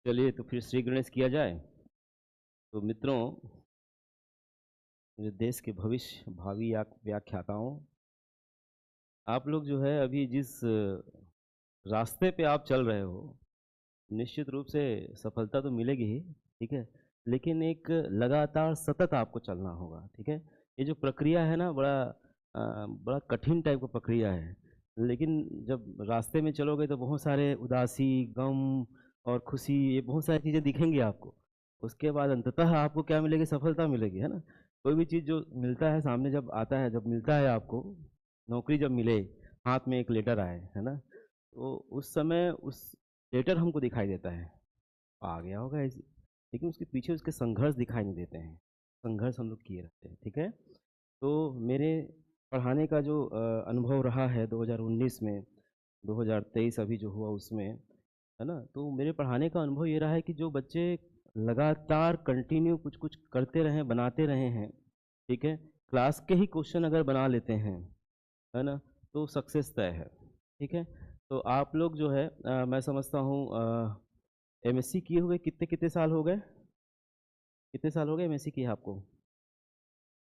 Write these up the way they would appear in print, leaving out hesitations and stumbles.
चलिए तो फिर श्री गणेश किया जाए। तो मित्रों, मेरे देश के भविष्य भावी व्याख्याताओं, आप लोग जो है अभी जिस रास्ते पे आप चल रहे हो, निश्चित रूप से सफलता तो मिलेगी ही, ठीक है। लेकिन एक लगातार सतत आपको चलना होगा, ठीक है। ये जो प्रक्रिया है ना, बड़ा कठिन टाइप का प्रक्रिया है। लेकिन जब रास्ते में चलोगे तो बहुत सारे उदासी, गम और खुशी, ये बहुत सारी चीज़ें दिखेंगी आपको। उसके बाद अंततः आपको क्या मिलेगी? सफलता मिलेगी, है ना। कोई भी चीज़ जो मिलता है सामने, जब आता है, जब मिलता है आपको, नौकरी जब मिले, हाथ में एक लेटर आए, है ना, तो उस समय उस लेटर हमको दिखाई देता है, आ गया होगा ऐसे, लेकिन उसके पीछे उसके संघर्ष दिखाई नहीं देते हैं। संघर्ष हम लोग किए रहते हैं, ठीक है। तो मेरे पढ़ाने का जो अनुभव रहा है 2019 में, 2023 अभी जो हुआ उसमें, है ना, तो मेरे पढ़ाने का अनुभव ये रहा है कि जो बच्चे लगातार कंटिन्यू कुछ कुछ करते रहें, बनाते रहे हैं, ठीक है, क्लास के ही क्वेश्चन अगर बना लेते हैं, है ना, तो सक्सेस तय है, ठीक है। तो आप लोग जो है मैं समझता हूँ एमएससी किए हुए कितने कितने साल हो गए? कितने साल हो गए एमएससी किए आपको?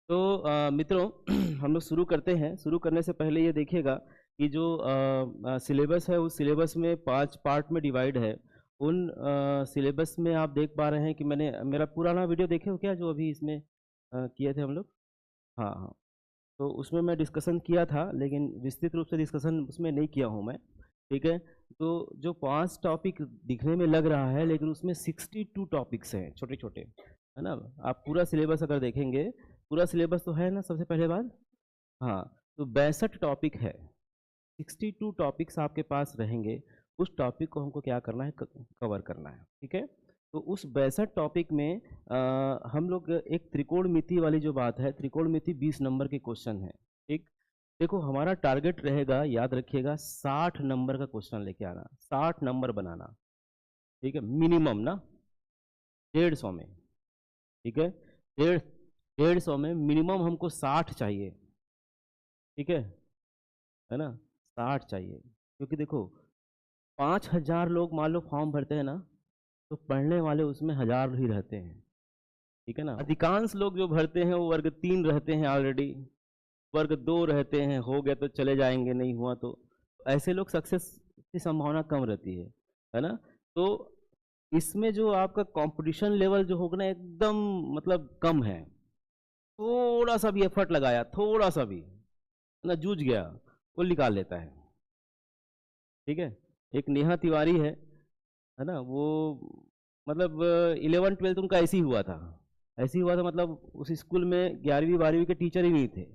तो मित्रों हम लोग शुरू करते हैं। शुरू करने से पहले ये देखिएगा कि जो सिलेबस है, उस सिलेबस में 5 पार्ट में डिवाइड है। उन सिलेबस में आप देख पा रहे हैं कि मैंने मेरा पुराना वीडियो देखे हो क्या, जो अभी इसमें किए थे हम लोग? हाँ हाँ। तो उसमें मैं डिस्कशन किया था, लेकिन विस्तृत रूप से डिस्कशन उसमें नहीं किया हूँ मैं, ठीक है। तो जो 5 टॉपिक दिखने में लग रहा है, लेकिन उसमें 62 टॉपिक्स हैं, छोटे छोटे, है ना। आप पूरा सिलेबस अगर देखेंगे, पूरा सिलेबस तो है ना, सबसे पहले बात, हाँ, तो 62 टॉपिक है, 62 टॉपिक्स आपके पास रहेंगे। उस टॉपिक को हमको क्या करना है? कवर करना है, ठीक है। तो उस 62 टॉपिक में हम लोग एक त्रिकोणमिति वाली जो बात है, त्रिकोणमिति 20 नंबर के क्वेश्चन है, ठीक। देखो, हमारा टारगेट रहेगा, याद रखिएगा, 60 नंबर का क्वेश्चन लेके आना, 60 नंबर बनाना, ठीक है, मिनिमम ना, 150 में, ठीक है। 150 में मिनिमम हमको 60 चाहिए, ठीक है ना, 60 चाहिए। क्योंकि देखो, 5000 लोग मान लो फॉर्म भरते हैं ना, तो पढ़ने वाले उसमें 1000 ही रहते हैं, ठीक है ना। अधिकांश लोग जो भरते हैं वो वर्ग 3 रहते हैं ऑलरेडी, वर्ग 2 रहते हैं, हो गया तो चले जाएंगे, नहीं हुआ तो ऐसे लोग सक्सेस की संभावना कम रहती है ना। तो इसमें जो आपका कंपटीशन लेवल जो होगा ना, एकदम मतलब कम है। थोड़ा सा भी एफर्ट लगाया, थोड़ा सा भी ना, जूझ गया, वो निकाल लेता है, ठीक है। एक नेहा तिवारी है ना, वो मतलब 11वीं 12वीं उनका ऐसे ही हुआ था, ऐसे ही हुआ था, मतलब उस स्कूल में 11वीं 12वीं के टीचर ही नहीं थे,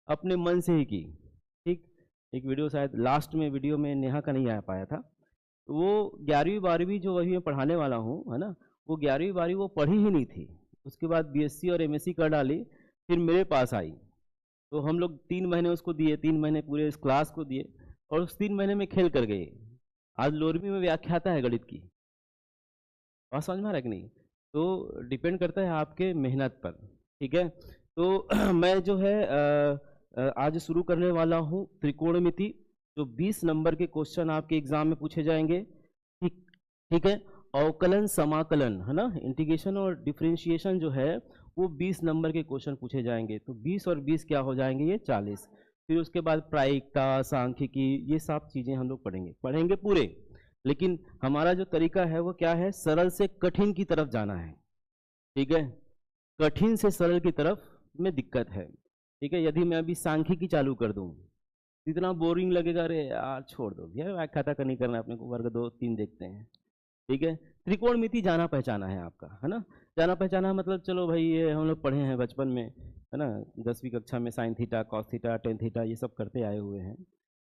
अपने मन से ही की, ठीक। एक वीडियो शायद लास्ट में, वीडियो में नेहा का नहीं आ पाया था। तो वो 11वीं 12वीं जो अभी मैं पढ़ाने वाला हूँ, है ना, वो 11वीं 12वीं वो पढ़ी ही नहीं थी। उसके बाद बीएससी और एमएससी कर डाली, फिर मेरे पास आई। तो हम लोग 3 महीने उसको दिए, 3 महीने पूरे इस क्लास को दिए, और उस 3 महीने में खेल कर गए। आज लोरमी में व्याख्याता है गणित की, बात समझ में आ रहा है कि नहीं? तो डिपेंड करता है आपके मेहनत पर, ठीक है। तो मैं जो है आज शुरू करने वाला हूँ त्रिकोणमिति, जो 20 नंबर के क्वेश्चन आपके एग्जाम में पूछे जाएंगे, ठीक, ठीक है। अवकलन समाकलन, है ना, इंटीग्रेशन और डिफरेंशिएशन जो है, वो 20 नंबर के क्वेश्चन पूछे जाएंगे। तो 20 और 20 क्या हो जाएंगे? ये 40। फिर उसके बाद प्रायिकता, सांख्यिकी, ये सब चीज़ें हम लोग पढ़ेंगे पूरे। लेकिन हमारा जो तरीका है वो क्या है? सरल से कठिन की तरफ जाना है, ठीक है। कठिन से सरल की तरफ में दिक्कत है, ठीक है। यदि मैं अभी सांख्यिकी चालू कर दूं, इतना बोरिंग लगेगा, अरे यार छोड़ दो भैया, व्याख्याता का नहीं करना, अपने को वर्ग 2 3 देखते हैं, ठीक है। त्रिकोणमिति जाना पहचाना है आपका, है ना। जाना पहचाना मतलब, चलो भाई, ये हम लोग पढ़े हैं बचपन में, है ना, 10वीं कक्षा में sign theta, cos theta, tan theta, ये सब करते आए हुए हैं,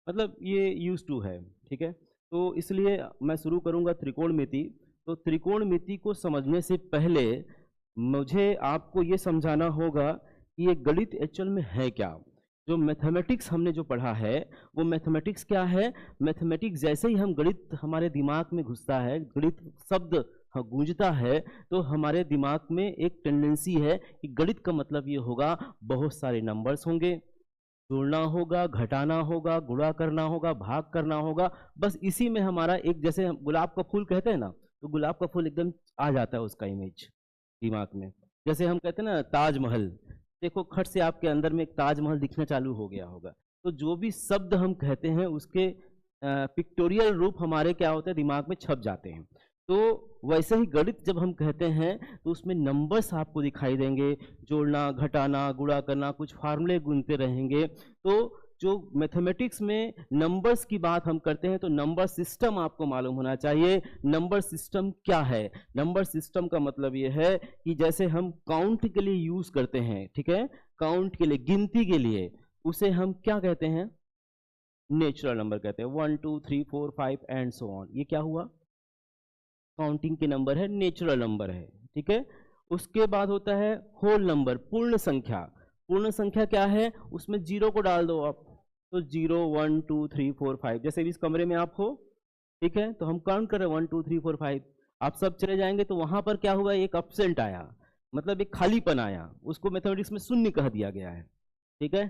मतलब ये यूज टू है, ठीक है। तो इसलिए मैं शुरू करूंगा त्रिकोणमिति। तो त्रिकोणमिति को समझने से पहले मुझे आपको ये समझाना होगा कि ये गणित एक्चुअल में है क्या। जो मैथमेटिक्स हमने जो पढ़ा है, वो मैथमेटिक्स क्या है? मैथमेटिक्स जैसे ही हम गणित हमारे दिमाग में घुसता है, गणित शब्द गूंजता है, तो हमारे दिमाग में एक टेंडेंसी है कि गणित का मतलब ये होगा, बहुत सारे नंबर्स होंगे, जोड़ना होगा, घटाना होगा, गुणा करना होगा, भाग करना होगा। बस इसी में हमारा एक, जैसे गुलाब का फूल कहते हैं ना, तो गुलाब का फूल एकदम आ जाता है उसका इमेज दिमाग में। जैसे हम कहते हैं ना ताजमहल, देखो खट से आपके अंदर में एक ताजमहल दिखना चालू हो गया होगा। तो जो भी शब्द हम कहते हैं उसके पिक्टोरियल रूप हमारे क्या होते हैं, दिमाग में छप जाते हैं। तो वैसे ही गणित जब हम कहते हैं तो उसमें नंबर्स आपको दिखाई देंगे, जोड़ना, घटाना, गुणा करना, कुछ फार्मूले गुनते रहेंगे। तो जो मैथमेटिक्स में नंबर्स की बात हम करते हैं तो नंबर सिस्टम आपको मालूम होना चाहिए। नंबर सिस्टम क्या है? नंबर सिस्टम का मतलब ये है कि जैसे हम काउंट के लिए यूज करते हैं, ठीक है, काउंट के लिए, गिनती के लिए, उसे हम क्या कहते हैं? नेचुरल नंबर कहते हैं। 1 2 3 4 5 एंड सो ऑन, ये क्या हुआ? काउंटिंग के नंबर है, नेचुरल नंबर है, ठीक है। उसके बाद होता है होल नंबर, पूर्ण संख्या। पूर्ण संख्या क्या है? उसमें जीरो को डाल दो आप, तो 0 1 2 3 4 5। जैसे इस कमरे में आप हो, ठीक है, तो हम काउंट कर रहे हैं 1 2 3 4 5। आप सब चले जाएंगे तो वहां पर क्या हुआ? एक एब्सेंट आया, मतलब एक खालीपन आया, उसको मैथमेटिक्स में शून्य कह दिया गया है, ठीक है।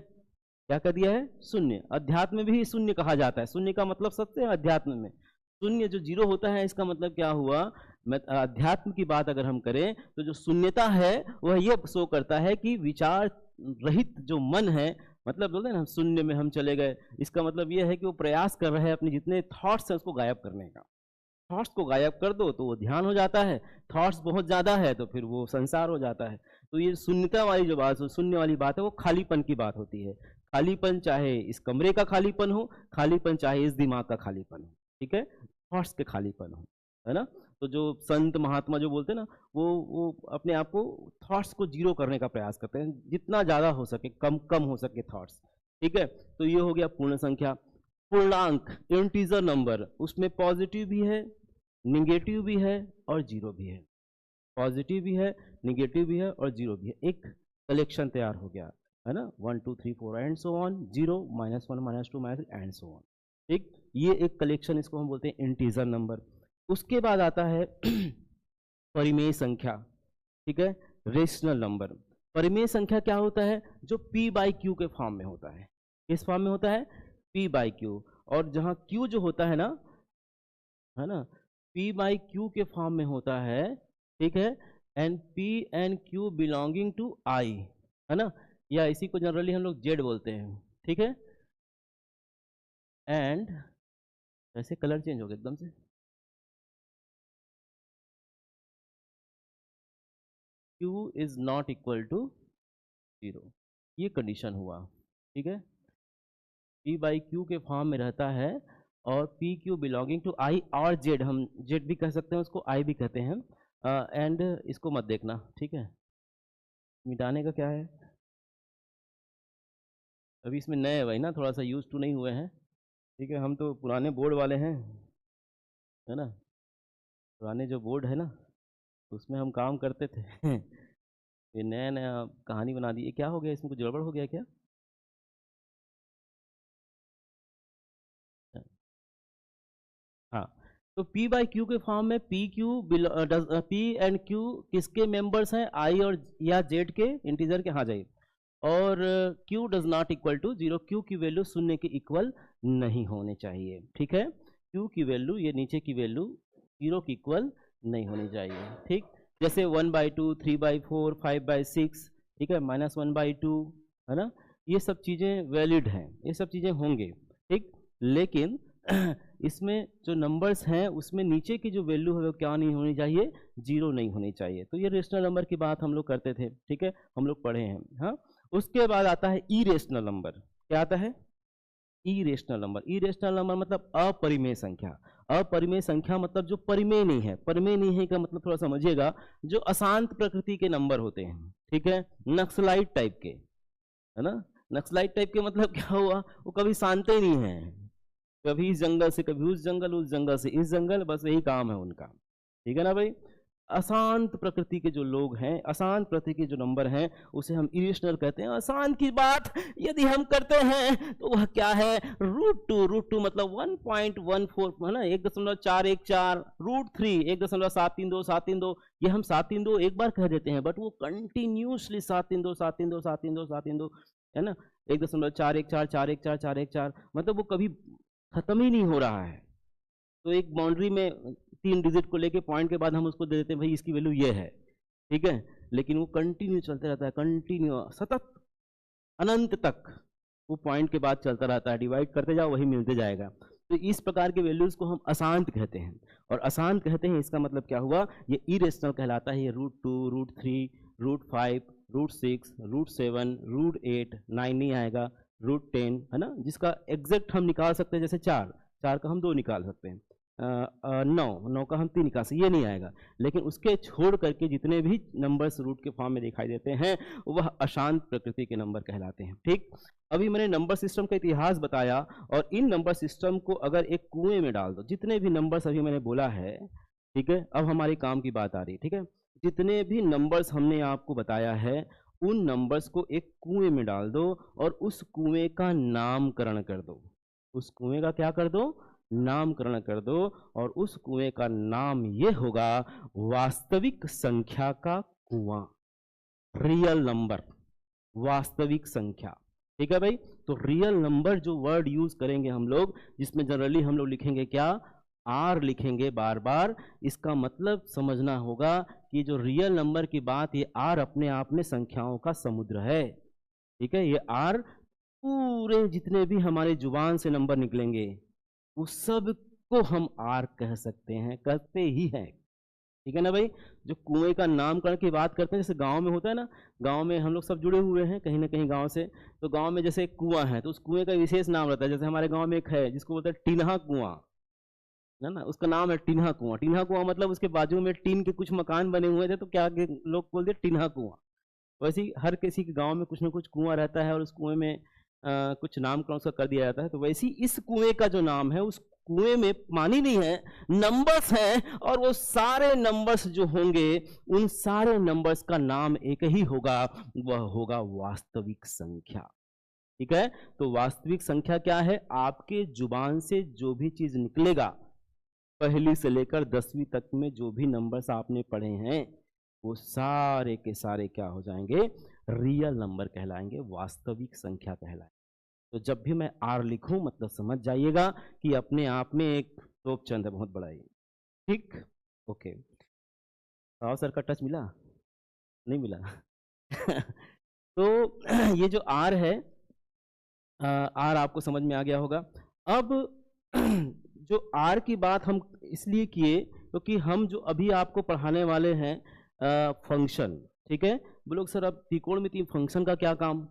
क्या कह दिया है? शून्य। अध्यात्म में भी शून्य कहा जाता है। शून्य का मतलब सत्य है अध्यात्म में। शून्य जो जीरो होता है, इसका मतलब क्या हुआ? अध्यात्म की बात अगर हम करें तो जो शून्यता है वह यह शो करता है कि विचार रहित जो मन है, मतलब बोलते हैं ना शून्य में हम चले गए, इसका मतलब यह है कि वो प्रयास कर रहे हैं अपने जितने थॉट्स हैं उसको गायब करने का। थॉट्स को गायब कर दो तो वो ध्यान हो जाता है, थॉट्स बहुत ज़्यादा है तो फिर वो संसार हो जाता है। तो ये शून्यता वाली जो बात, शून्य वाली बात है, वो खालीपन की बात होती है। खालीपन चाहे इस कमरे का खालीपन हो, खालीपन चाहे इस दिमाग का खालीपन हो, ठीक है, थॉट्स के खालीपन हो, है ना। तो जो संत महात्मा जो बोलते हैं ना, वो अपने आप को थॉट्स को जीरो करने का प्रयास करते हैं, जितना ज़्यादा हो सके, कम कम हो सके थॉट्स, ठीक है। तो ये हो गया पूर्ण संख्या। पूर्णांक, इंटीजर नंबर, उसमें पॉजिटिव भी है, निगेटिव भी है और जीरो भी है। पॉजिटिव भी है, निगेटिव भी है और जीरो भी है। एक कलेक्शन तैयार हो गया, है ना, 1 2 3 4 and so on, 0 -1 -2 and so on, ठीक। ये एक कलेक्शन, इसको हम बोलते हैं इंटीजर नंबर। उसके बाद आता है परिमेय संख्या, ठीक है, रेशनल नंबर। परिमेय संख्या क्या होता है? जो p/q के फॉर्म में होता है। किस फॉर्म में होता है? p/q। और जहां q जो होता है ना, है ना, p/q के फॉर्म में होता है, ठीक है, and p and q belonging to i, है ना, या इसी को जनरली हम लोग z बोलते हैं, ठीक है। एंड ऐसे कलर चेंज हो गया एकदम से, q is not equal to 0, ये कंडीशन हुआ, ठीक है। p/q के फॉर्म में रहता है और pq बिलोंगिंग टू i और z, हम z भी कह सकते हैं, उसको i भी कहते हैं। एंड इसको मत देखना, ठीक है, मिटाने का क्या है, अभी इसमें नए है भाई ना, थोड़ा सा यूज टू नहीं हुए हैं, ठीक है। हम तो पुराने बोर्ड वाले हैं, है ना, पुराने जो बोर्ड है ना उसमें हम काम करते थे ये नया नया कहानी बना दी। ये क्या हो गया, इसमें कुछ गड़बड़ हो गया क्या? हाँ, तो p/q के फॉर्म में p एंड q किसके मेंबर्स हैं? i और या z के, इंटीजर के, हाँ जाइए। और q does not equal to 0, q की वैल्यू शून्य के इक्वल नहीं होने चाहिए, ठीक है। q की वैल्यू, ये नीचे की वैल्यू 0 की इक्वल नहीं होनी चाहिए, ठीक। जैसे 1/2, 3/4, 5/6, ठीक है, -1/2, है ना, ये सब चीज़ें वैलिड हैं, ये सब चीज़ें होंगे, ठीक। लेकिन इसमें जो नंबर्स हैं उसमें नीचे की जो वैल्यू है वो क्या नहीं होनी चाहिए? 0 नहीं होनी चाहिए। तो ये रेशनल नंबर की बात हम लोग करते थे, ठीक है, हम लोग पढ़े हैं, हाँ। उसके बाद आता है इरेशनल नंबर। क्या आता है? Irrational number. इरेशनल नंबर मतलब अपरिमेय संख्या। अपरिमेय संख्या मतलब जो परिमेय नहीं है। परिमेय नहीं है का मतलब थोड़ा समझिएगा, जो अशांत प्रकृति के नंबर होते हैं, ठीक है, नक्सलाइट टाइप के, है ना। नक्सलाइट टाइप के मतलब क्या हुआ? वो कभी शांत ही नहीं है, कभी इस जंगल से कभी उस जंगल से इस जंगल, बस यही काम है उनका, ठीक है ना भाई। अशांत प्रकृति के जो लोग हैं, अशांत प्रकृति के जो नंबर हैं, उसे हम इरेशनल कहते हैं। अशांत की बात यदि हम करते हैं तो वह क्या है? √2। √2 मतलब 1.14, है ना, 1.414, √3 1.732, ये हम 732 एक बार कह देते हैं, बट वो कंटिन्यूसली 732 732 732 732, है ना, 1.414 414 414, मतलब वो कभी खत्म ही नहीं हो रहा है। तो एक बाउंड्री में 3 डिजिट को लेके पॉइंट के बाद हम उसको दे देते हैं भाई इसकी वैल्यू ये है, ठीक है, लेकिन वो कंटिन्यू चलते रहता है, कंटिन्यू सतत अनंत तक वो पॉइंट के बाद चलता रहता है, डिवाइड करते जाओ वही मिलते जाएगा। तो इस प्रकार के वैल्यूज को हम अशांत कहते हैं, और अशांत कहते हैं इसका मतलब क्या हुआ, ये इरेशनल कहलाता है। ये √2, √3, √5, √6, √7, √8, 9 नहीं आएगा, √10 है ना, जिसका एग्जैक्ट हम निकाल सकते हैं, जैसे 4 का हम 2 निकाल सकते हैं, 9 का हम 3 निकाल सकते, ये नहीं आएगा। लेकिन उसके छोड़ करके जितने भी नंबर्स रूट के फॉर्म में दिखाई देते हैं वह अशांत प्रकृति के नंबर कहलाते हैं। ठीक, अभी मैंने नंबर सिस्टम का इतिहास बताया, और इन नंबर सिस्टम को अगर एक कुएं में डाल दो, जितने भी नंबर्स अभी मैंने बोला है, ठीक है, अब हमारे काम की बात आ रही है, ठीक है, जितने भी नंबर्स हमने आपको बताया है उन नंबर्स को एक कुएं में डाल दो और उस कुएं का नामकरण कर दो। उस कुएं का क्या कर दो, नामकरण कर दो, और उस कुएं का नाम ये होगा वास्तविक संख्या का कुआं, रियल नंबर, वास्तविक संख्या। ठीक है भाई, तो रियल नंबर जो वर्ड यूज करेंगे हम लोग, जिसमें जनरली हम लोग लिखेंगे क्या, आर लिखेंगे बार बार। इसका मतलब समझना होगा कि जो रियल नंबर की बात, ये आर अपने आप में संख्याओं का समुद्र है। ठीक है, ये आर पूरे जितने भी हमारे जुबान से नंबर निकलेंगे उस सब को हम आर कह सकते हैं, कहते ही हैं। ठीक है ना भाई, जो कुएं का नामकरण की बात करते हैं, जैसे गांव में होता है ना, गांव में हम लोग सब जुड़े हुए हैं कहीं ना कहीं गांव से, तो गांव में जैसे एक कुआं है तो उस कुएं का विशेष नाम रहता है। जैसे हमारे गांव में एक है जिसको बोलते हैं टिन्हा कुआं, है ना, उसका नाम है टिन्हा कुआं। टिन्हा कुआं मतलब उसके बाजू में टीन के कुछ मकान बने हुए थे तो क्या लोग बोलते टिन्हा कुआं। वैसे ही हर किसी के गांव में कुछ ना कुछ कुआं रहता है और उस कुएं में कुछ नामकरण उसका कर दिया जाता है। तो वैसे ही इस कुएं का जो नाम है, उस कुएं में पानी नहीं है, नंबर्स हैं, और वो सारे नंबर्स जो होंगे उन सारे नंबर्स का नाम एक ही होगा, वह होगा वास्तविक संख्या। ठीक है, तो वास्तविक संख्या क्या है, आपके जुबान से जो भी चीज निकलेगा, पहली से लेकर 10वीं तक में जो भी नंबर्स आपने पढ़े हैं वो सारे के सारे क्या हो जाएंगे, रियल नंबर कहलाएंगे, वास्तविक संख्या कहलाएंगे। तो जब भी मैं आर लिखूं मतलब समझ जाइएगा कि अपने आप में एक तोप चंद है बहुत बड़ा ही। ठीक, ओके, राव सर का टच मिला, नहीं मिला? तो ये जो आर है, आर आपको समझ में आ गया होगा। अब जो आर की बात हम इसलिए किए क्योंकि हम जो अभी आपको पढ़ाने वाले हैं फंक्शन, ठीक है, बोलो सर अब त्रिकोणमिति फंक्शन का क्या काम,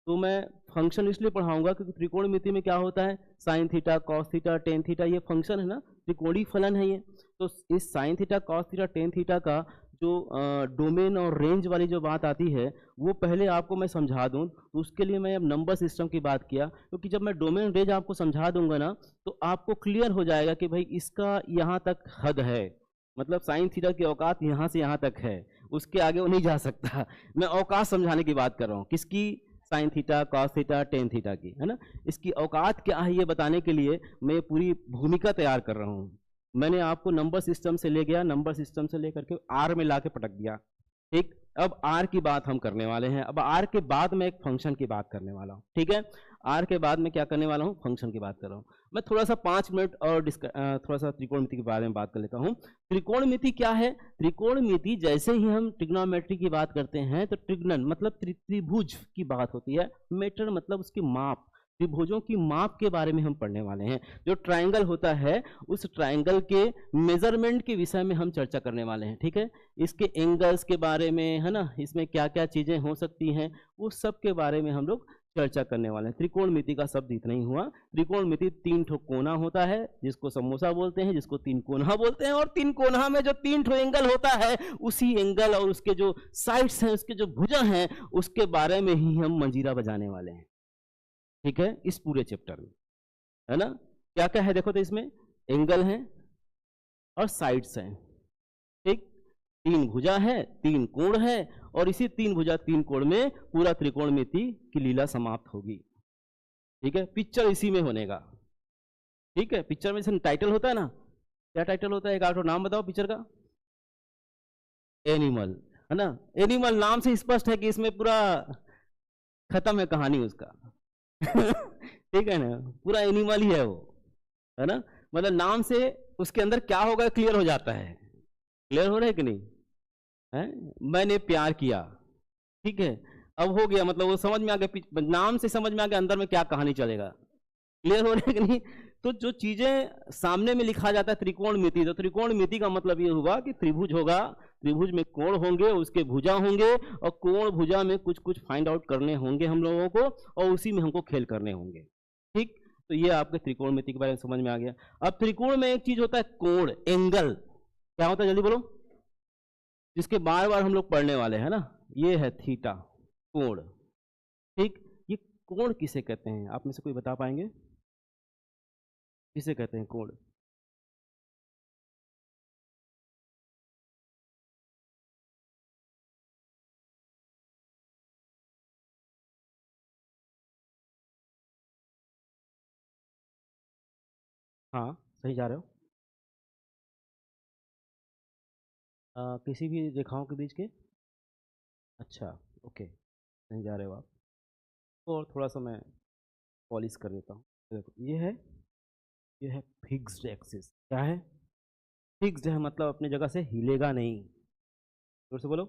तो मैं फंक्शन इसलिए पढ़ाऊंगा क्योंकि त्रिकोणमिति में क्या होता है, sign theta, cos theta, tan theta, ये फंक्शन है ना, त्रिकोणीय फलन है ये। तो इस sign theta, cos theta, tan theta का जो डोमेन और रेंज वाली जो बात आती है वो पहले आपको मैं समझा दूं, तो उसके लिए मैं अब नंबर सिस्टम की बात किया, क्योंकि जब मैं डोमेन रेंज आपको समझा दूंगा ना तो आपको क्लियर हो जाएगा कि भाई इसका यहाँ तक हद है, मतलब साइन थीटा की औकात यहाँ से यहाँ तक है, उसके आगे वो नहीं जा सकता। मैं औकात समझाने की बात कर रहा हूँ, किसकी, sign theta, cos theta, tan theta की, है ना। इसकी औकात क्या है ये बताने के लिए मैं पूरी भूमिका तैयार कर रहा हूँ। मैंने आपको नंबर सिस्टम से ले गया, नंबर सिस्टम से लेकर के आर में लाके पटक दिया। ठीक, अब आर की बात हम करने वाले हैं। अब आर के बाद मैं एक फंक्शन की बात करने वाला हूँ। ठीक है, आर के बाद मैं क्या करने वाला हूँ, फंक्शन की बात कर रहा हूँ। मैं थोड़ा सा 5 मिनट और थोड़ा सा त्रिकोणमिति के बारे में बात कर लेता हूँ। त्रिकोणमिति क्या है, त्रिकोणमिति जैसे ही हम ट्रिग्नोमेट्री की बात करते हैं तो ट्रिग्नन मतलब त्रिभुज की बात होती है, मेटर मतलब उसकी माप, त्रिभुजों की माप के बारे में हम पढ़ने वाले हैं। जो ट्रायंगल होता है उस ट्रायंगल के मेजरमेंट के विषय में हम चर्चा करने वाले हैं। ठीक है, इसके एंगल्स के बारे में, है ना, इसमें क्या क्या चीजें हो सकती हैं वो सब के बारे में हम लोग चर्चा करने वाले हैं। त्रिकोणमिति का शब्द इतना ही हुआ। त्रिकोणमिति 3 ठो कोना होता है जिसको समोसा बोलते हैं, जिसको 3 कोना बोलते हैं, और 3 कोना में जो 3 ठो एंगल होता है उसी एंगल और उसके जो साइड्स हैं, उसके जो भुजा हैं, उसके बारे में ही हम मंजीरा बजाने वाले हैं। ठीक है, इस पूरे चैप्टर में, है ना, क्या क्या है देखो तो इसमें एंगल हैं और साइड्स हैं। ठीक, 3 भुजा है, 3 कोण है, और इसी 3 भुजा 3 कोण में पूरा त्रिकोणमिति की लीला समाप्त होगी। ठीक है, पिक्चर इसी में होनेगा। ठीक है, पिक्चर में जैसे टाइटल होता है ना, क्या टाइटल होता है, एक आठो नाम बताओ पिक्चर का, एनिमल, है ना। एनिमल नाम से स्पष्ट है कि इसमें पूरा खत्म है कहानी उसका। ठीक है ना, पूरा एनिमल ही है वो, है ना, मतलब नाम से उसके अंदर क्या होगा क्लियर हो जाता है। क्लियर हो रहा है कि नहीं है? मैंने प्यार किया, ठीक है, अब हो गया, मतलब वो समझ में आ गया, नाम से समझ में आ गया अंदर में क्या कहानी चलेगा। क्लियर हो रहा है कि नहीं? तो जो चीजें सामने में लिखा जाता है त्रिकोणमिति, तो त्रिकोणमिति का मतलब ये हुआ कि त्रिभुज होगा, त्रिभुज में कोण होंगे, उसके भुजा होंगे, और कोण भुजा में कुछ कुछ फाइंड आउट करने होंगे हम लोगों को, और उसी में हमको खेल करने होंगे। ठीक, तो ये आपके त्रिकोणमिति के बारे में समझ में आ गया। अब त्रिकोण में एक चीज होता है कोण, एंगल। क्या होता है जल्दी बोलो, जिसके बार बार हम लोग पढ़ने वाले हैं ना, ये है थीटा, कोण। ठीक, ये कोण किसे कहते हैं, आप में से कोई बता पाएंगे किसे कहते हैं कोण? हाँ, सही जा रहे हो। किसी भी रेखाओं के बीच के, अच्छा, ओके, सही जा रहे हो आप। और थोड़ा सा मैं पॉलिश कर देता हूँ। देखो ये है फिक्स्ड एक्सिस। क्या है? फिक्स्ड है, मतलब अपने जगह से हिलेगा नहीं। जोर से बोलो,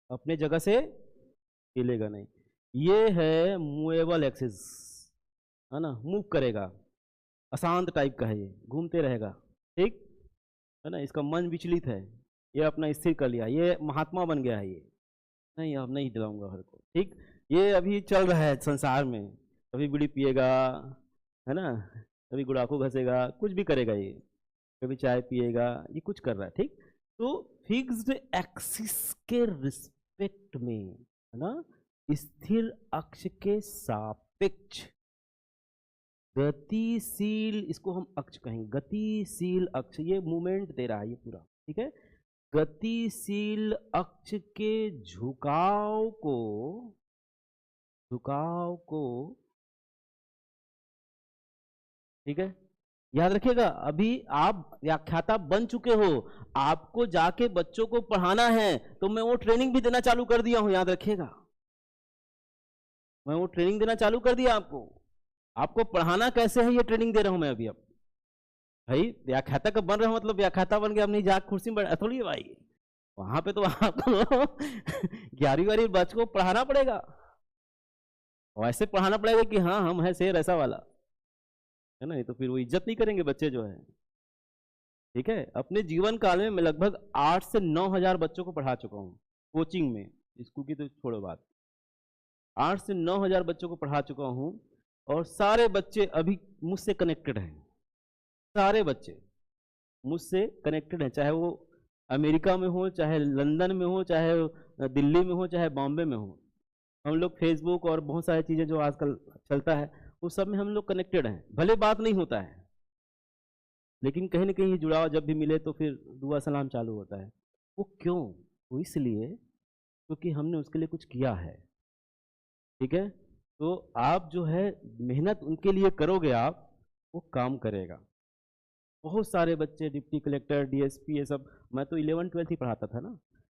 अपने जगह से हिलेगा नहीं। ये है मूवेबल एक्सिस, है ना, मूव करेगा, अशांत टाइप का है, ये घूमते रहेगा। ठीक है ना, इसका मन विचलित है, ये अपना स्थिर कर लिया, ये महात्मा बन गया है, ये नहीं अब नहीं दिलाऊंगा हर को। ठीक, ये अभी चल रहा है संसार में, कभी बीड़ी पिएगा, है ना, कभी गुड़ाखू घसेगा, कुछ भी करेगा ये, कभी चाय पिएगा, ये कुछ कर रहा है। ठीक, तो फिक्स्ड एक्सिस के रिस्पेक्ट में, है ना, स्थिर अक्ष के सापेक्ष गतिशील, इसको हम अक्ष कहेंगे, गतिशील अक्ष, ये मूवमेंट दे रहा है ये पूरा। ठीक है, गतिशील अक्ष के झुकाव को ठीक है, याद रखिएगा। अभी आप व्याख्याता बन चुके हो, आपको जाके बच्चों को पढ़ाना है, तो मैं वो ट्रेनिंग भी देना चालू कर दिया हूं, याद रखिएगा, मैं वो ट्रेनिंग देना चालू कर दिया आपको। आपको पढ़ाना कैसे है ये ट्रेनिंग दे रहा हूं मैं अभी। अब भाई व्याख्याता कब बन रहे हो, मतलब व्याख्याता बन गया, अब नहीं जाके कुर्सी में बैठा थोड़ी है भाई, वहां पे तो आपको 11वीं बच्चों को पढ़ाना पड़ेगा, वैसे पढ़ाना पड़ेगा कि हाँ हम है शेर ऐसा वाला, है ना, नहीं तो फिर वो इज्जत नहीं करेंगे बच्चे जो है। ठीक है, अपने जीवन काल में मैं लगभग 8 से 9 हजार बच्चों को पढ़ा चुका हूँ कोचिंग में, स्कूल की तो छोड़ो बात, 8 से 9 हजार बच्चों को पढ़ा चुका हूँ, और सारे बच्चे अभी मुझसे कनेक्टेड हैं, सारे बच्चे मुझसे कनेक्टेड हैं, चाहे वो अमेरिका में हो, चाहे लंदन में हो, चाहे दिल्ली में हो, चाहे बॉम्बे में हो। हम लोग फेसबुक और बहुत सारी चीज़ें जो आजकल चलता है उस सब में हम लोग कनेक्टेड हैं, भले बात नहीं होता है, लेकिन कहीं ना कहीं जुड़ाव जब भी मिले तो फिर दुआ सलाम चालू होता है। वो क्यों? वो इसलिए क्योंकि हमने उसके लिए कुछ किया है। ठीक है, तो आप जो है मेहनत उनके लिए करोगे, आप वो काम करेगा। बहुत सारे बच्चे डिप्टी कलेक्टर, डीएसपी, ये सब, मैं तो 11वीं 12वीं ही पढ़ाता था ना,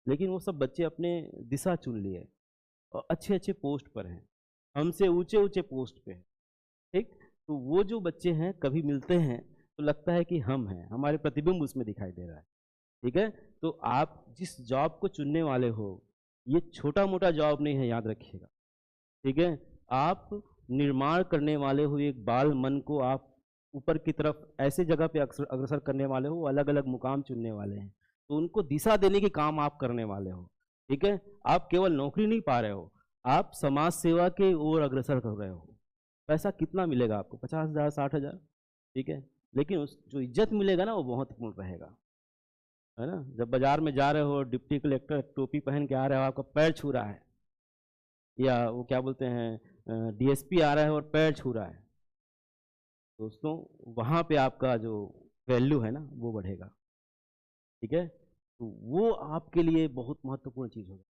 लेकिन वो सब बच्चे अपने दिशा चुन लिए और अच्छे अच्छे पोस्ट पर हैं, हमसे ऊंचे ऊंचे पोस्ट पे हैं। ठीक, तो वो जो बच्चे हैं कभी मिलते हैं तो लगता है कि हम हैं, हमारे प्रतिबिंब उसमें दिखाई दे रहा है। ठीक है, तो आप जिस जॉब को चुनने वाले हो, ये छोटा मोटा जॉब नहीं है, याद रखिएगा। ठीक है, आप निर्माण करने वाले हो एक बाल मन को, आप ऊपर की तरफ ऐसे जगह पे अग्रसर करने वाले हो, अलग अलग मुकाम चुनने वाले हैं, तो उनको दिशा देने के काम आप करने वाले हो। ठीक है, आप केवल नौकरी नहीं पा रहे हो, आप समाज सेवा के ओर अग्रसर कर रहे हो। पैसा कितना मिलेगा आपको? 50,000, 60,000, ठीक है, लेकिन उस जो इज्जत मिलेगा ना वो महत्वपूर्ण रहेगा, है ना। जब बाजार में जा रहे हो, डिप्टी कलेक्टर टोपी पहन के आ रहे हो, आपका पैर छू रहा है, या वो क्या बोलते हैं डीएसपी आ रहा है और पैर छू रहा है, दोस्तों वहाँ पे आपका जो वैल्यू है ना वो बढ़ेगा। ठीक है, तो वो आपके लिए बहुत महत्वपूर्ण चीज़ होगा।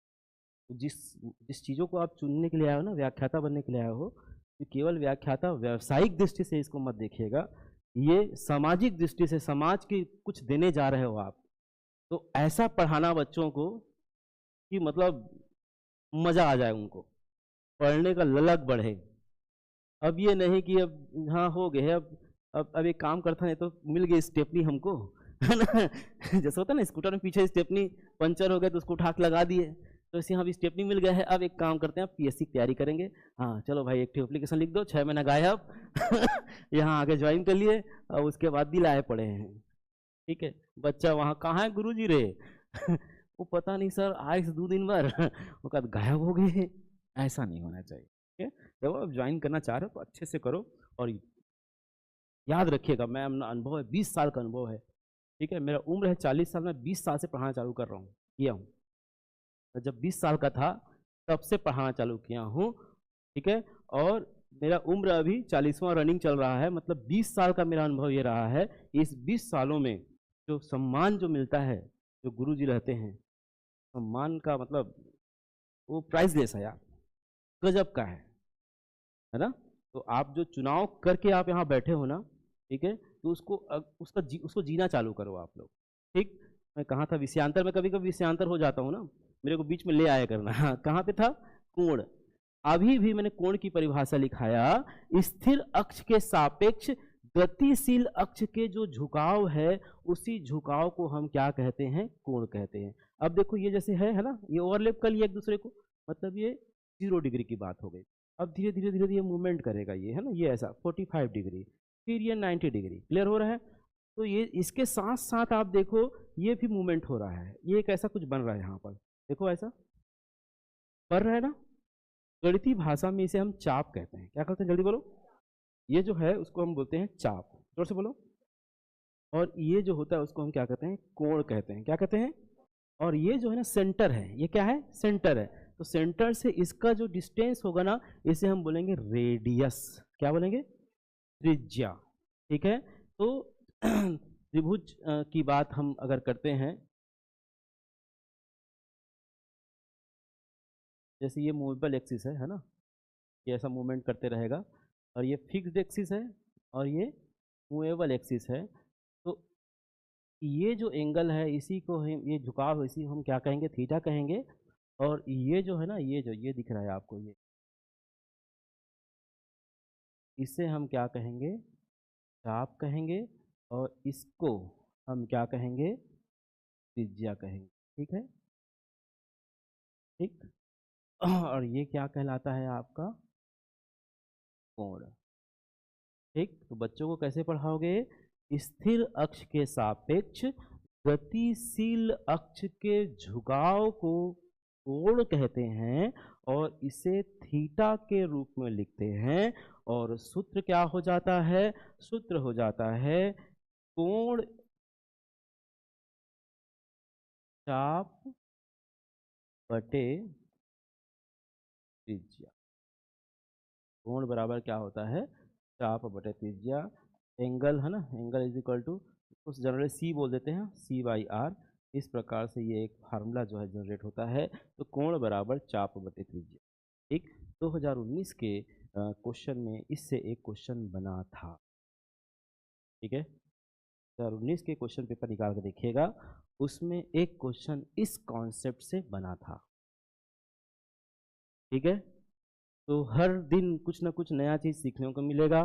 तो जिस जिस चीज़ों को आप चुनने के लिए आए हो ना, व्याख्याता बनने के लिए आए हो, तो केवल व्याख्याता व्यावसायिक दृष्टि से इसको मत देखिएगा, ये सामाजिक दृष्टि से समाज की कुछ देने जा रहे हो आप। तो ऐसा पढ़ाना बच्चों को कि मतलब मज़ा आ जाए, उनको पढ़ने का ललक बढ़े। अब ये नहीं कि अब हाँ हो गए, अब अब एक काम करता है तो मिल गई स्टेपनी हमको, है ना। जैसे होता है ना स्कूटर में पीछे स्टेपनी पंचर हो गया तो उसको उठा के लगा दिए, तो इसे यहाँ भी स्टेपनी मिल गया है। अब एक काम करते हैं, पीएससी की तैयारी करेंगे। हाँ चलो भाई, एक एप्लीकेशन लिख दो, 6 महीना गायब। यहाँ आके ज्वाइन कर लिए और उसके बाद दिलाए पड़े हैं। ठीक है, बच्चा वहाँ कहाँ है गुरुजी रे? वो पता नहीं सर, आए 2 दिन बाद वो कब गायब हो गए। ऐसा नहीं होना चाहिए। ठीक है, जब आप ज्वाइन करना चाह रहे हो तो अच्छे से करो। और याद रखिएगा, मैं अनुभव है, 20 साल का अनुभव है। ठीक है, मेरा उम्र है 40 साल, मैं 20 साल से पढ़ाना चालू कर रहा हूँ, किया हूँ। तो जब 20 साल का था तब से पढ़ाना चालू किया हूँ। ठीक है, और मेरा उम्र अभी 40वां रनिंग चल रहा है, मतलब 20 साल का मेरा अनुभव ये रहा है। इस 20 सालों में जो सम्मान जो मिलता है, जो गुरुजी रहते हैं, सम्मान का मतलब वो प्राइसलेस है यार, गजब का है ना। तो आप जो चुनाव करके आप यहाँ बैठे हो ना, ठीक है, तो उसको जीना चालू करो आप लोग। ठीक, मैं कहाँ था, विषयांतर में कभी कभी विषयांतर हो जाता हूँ ना, मेरे को बीच में ले आया करना। हाँ, कहाँ पे था, कोण। अभी भी मैंने कोण की परिभाषा लिखाया, स्थिर अक्ष के सापेक्ष गतिशील अक्ष के जो झुकाव है, उसी झुकाव को हम क्या कहते हैं, कोण कहते हैं। अब देखो ये जैसे है ना, ये ओवरलैप कर लिया एक दूसरे को, मतलब ये 0 डिग्री की बात हो गई। अब धीरे धीरे धीरे धीरे मूवमेंट करेगा ये, है ना, ये ऐसा 45 डिग्री, फिर ये 90 डिग्री। क्लियर हो रहा है? तो ये इसके साथ साथ आप देखो ये भी मूवमेंट हो रहा है, ये एक ऐसा कुछ बन रहा है यहाँ पर, देखो ऐसा बन रहा है ना। गणितीय भाषा में इसे हम चाप कहते हैं। क्या कहते हैं, जल्दी बोलो। ये जो है उसको हम बोलते हैं चाप, जोर से बोलो। और ये जो होता है उसको हम क्या कहते हैं, कोण कहते हैं। क्या कहते हैं? और ये जो है ना सेंटर है, ये क्या है, सेंटर है। तो सेंटर से इसका जो डिस्टेंस होगा ना, इसे हम बोलेंगे रेडियस। क्या बोलेंगे? त्रिज्या। ठीक है, तो त्रिभुज की बात हम अगर करते हैं, जैसे ये मूवेबल एक्सिस है ना, ये ऐसा मूवमेंट करते रहेगा, और ये फिक्स्ड एक्सिस है और ये मूवेबल एक्सिस है। तो ये जो एंगल है इसी को हम, ये झुकाव इसी को हम क्या कहेंगे, थीटा कहेंगे। और ये जो है ना, ये जो ये दिख रहा है आपको, ये इसे हम क्या कहेंगे, चाप कहेंगे। और इसको हम क्या कहेंगे, त्रिज्या कहेंगे। ठीक है, ठीक। और ये क्या कहलाता है आपका, कोण। ठीक, तो बच्चों को कैसे पढ़ाओगे, स्थिर अक्ष के सापेक्ष गतिशील अक्ष के झुकाव को कोण कहते हैं, और इसे थीटा के रूप में लिखते हैं। और सूत्र क्या हो जाता है, सूत्र हो जाता है कोण चाप बटे त्रिज्या। कोण बराबर क्या होता है, चाप बटे त्रिज्या। एंगल है ना, एंगल इज इक्वल टू, उस जनरली सी बोल देते हैं, C/R। इस प्रकार से ये एक फार्मूला जो है जनरेट होता है। तो कोण बराबर चाप बटे त्रिज्या। ठीक, 2019 के क्वेश्चन में इससे एक क्वेश्चन बना था। ठीक है, 2019 के क्वेश्चन पेपर निकाल कर देखिएगा, उसमें एक क्वेश्चन इस कॉन्सेप्ट से बना था। ठीक है, तो हर दिन कुछ ना कुछ नया चीज़ सीखने को मिलेगा।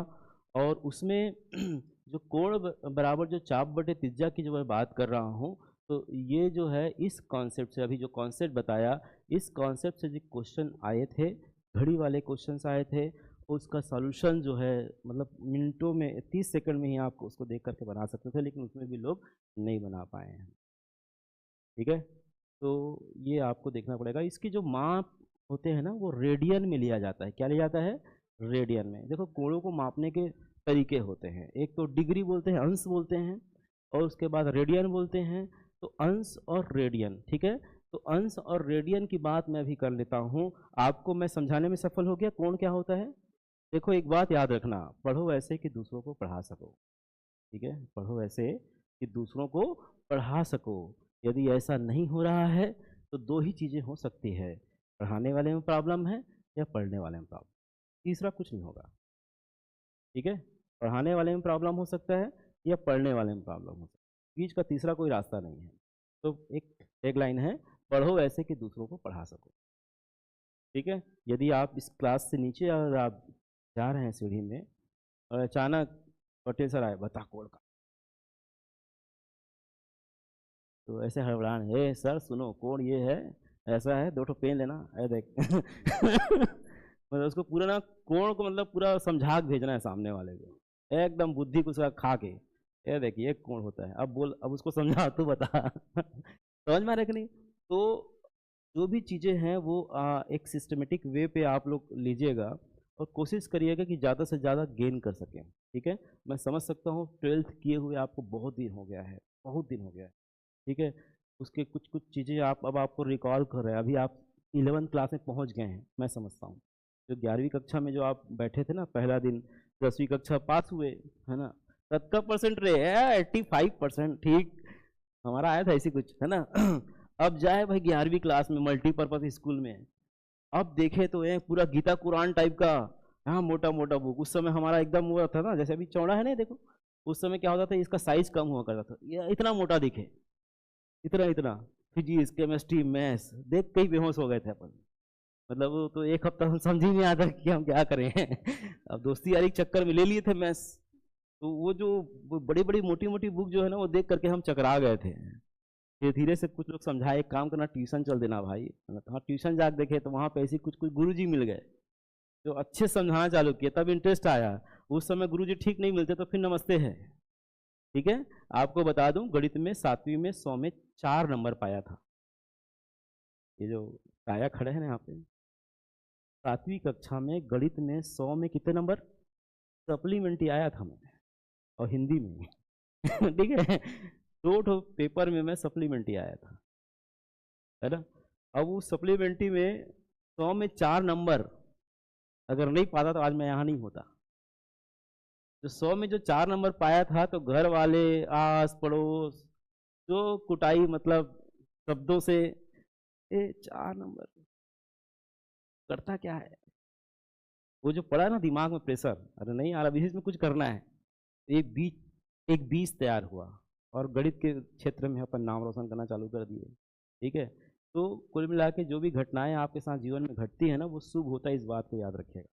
और उसमें जो कोण बराबर जो चाप बटे त्रिज्या की जो मैं बात कर रहा हूँ, तो ये जो है इस कॉन्सेप्ट से, अभी जो कॉन्सेप्ट बताया, इस कॉन्सेप्ट से जो क्वेश्चन आए थे, घड़ी वाले क्वेश्चंस आए थे, उसका सॉल्यूशन जो है मतलब मिनटों में, 30 सेकंड में ही आप उसको देख करके बना सकते थे, लेकिन उसमें भी लोग नहीं बना पाए हैं। ठीक है, तो ये आपको देखना पड़ेगा। इसकी जो माप होते हैं ना, वो रेडियन में लिया जाता है। क्या लिया जाता है, रेडियन में। देखो कोणों को मापने के तरीके होते हैं, एक तो डिग्री बोलते हैं, अंश बोलते हैं, और उसके बाद रेडियन बोलते हैं। तो अंश और रेडियन, ठीक है, तो अंश और रेडियन की बात मैं भी कर लेता हूँ, आपको मैं समझाने में सफल हो गया कोण क्या होता है। देखो एक बात याद रखना, पढ़ो ऐसे कि दूसरों को पढ़ा सको। ठीक है, पढ़ो ऐसे कि दूसरों को पढ़ा सको। यदि ऐसा नहीं हो रहा है तो दो ही चीज़ें हो सकती है, पढ़ाने वाले में प्रॉब्लम है या पढ़ने वाले में प्रॉब्लम, तीसरा कुछ नहीं होगा। ठीक है, पढ़ाने वाले में प्रॉब्लम हो सकता है या पढ़ने वाले में प्रॉब्लम हो सकता है, बीच का तीसरा कोई रास्ता नहीं है। तो एक टैगलाइन है, पढ़ो ऐसे कि दूसरों को पढ़ा सको। ठीक है, यदि आप इस क्लास से नीचे अगर आप जा रहे हैं सीढ़ी में और अचानक पटेल सर आए, बता कोड का। तो ऐसे हड़बड़ाने, हे सर सुनो कोड ये है, ऐसा है, 2 ठो पेन लेना है देख। मतलब उसको पूरा ना कोड को मतलब पूरा समझा के भेजना है सामने वाले को, एकदम बुद्धि को उसका खा के, ये देखिए एक कोड होता है, अब बोल, अब उसको समझा तू बता। समझ में आ रहा है कि नहीं? तो जो भी चीज़ें हैं वो एक सिस्टमेटिक वे पे आप लोग लीजिएगा और कोशिश करिएगा कि ज़्यादा से ज़्यादा गेन कर सकें। ठीक है, मैं समझ सकता हूँ 12th किए हुए आपको बहुत दिन हो गया है, बहुत दिन हो गया है। ठीक है, उसके कुछ कुछ चीज़ें आप अब आपको रिकॉल कर रहे हैं, अभी आप 11th क्लास में पहुँच गए हैं, मैं समझता हूँ। जो 11वीं कक्षा में जो आप बैठे थे ना पहला दिन, 10वीं कक्षा पास हुए, है ना, 70% रहे, 85%, ठीक हमारा आया था ऐसी कुछ, है ना। अब जाए भाई 11वीं क्लास में मल्टीपर्पज स्कूल में, अब देखे तो ये पूरा गीता कुरान टाइप का, हाँ मोटा मोटा बुक, उस समय हमारा एकदम हुआ था ना, जैसे अभी चौड़ा है ना देखो, उस समय क्या होता था, इसका साइज कम हुआ करता था, ये इतना मोटा दिखे, इतना इतना, फिजिक्स केमिस्ट्री मैथ्स देख के ही बेहोश हो गए थे अपन। मतलब वो तो एक हफ्ता हम समझ ही नहीं आता कि हम क्या करें। अब दोस्ती यारी के चक्कर में ले लिए थे मैथ्स, तो वो जो वो बड़ी बड़ी मोटी मोटी बुक जो है ना वो देख करके हम चकरा गए थे। धीरे धीरे से कुछ लोग समझाए, एक काम करना ट्यूशन चल देना भाई, है ना। तो हाँ ट्यूशन जाके देखे तो वहाँ पे ऐसे कुछ कुछ गुरुजी मिल गए जो अच्छे समझाना चालू किए, तब इंटरेस्ट आया। उस समय गुरुजी ठीक नहीं मिलते तो फिर नमस्ते है। ठीक है, आपको बता दूं गणित में 7वीं में 100 में 4 नंबर पाया था। ये जो काया खड़े हैं ना यहाँ पे, 7वीं कक्षा में गणित में 100 में कितने नंबर, सप्लीमेंट्री आया था मैं, और हिंदी में। ठीक है, 2 ठो पेपर में मैं सप्लीमेंट्री आया था, है ना। अब उस सप्लीमेंट्री में 100 में 4 नंबर अगर नहीं पाता तो आज मैं यहाँ नहीं होता। तो 100 में जो 4 नंबर पाया था तो घर वाले, आस पड़ोस, जो कुटाई मतलब शब्दों से, 4 नंबर करता क्या है, वो जो पड़ा ना दिमाग में प्रेशर, अरे नहीं यार अभी इसमें कुछ करना है। एक बीज तैयार हुआ और गणित के क्षेत्र में अपन नाम रोशन करना चालू कर दिए। ठीक है, तो कुल मिला के जो भी घटनाएं आपके साथ जीवन में घटती है ना वो शुभ होता है, इस बात को याद रखिएगा।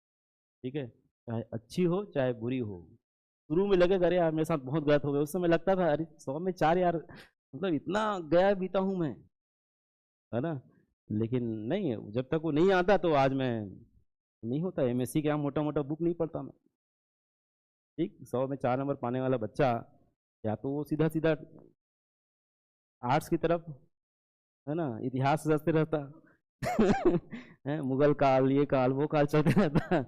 ठीक है, चाहे अच्छी हो चाहे बुरी हो। शुरू में लगेगा अरे यार मेरे साथ बहुत गलत हो गया, उस समय लगता था अरे 100 में 4 यार, मतलब इतना गया बीता हूँ मैं, है ना। लेकिन नहीं, जब तक वो नहीं आता तो आज मैं नहीं होता। एमएससी के यहाँ मोटा मोटा बुक नहीं पढ़ता मैं। ठीक, 100 में 4 नंबर पाने वाला बच्चा या तो वो सीधा सीधा आर्ट्स की तरफ, है ना, इतिहास रचते रहता। है, मुगल काल, ये काल वो काल चलते रहता।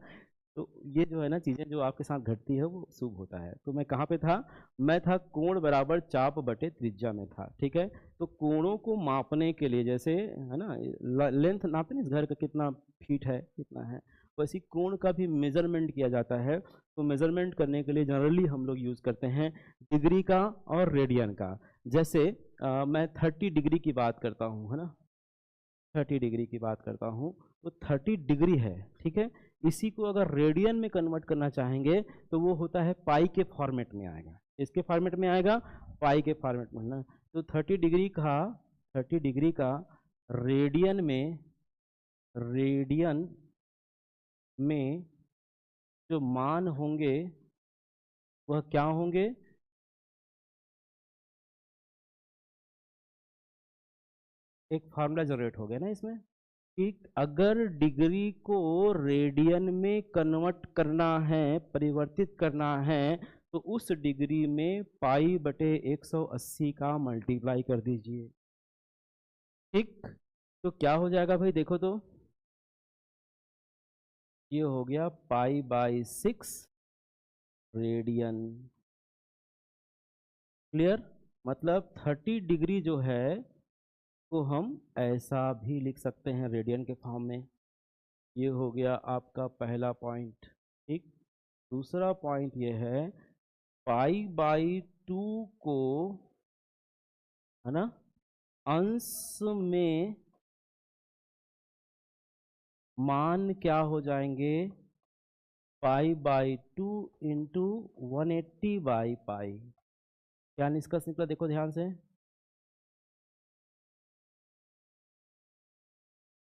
तो ये जो है ना चीजें जो आपके साथ घटती है वो शुभ होता है। तो मैं कहाँ पे था, मैं था कोण बराबर चाप बटे त्रिज्या में था। ठीक है, तो कोणों को मापने के लिए जैसे, है ना, लेंथ नापते ना इस घर का कितना फीट है कितना है, वैसी कोण का भी मेजरमेंट किया जाता है। तो मेजरमेंट करने के लिए जनरली हम लोग यूज करते हैं डिग्री का और रेडियन का। जैसे मैं 30 डिग्री की बात करता हूँ, है ना, 30 डिग्री की बात करता हूँ, तो 30 डिग्री है। ठीक है, इसी को अगर रेडियन में कन्वर्ट करना चाहेंगे तो वो होता है पाई के फॉर्मेट में आएगा। इसके फॉर्मेट में आएगा, पाई के फॉर्मेट में ना। तो 30 डिग्री का रेडियन में जो मान होंगे वह क्या होंगे, एक फार्मूला जनरेट हो गया ना इसमें कि अगर डिग्री को रेडियन में कन्वर्ट करना है, परिवर्तित करना है, तो उस डिग्री में पाई बटे 180 का मल्टीप्लाई कर दीजिए। ठीक, तो क्या हो जाएगा भाई देखो तो, ये हो गया पाई बाई 6 रेडियन। क्लियर, मतलब 30 डिग्री जो है को हम ऐसा भी लिख सकते हैं रेडियन के फॉर्म में। ये हो गया आपका पहला पॉइंट। ठीक, दूसरा पॉइंट ये है पाई बाई 2 को, है ना, अंश में मान क्या हो जाएंगे, pi by 2 into 180 by pi. क्या निष्कर्ष निकला देखो ध्यान से।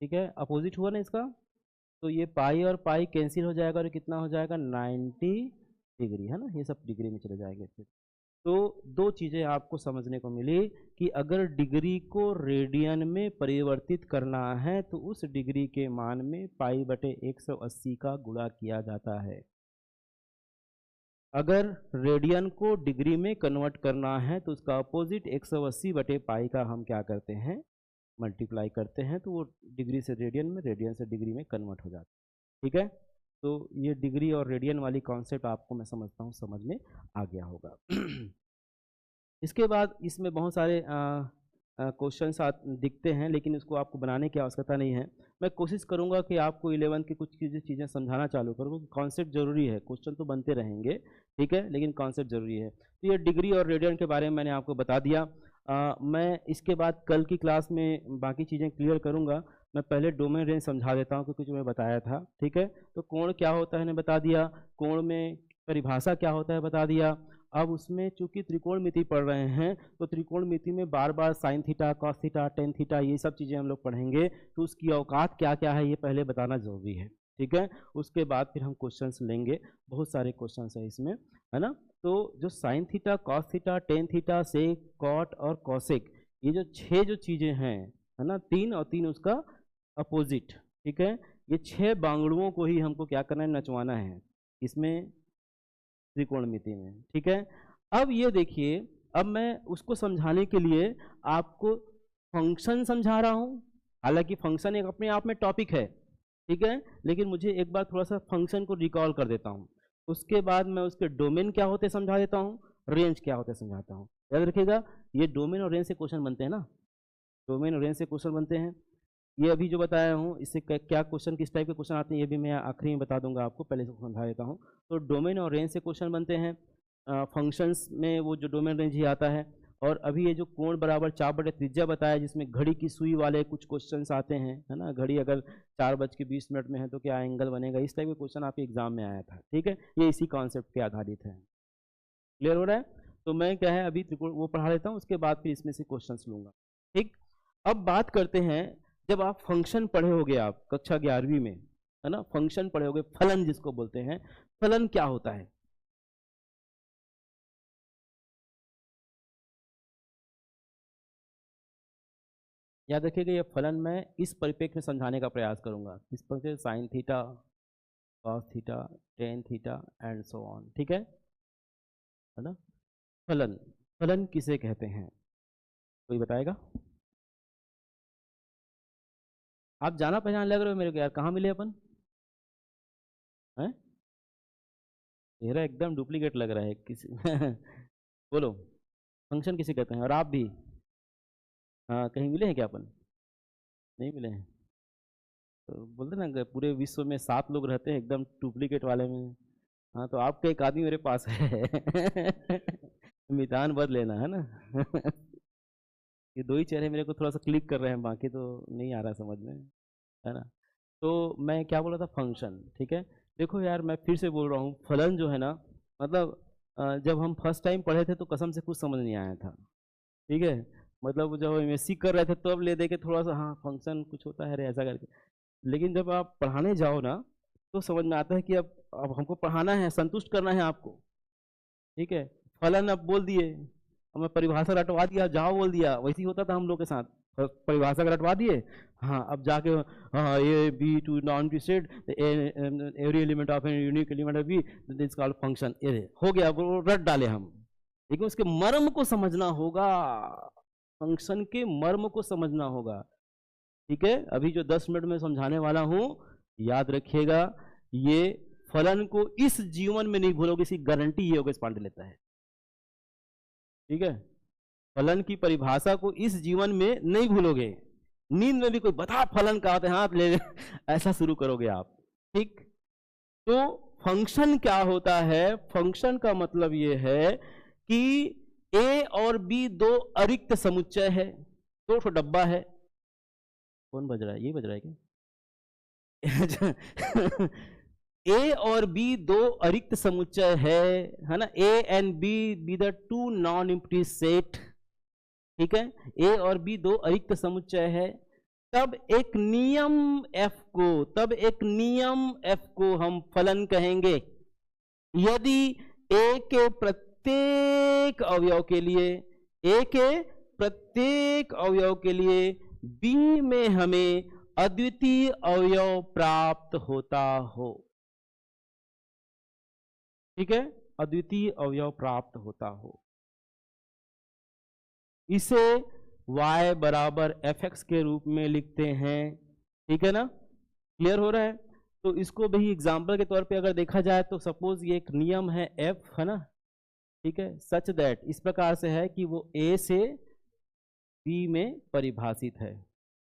ठीक है, अपोजिट हुआ ना इसका, तो ये पाई और पाई कैंसिल हो जाएगा और कितना हो जाएगा 90 डिग्री, है ना, ये सब डिग्री में चले जाएंगे फिर। तो दो चीज़ें आपको समझने को मिली कि अगर डिग्री को रेडियन में परिवर्तित करना है तो उस डिग्री के मान में पाई बटे 180 का गुणा किया जाता है। अगर रेडियन को डिग्री में कन्वर्ट करना है तो उसका अपोजिट 180 बटे पाई का हम क्या करते हैं, मल्टीप्लाई करते हैं, तो वो डिग्री से रेडियन में, रेडियन से डिग्री में कन्वर्ट हो जाता है। ठीक है, तो ये डिग्री और रेडियन वाली कॉन्सेप्ट आपको मैं समझता हूँ समझ में आ गया होगा। इसके बाद इसमें बहुत सारे क्वेश्चंस दिखते हैं, लेकिन उसको आपको बनाने की आवश्यकता नहीं है। मैं कोशिश करूंगा कि आपको 11 की कुछ चीज़ें समझाना चालू करूँ। कॉन्सेप्ट जरूरी है, क्वेश्चन तो बनते रहेंगे, ठीक है, लेकिन कॉन्सेप्ट जरूरी है। तो ये डिग्री और रेडियन के बारे में मैंने आपको बता दिया। मैं इसके बाद कल की क्लास में बाकी चीज़ें क्लियर करूँगा। मैं पहले डोमेन रेंज समझा देता हूँ क्योंकि जो मैं बताया था, ठीक है। तो कोण क्या होता है मैंने बता दिया, कोण में परिभाषा क्या होता है बता दिया। अब उसमें चूंकि त्रिकोणमिति पढ़ रहे हैं तो त्रिकोणमिति में बार बार sine theta, cos theta, tan theta, ये सब चीज़ें हम लोग पढ़ेंगे, तो उसकी औकात क्या क्या है ये पहले बताना जरूरी है, ठीक है। उसके बाद फिर हम क्वेश्चंस लेंगे, बहुत सारे क्वेश्चंस है इसमें, है ना। तो जो sine theta, cos theta, tan theta, sec, cot और कॉसेक, ये जो 6 जो चीज़ें हैं, है ना, 3 और 3 उसका अपोजिट, ठीक है। ये 6 बांगड़ुओं को ही हमको क्या करना है, नचवाना है इसमें त्रिकोणमिति में, ठीक है। अब ये देखिए, अब मैं उसको समझाने के लिए आपको फंक्शन समझा रहा हूँ। हालांकि फंक्शन एक अपने आप में टॉपिक है, ठीक है, लेकिन मुझे एक बार थोड़ा सा फंक्शन को रिकॉल कर देता हूँ। उसके बाद मैं उसके डोमेन क्या होते समझा देता हूँ, रेंज क्या होते समझाता हूँ। याद रखिएगा, ये डोमेन और रेंज से क्वेश्चन बनते हैं ना, डोमेन और रेंज से क्वेश्चन बनते हैं। ये अभी जो बताया हूँ इससे क्या क्वेश्चन, किस टाइप के क्वेश्चन आते हैं, ये भी मैं आखिरी में बता दूंगा आपको, पहले से समझा देता हूँ। तो डोमेन और रेंज से क्वेश्चन बनते हैं, फंक्शंस में वो जो डोमेन रेंज ही आता है। और अभी ये जो कोण बराबर 4 बटे त्रिज्या बताया, जिसमें घड़ी की सुई वाले कुछ क्वेश्चंस आते हैं, है ना, घड़ी अगर 4:20 में है तो क्या एंगल बनेगा, इस टाइप के क्वेश्चन आपके एग्जाम में आया था, ठीक है। ये इसी कॉन्सेप्ट पे आधारित है। क्लियर हो रहा है? तो मैं क्या है अभी त्रिकोण वो पढ़ा लेता हूँ, उसके बाद फिर इसमें से क्वेश्चंस लूंगा, ठीक। अब बात करते हैं, जब आप फंक्शन पढ़े होगे, आप कक्षा 11वीं में, है ना, फंक्शन पढ़े होगे, फलन जिसको बोलते हैं, फलन क्या होता है। याद रखिएगा, ये फलन मैं इस परिप्रेक्ष्य में समझाने का प्रयास करूंगा, इस पर से sign theta, cos theta, tan theta and so on, ठीक है ना। फलन, फलन किसे कहते हैं, कोई बताएगा? आप जाना पहचान लग रहे हो मेरे को यार, कहाँ मिले अपन हैं? चेहरा एकदम डुप्लीकेट लग रहा है किसी बोलो, फंक्शन किसे कहते हैं? और आप भी, हाँ, कहीं मिले हैं क्या अपन? नहीं मिले हैं? तो बोलते ना पूरे विश्व में 7 लोग रहते हैं एकदम डुप्लीकेट वाले में। हाँ, तो आपका एक आदमी मेरे पास है मितान बद लेना, है ना ये 2 ही चेहरे मेरे को थोड़ा सा क्लिक कर रहे हैं, बाकी तो नहीं आ रहा समझ में, है ना। तो मैं क्या बोल रहा था, फंक्शन, ठीक है। देखो यार, मैं फिर से बोल रहा हूँ, फलन जो है ना, मतलब जब हम फर्स्ट टाइम पढ़े थे तो कसम से कुछ समझ नहीं आया था, ठीक है। मतलब जब एमएससी कर रहे थे तो अब ले दे के थोड़ा सा, हाँ फंक्शन कुछ होता है रे ऐसा करके, लेकिन जब आप पढ़ाने जाओ ना तो समझ में आता है कि अब हमको पढ़ाना है, संतुष्ट करना है आपको, ठीक है। फलन अब बोल दिए, हमें परिभाषा रटवा दिया, जाओ बोल दिया, वैसे ही होता था हम लोग के साथ, परिभाषा रटवा दिए, हाँ अब जाके, हाँ A B two non two set every element of an unique element of B this called function, ये हो गया, वो रट डाले हम। लेकिन उसके मर्म को समझना होगा, फंक्शन के मर्म को समझना होगा, ठीक है। अभी जो 10 मिनट में समझाने वाला हूं, याद रखिएगा, ये फलन को इस जीवन में नहीं भूलोगे, इसकी गारंटी ये योगेश पांडे लेता है, ठीक है। फलन की परिभाषा को इस जीवन में नहीं भूलोगे, नींद में भी कोई बता फलन का आते हाथ ले ऐसा शुरू करोगे आप, ठीक। तो फंक्शन क्या होता है, फंक्शन का मतलब ये है कि ए और बी 2 अरिक्त समुच्चय है, 2 ठो डब्बा है। कौन बज रहा है, ये बज रहा है क्या ए और बी 2 अरिक्त समुच्चय है ना, A and B be the 2 non empty set, ठीक है। ए और बी 2 अरिक्त समुच्चय है, तब एक नियम f को हम फलन कहेंगे, यदि ए के प्रत्येक अवयव के लिए, ए के प्रत्येक अवयव के लिए बी में हमें अद्वितीय अवयव प्राप्त होता हो। ठीक है, अद्वितीय अवयव प्राप्त होता हो, इसे y बराबर fx के रूप में लिखते हैं। ठीक है ना, क्लियर हो रहा है? तो इसको भी एग्जाम्पल के तौर पे अगर देखा जाए तो सपोज ये एक नियम है f, है ना, ठीक है, सच दैट इस प्रकार से है कि वो a से b में परिभाषित है।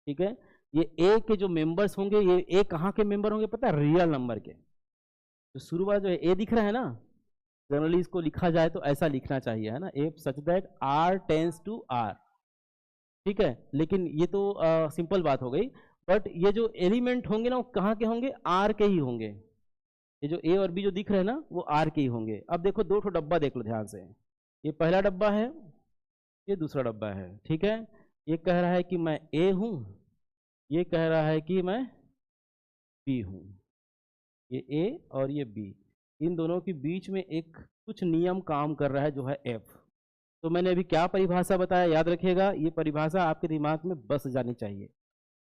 ठीक है, ये a के जो मेंबर्स होंगे, ये a कहाँ के मेंबर होंगे पता है? रियल नंबर के। तो शुरू वाला जो है a दिख रहा है ना, जनरली इसको लिखा जाए तो ऐसा लिखना चाहिए, है ना, f such that r tends to r। ठीक है, लेकिन ये तो सिंपल बात हो गई, बट ये जो एलिमेंट होंगे ना वो कहाँ के होंगे? आर के ही होंगे। ये जो ए और बी जो दिख रहे हैं ना वो आर के ही होंगे। अब देखो दो ठो डब्बा देख लो ध्यान से, ये पहला डब्बा है, ये दूसरा डब्बा है। ठीक है, ये कह रहा है कि मैं ए हूं, ये कह रहा है कि मैं बी हूं। ये ए और ये बी, इन दोनों के बीच में एक कुछ नियम काम कर रहा है जो है एफ। तो मैंने अभी क्या परिभाषा बताया, याद रखिएगा, ये परिभाषा आपके दिमाग में बस जानी चाहिए।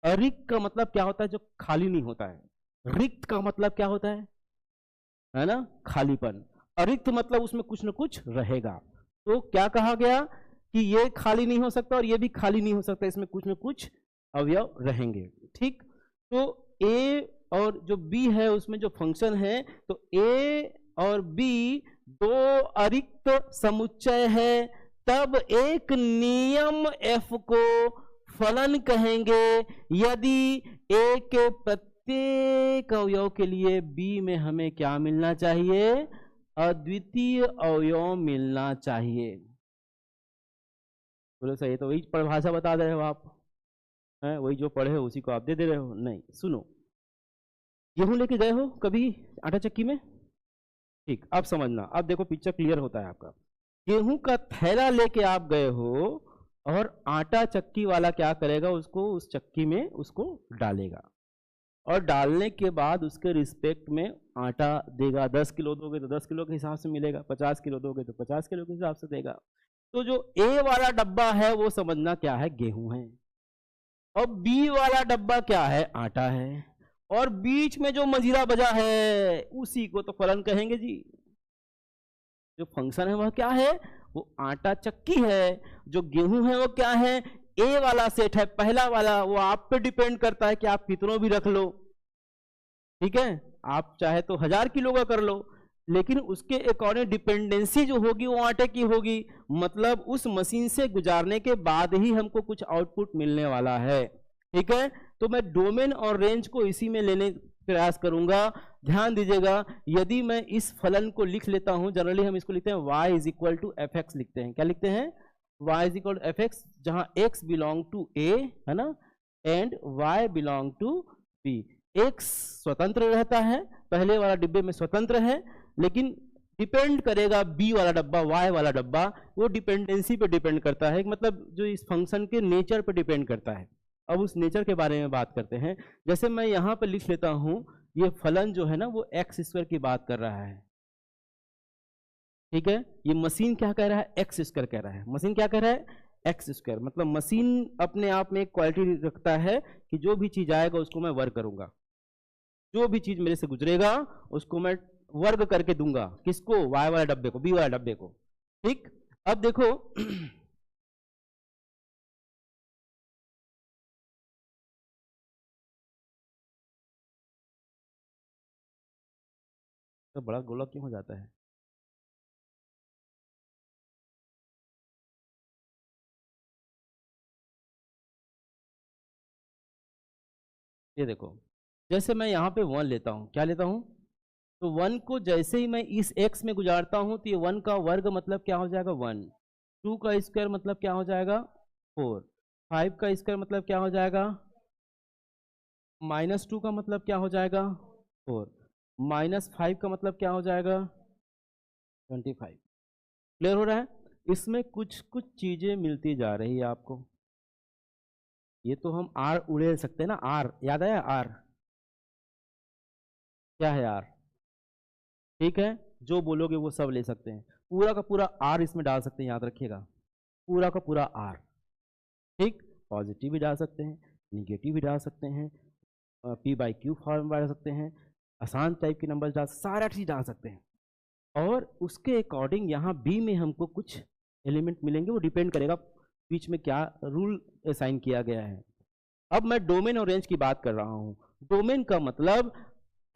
अरिक्त का मतलब क्या होता है? जो खाली नहीं होता है। रिक्त का मतलब क्या होता है ना, खालीपन। अरिक्त मतलब उसमें कुछ न कुछ रहेगा। तो क्या कहा गया कि ये खाली नहीं हो सकता और ये भी खाली नहीं हो सकता, इसमें कुछ न कुछ अवयव रहेंगे। ठीक, तो ए और जो बी है उसमें जो फंक्शन है, तो ए और बी दो अरिक्त समुच्चय है, तब एक नियम एफ को फलन कहेंगे यदि ए के प्रत्येक अवयव के लिए बी में हमें क्या मिलना चाहिए? अद्वितीय अवयव मिलना चाहिए। बोलो सही, तो वही परिभाषा बता दे रहे हो आप, हैं? वही जो पढ़े हो उसी को आप दे दे रहे हो। नहीं सुनो, गेहूं लेके गए हो कभी आटा चक्की में? ठीक, अब समझना, अब देखो पिक्चर क्लियर होता है आपका। गेहूं का थैला लेके आप गए हो और आटा चक्की वाला क्या करेगा? उसको उस चक्की में उसको डालेगा और डालने के बाद उसके रिस्पेक्ट में आटा देगा। 10 किलो दोगे तो 10 किलो के हिसाब से मिलेगा, 50 किलो दोगे तो 50 किलो के हिसाब से देगा। तो जो ए वाला डब्बा है वो समझना क्या है? गेहूं है। और बी वाला डब्बा क्या है? आटा है। और बीच में जो मंजीरा बजा है उसी को तो फलन कहेंगे जी। जो फंक्शन है वह क्या है? वो आटा चक्की है। जो गेहूं है वो क्या है? ए वाला सेट है, पहला वाला। वो आप पे डिपेंड करता है कि आप कितनों भी रख लो। ठीक है, आप चाहे तो 1000 किलो का कर लो, लेकिन उसके अकॉर्डिंग डिपेंडेंसी जो होगी वो आटे की होगी। मतलब उस मशीन से गुजारने के बाद ही हमको कुछ आउटपुट मिलने वाला है। ठीक है, तो मैं डोमेन और रेंज को इसी में लेने प्रयास करूंगा। ध्यान दीजिएगा, यदि मैं इस फलन को लिख लेता हूं, जनरली हम इसको लिखते हैं y is equal to F X, लिखते हैं। क्या लिखते हैं? y is equal to F X, जहां x बिलोंग टू a, है ना, and y belong to b। x स्वतंत्र रहता है, पहले वाला डिब्बे में स्वतंत्र है, लेकिन डिपेंड करेगा बी वाला डब्बा, y वाला डब्बा, वो डिपेंडेंसी पे डिपेंड करता है। मतलब जो इस फंक्शन के नेचर पे डिपेंड करता है। अब उस नेचर के बारे में बात करते हैं। जैसे मैं यहां पर लिख लेता हूं, ये फलन जो है ना वो एक्स स्क्वायर की बात कर रहा है। ठीक है, ये मशीन क्या कह रहा है? एक्स स्क्वायर कह रहा है। मशीन क्या कह रहा है? X square. मतलब मशीन अपने आप में एक क्वालिटी रखता है कि जो भी चीज आएगा उसको मैं वर्ग करूंगा, जो भी चीज मेरे से गुजरेगा उसको मैं वर्ग करके दूंगा। किसको? वाई वाले डब्बे को, बी वाले डब्बे को। ठीक, अब देखो तो बड़ा गोला क्यों हो जाता है? ये देखो, जैसे मैं यहाँ पे 1 लेता हूँ, क्या लेता हूँ? तो 1 को जैसे ही मैं इस x में गुजारता हूँ तो ये 1 का वर्ग मतलब क्या हो जाएगा? 1। 2 का स्क्वायर मतलब क्या हो जाएगा? 4। 5 का स्क्वायर मतलब क्या हो जाएगा? -2 का मतलब क्या हो जाएगा? 4। -5 का मतलब क्या हो जाएगा? 25। क्लियर हो रहा है? इसमें कुछ कुछ चीजें मिलती जा रही है आपको। ये तो हम आर उड़ेल सकते हैं ना, आर याद आया? आर क्या है? आर, ठीक है, जो बोलोगे वो सब ले सकते हैं। पूरा का पूरा आर इसमें डाल सकते हैं, याद रखिएगा, पूरा का पूरा आर। ठीक, पॉजिटिव भी डाल सकते हैं, निगेटिव भी डाल सकते हैं, पी बाई क्यू फॉर्म डाल सकते हैं, आसान टाइप के नंबर डाल, सारा चीज डाल सकते हैं। और उसके अकॉर्डिंग यहाँ बी में हमको कुछ एलिमेंट मिलेंगे, वो डिपेंड करेगा बीच में क्या रूल असाइन किया गया है। अब मैं डोमेन और रेंज की बात कर रहा हूं। डोमेन का मतलब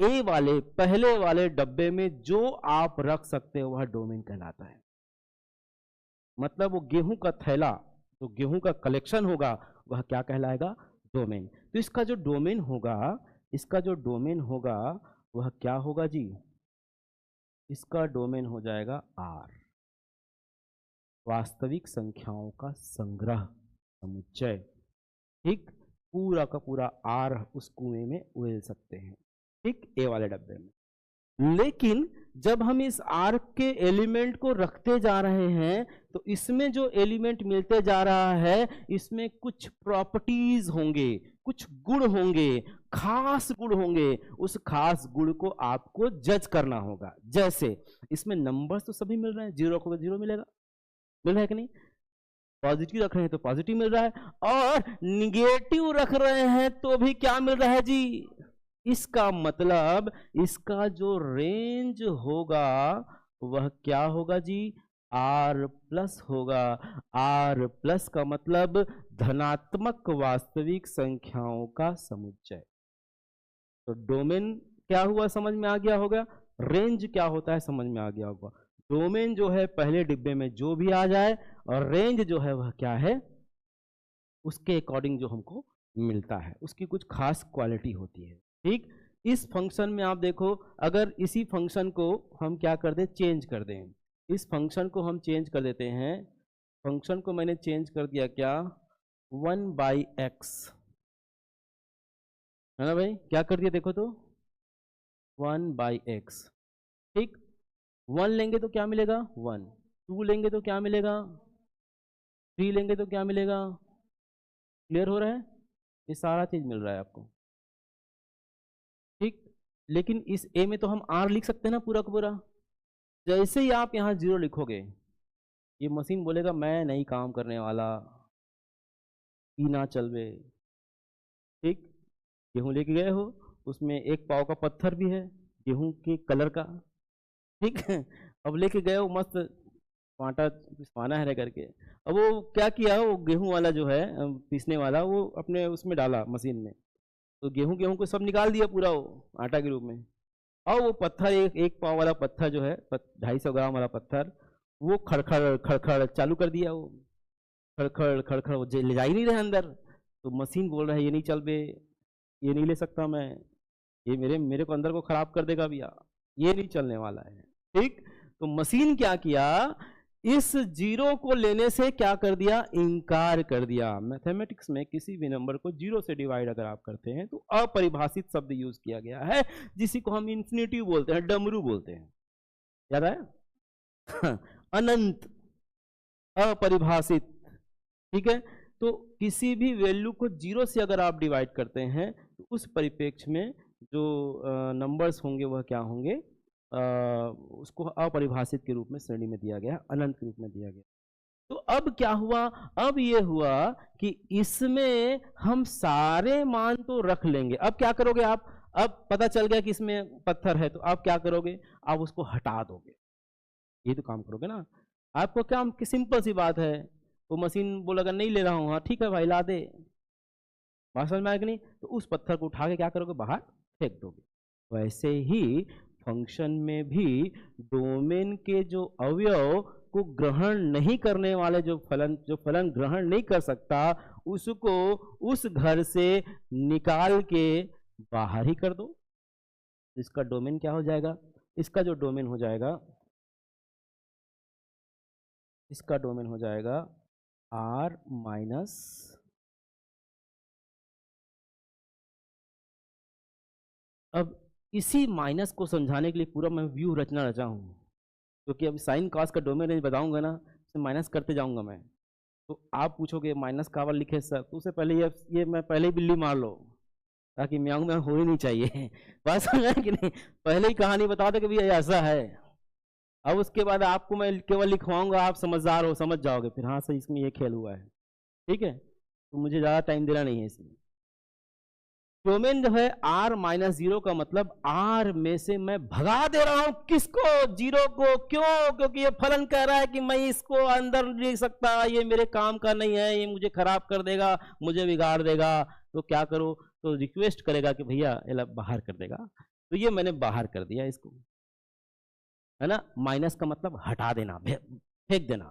ए वाले पहले वाले डब्बे में जो आप रख सकते हो वह डोमेन कहलाता है। मतलब वो गेहूं का थैला, तो गेहूं का कलेक्शन होगा, वह क्या कहलाएगा? डोमेन। तो इसका जो डोमेन होगा वह क्या होगा जी? इसका डोमेन हो जाएगा आर, वास्तविक संख्याओं का संग्रह, समुच्चय। ठीक, पूरा का पूरा आर उस कुएं में उड़ेल सकते हैं, ठीक, ए वाले डब्बे में। लेकिन जब हम इस आर के एलिमेंट को रखते जा रहे हैं तो इसमें जो एलिमेंट मिलते जा रहा है, इसमें कुछ प्रॉपर्टीज होंगे, कुछ गुण होंगे, खास गुण होंगे। उस खास गुण को आपको जज करना होगा। जैसे इसमें नंबर्स तो सभी मिल रहे हैं, 0 रखोगे 0 मिलेगा, मिल रहा है कि नहीं? पॉजिटिव रख रहे हैं तो पॉजिटिव मिल रहा है, और निगेटिव रख रहे हैं तो भी क्या मिल रहा है जी? इसका मतलब इसका जो रेंज होगा वह क्या होगा जी? आर प्लस होगा। आर प्लस का मतलब धनात्मक वास्तविक संख्याओं का समुच्चय। तो डोमेन क्या हुआ समझ में आ गया होगा, रेंज क्या होता है समझ में आ गया होगा। डोमेन जो है पहले डिब्बे में जो भी आ जाए, और रेंज जो है वह क्या है? उसके अकॉर्डिंग जो हमको मिलता है, उसकी कुछ खास क्वालिटी होती है। ठीक, इस फंक्शन में आप देखो, अगर इसी फंक्शन को हम क्या कर दें? चेंज कर दें। इस फंक्शन को हम चेंज कर देते हैं। फंक्शन को मैंने चेंज कर दिया क्या? 1/x, है ना भाई? क्या कर दिया देखो तो, 1/x। ठीक, 1 लेंगे तो क्या मिलेगा? 1, 2 लेंगे तो क्या मिलेगा? 3 लेंगे तो क्या मिलेगा? क्लियर हो रहा है? ये सारा चीज मिल रहा है आपको। ठीक, लेकिन इस ए में तो हम आर लिख सकते हैं ना पूरा का पूरा। जैसे ही आप यहाँ 0 लिखोगे, ये मशीन बोलेगा मैं नहीं काम करने वाला, ई ना चलवे। ठीक, गेहूं लेके गए हो, उसमें 1 पाव का पत्थर भी है गेहूं के कलर का। ठीक है, अब लेके गए हो, मस्त आटा पिसवाना है करके। अब वो क्या किया, वो गेहूं वाला जो है पीसने वाला, वो अपने उसमें डाला मशीन में, तो गेहूं को सब निकाल दिया पूरा वो आटा के रूप में। और वो पत्थर, एक पाव वाला पत्थर जो है, 250 ग्राम वाला पत्थर, वो खड़खड़ खड़खड़ चालू कर दिया। वो खड़खड़ खड़खड़ वो ले जा ही नहीं रहे अंदर। तो मशीन बोल रहा है ये नहीं चल बे, ये नहीं ले सकता मैं, ये मेरे को अंदर को खराब कर देगा भैया, ये नहीं चलने वाला है। ठीक, तो मशीन क्या किया, इस 0 को लेने से क्या कर दिया? इनकार कर दिया। मैथमेटिक्स में किसी भी नंबर को 0 से डिवाइड अगर आप करते हैं तो अपरिभाषित शब्द यूज किया गया है, जिसी को हम इंफिनिटिव बोलते हैं, डमरू बोलते हैं। याद आया? अनंत, अपरिभाषित। ठीक है, तो किसी भी वैल्यू को 0 से अगर आप डिवाइड करते हैं तो उस परिप्रेक्ष्य में जो नंबर्स होंगे वह क्या होंगे? उसको अपरिभाषित के रूप में श्रेणी में दिया गया, अनंत के रूप में दिया गया। तो अब क्या हुआ? अब ये हुआ कि इसमें हम सारे मान तो रख लेंगे। अब क्या करोगे आप? अब पता चल गया कि इसमें पत्थर है, तो आप क्या करोगे? आप उसको हटा दोगे, ये तो काम करोगे ना। आपको क्या, सिंपल सी बात है, वो मशीन बोलेगा नहीं ले रहा हूँ, हाँ ठीक है भाई ला दे, बात समझ में आएगी नहीं? तो उस पत्थर को उठा के क्या करोगे? बाहर फेंक दोगे। वैसे ही फंक्शन में भी डोमेन के जो अवयव को ग्रहण नहीं करने वाले, जो फलन ग्रहण नहीं कर सकता, उसको उस घर से निकाल के बाहर ही कर दो। इसका डोमेन क्या हो जाएगा? इसका जो डोमेन हो जाएगा, इसका डोमेन हो जाएगा R माइनस, अब इसी माइनस को समझाने के लिए पूरा मैं व्यू रचना रचा हूँ, क्योंकि अब साइन कॉस का डोमेन रेंज बताऊंगा ना, तो माइनस करते जाऊंगा मैं। तो आप पूछोगे माइनस का वाला लिखे सर, तो उससे पहले ये मैं पहले ही बिल्ली मार लो, ताकि म्यांग म्यांग हो ही नहीं चाहिए। बात समझ कि नहीं? पहले ही कहानी बता दो कि भैया ऐसा है, अब उसके बाद आपको मैं केवल लिखवाऊंगा, आप समझदार हो, समझ जाओगे फिर, हाँ सही इसमें ये खेल हुआ है, ठीक है। तो मुझे ज़्यादा टाइम देना नहीं है इसमें। डोमेन जो है r-0 का मतलब r में से मैं भगा दे रहा हूं किसको, 0 को। क्यों? क्योंकि ये फलन कह रहा है कि मैं इसको अंदर नहीं लिख सकता, ये मेरे काम का नहीं है, ये मुझे खराब कर देगा, मुझे बिगाड़ देगा। तो क्या करो, तो रिक्वेस्ट करेगा कि भैया ये बाहर कर देगा। तो ये मैंने बाहर कर दिया इसको, है ना। माइनस का मतलब हटा देना, फेंक देना।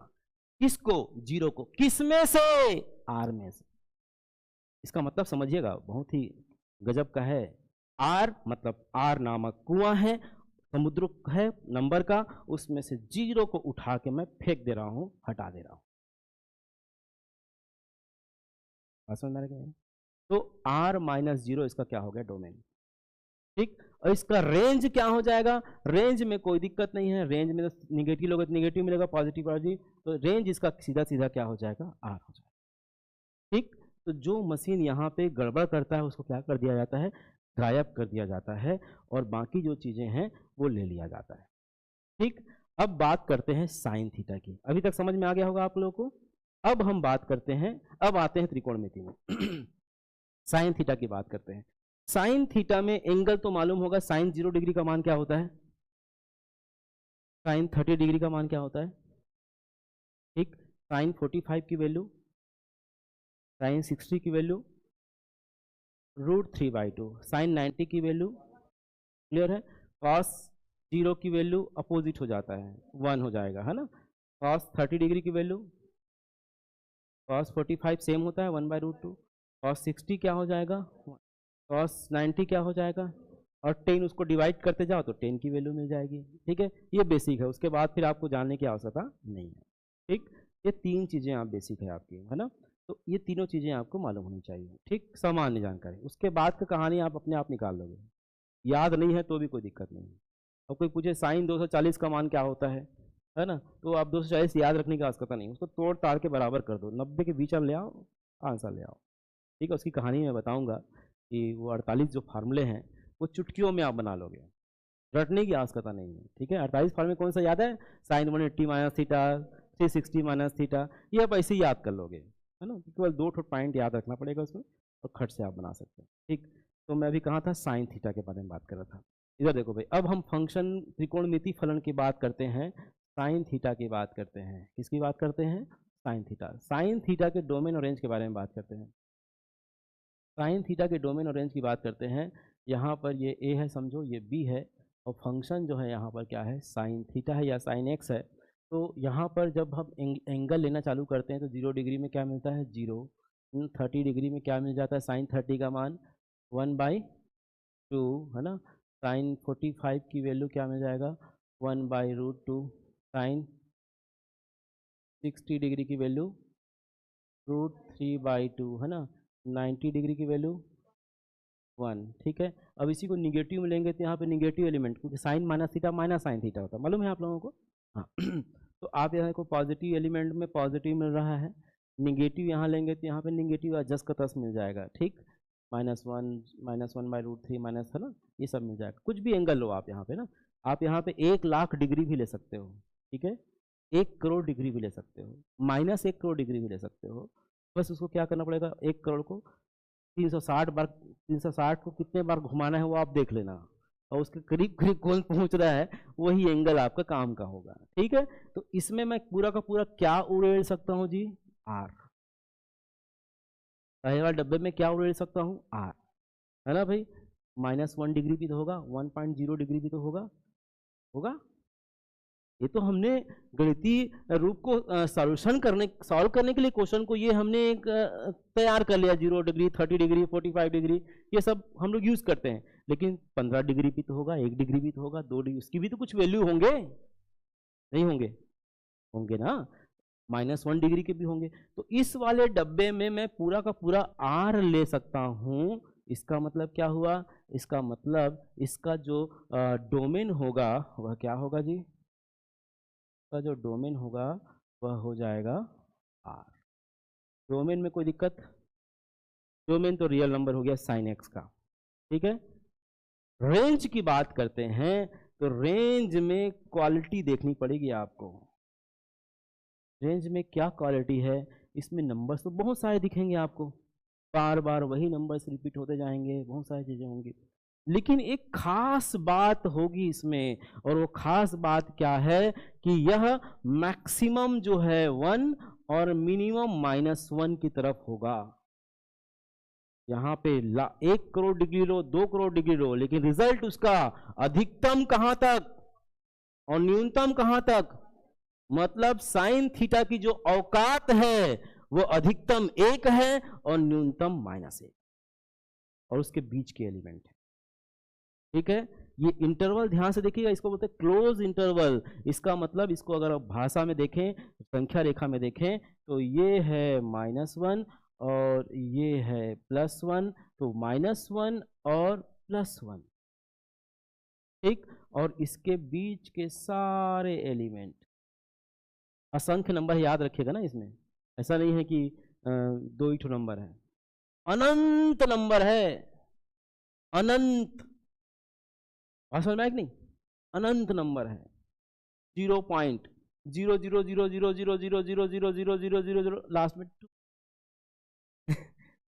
किसको? 0 को। किस में से? r में से। इसका मतलब समझिएगा, बहुत ही गजब का है। आर मतलब आर नामक कुआं है, समुद्र है नंबर का, उसमें से 0 को उठा के मैं फेंक दे रहा हूं, हटा दे रहा हूं। समझ में आ गया? तो r-0 इसका क्या हो गया? डोमेन। ठीक। और इसका रेंज क्या हो जाएगा? रेंज में कोई दिक्कत नहीं है, रेंज में तो निगेटिव लोगे तो निगेटिव मिलेगा, पॉजिटिव पॉजिटिव, तो रेंज इसका सीधा सीधा क्या हो जाएगा? r हो जाएगा। ठीक। तो जो मशीन यहाँ पे गड़बड़ करता है उसको क्या कर दिया जाता है? गायब कर दिया जाता है, और बाकी जो चीजें हैं वो ले लिया जाता है। ठीक। अब बात करते हैं साइन थीटा की। अभी तक समझ में आ गया होगा आप लोगों को। अब हम बात करते हैं, अब आते हैं त्रिकोणमिति में। साइन थीटा की बात करते हैं। साइन थीटा में एंगल तो मालूम होगा, साइन 0 डिग्री का मान क्या होता है? साइन 30 डिग्री का मान क्या होता है? ठीक। साइन 45 की वैल्यू, साइन 60 की वैल्यू √3/2, साइन 90 की वैल्यू, क्लियर है। कॉस 0 की वैल्यू अपोजिट हो जाता है, 1 हो जाएगा, है ना। कॉस 30 डिग्री की वैल्यू, कॉस 45 सेम होता है 1/√2। कॉस 60 क्या हो जाएगा? कॉस 90 क्या हो जाएगा? और 10 उसको डिवाइड करते जाओ तो 10 की वैल्यू मिल जाएगी। ठीक है, ये बेसिक है, उसके बाद फिर आपको जानने की आवश्यकता नहीं है। ठीक, ये 3 चीज़ें आप बेसिक है आपकी, है ना। तो ये तीनों चीज़ें आपको मालूम होनी चाहिए, ठीक, सामान्य जानकारी। उसके बाद की कहानी आप अपने आप निकाल लोगे, याद नहीं है तो भी कोई दिक्कत नहीं है। अब कोई पूछे साइन 240 का मान क्या होता है ना, तो आप 240 याद रखने की आवश्यकता नहीं, उसको तोड़ ताड़ के बराबर कर दो, 90 के बीच आप ले आओ, आंसर ले आओ। ठीक है, उसकी कहानी मैं बताऊंगा कि वो 48 जो फार्मूले हैं वो चुटकियों में आप बना लोगे, रटने की आवश्यकता नहीं है। ठीक है, 48 फार्मूले कौन सा याद है? Sine 180 minus theta, 360 minus theta, ये आप ऐसे ही याद कर लोगे, है ना। केवल 2 पॉइंट याद रखना पड़ेगा उसमें, और खट से आप बना सकते हैं। ठीक, तो मैं अभी कहाँ था? साइन थीटा के बारे में बात कर रहा था। इधर देखो भाई, अब हम फंक्शन त्रिकोणमिति फलन की बात करते हैं, साइन थीटा की बात करते हैं। किसकी बात करते हैं? Sine theta. साइन थीटा के डोमेन और रेंज के बारे में बात करते हैं। साइन थीटा के डोमेन और रेंज की बात करते हैं। यहाँ पर ये ए है समझो, ये बी है, और फंक्शन जो है यहाँ पर क्या है? साइन थीटा है या साइन एक्स है। तो यहाँ पर जब हम एंगल लेना चालू करते हैं तो 0 डिग्री में क्या मिलता है? 0। 30 डिग्री में क्या मिल जाता है? साइन 30 का मान 1/2, है ना। साइन 45 की वैल्यू क्या मिल जाएगा? 1/√2। साइन 60 डिग्री की वैल्यू √3/2, है ना। 90 डिग्री की वैल्यू 1। ठीक है, अब इसी को निगेटिव में लेंगे तो यहाँ पे निगेटिव एलिमेंट, क्योंकि sine minus theta minus sine theta होता है, मालूम है आप लोगों को। हाँ। तो आप यहाँ को पॉजिटिव एलिमेंट में पॉजिटिव मिल रहा है, निगेटिव यहाँ लेंगे तो यहाँ पे निगेटिव जस का तस मिल जाएगा। ठीक, -1 -1/√3 माइनस, है ना, ये सब मिल जाएगा। कुछ भी एंगल लो आप यहाँ पे ना, आप यहाँ पे 1,00,000 डिग्री भी ले सकते हो, ठीक है, 1 करोड़ डिग्री भी ले सकते हो, -1 करोड़ डिग्री भी ले सकते हो। बस उसको क्या करना पड़ेगा? 1 करोड़ को 360 बार, 360 को कितने बार घुमाना है वो आप देख लेना, और उसके करीब करीब कौन पहुंच रहा है वही एंगल आपका काम का होगा। ठीक है, तो इसमें मैं पूरा का पूरा क्या उड़ेल सकता हूं जी? आर। पहले वाले डब्बे में क्या उड़ेल सकता हूं? आर, है ना भाई। -1 डिग्री भी तो होगा, 1.0 डिग्री भी तो होगा, होगा। ये तो हमने गणितीय रूप को सॉल्व करने के लिए क्वेश्चन को ये हमने एक तैयार कर लिया। 0 डिग्री, 30 डिग्री, 45 डिग्री, ये सब हम लोग यूज करते हैं। लेकिन 15 डिग्री भी तो होगा, 1 डिग्री भी तो होगा, 2 डिग्री, उसकी भी तो कुछ वैल्यू होंगे, नहीं होंगे? होंगे ना, -1 डिग्री के भी होंगे। तो इस वाले डब्बे में मैं पूरा का पूरा आर ले सकता हूं। इसका मतलब क्या हुआ? इसका मतलब इसका जो डोमेन होगा वह क्या होगा जी? का जो डोमेन होगा वह हो जाएगा आर। डोमेन में कोई दिक्कत? डोमेन तो रियल नंबर हो गया साइन एक्स का। ठीक है, रेंज की बात करते हैं। तो रेंज में क्वालिटी देखनी पड़ेगी आपको। रेंज में क्या क्वालिटी है, इसमें नंबर्स तो बहुत सारे दिखेंगे आपको, बार बार वही नंबर्स रिपीट होते जाएंगे, बहुत सारी चीज़ें होंगी, लेकिन एक खास बात होगी इसमें, और वो खास बात क्या है कि यह मैक्सिमम जो है 1 और मिनिमम -1 की तरफ होगा। यहाँ पे 1 करोड़ डिग्री लो, 2 करोड़ डिग्री लो, लेकिन रिजल्ट उसका अधिकतम कहाँ तक और न्यूनतम कहाँ तक, मतलब साइन थीटा की जो औकात है वो अधिकतम 1 है और न्यूनतम -1, और उसके बीच के एलिमेंट है। ठीक है, ये इंटरवल ध्यान से देखिएगा, इसको बोलते हैं क्लोज इंटरवल। इसका मतलब, इसको अगर आप भाषा में देखें, संख्या रेखा में देखें, तो ये है -1 और ये है +1, तो -1 और +1, ठीक, और इसके बीच के सारे एलिमेंट असंख्य नंबर, याद रखिएगा ना, इसमें ऐसा नहीं है कि 2 ही ठो नंबर है, अनंत नंबर है, अनंत, समझ में आया कि नहीं, अनंत नंबर है, 0.000000000000 लास्ट में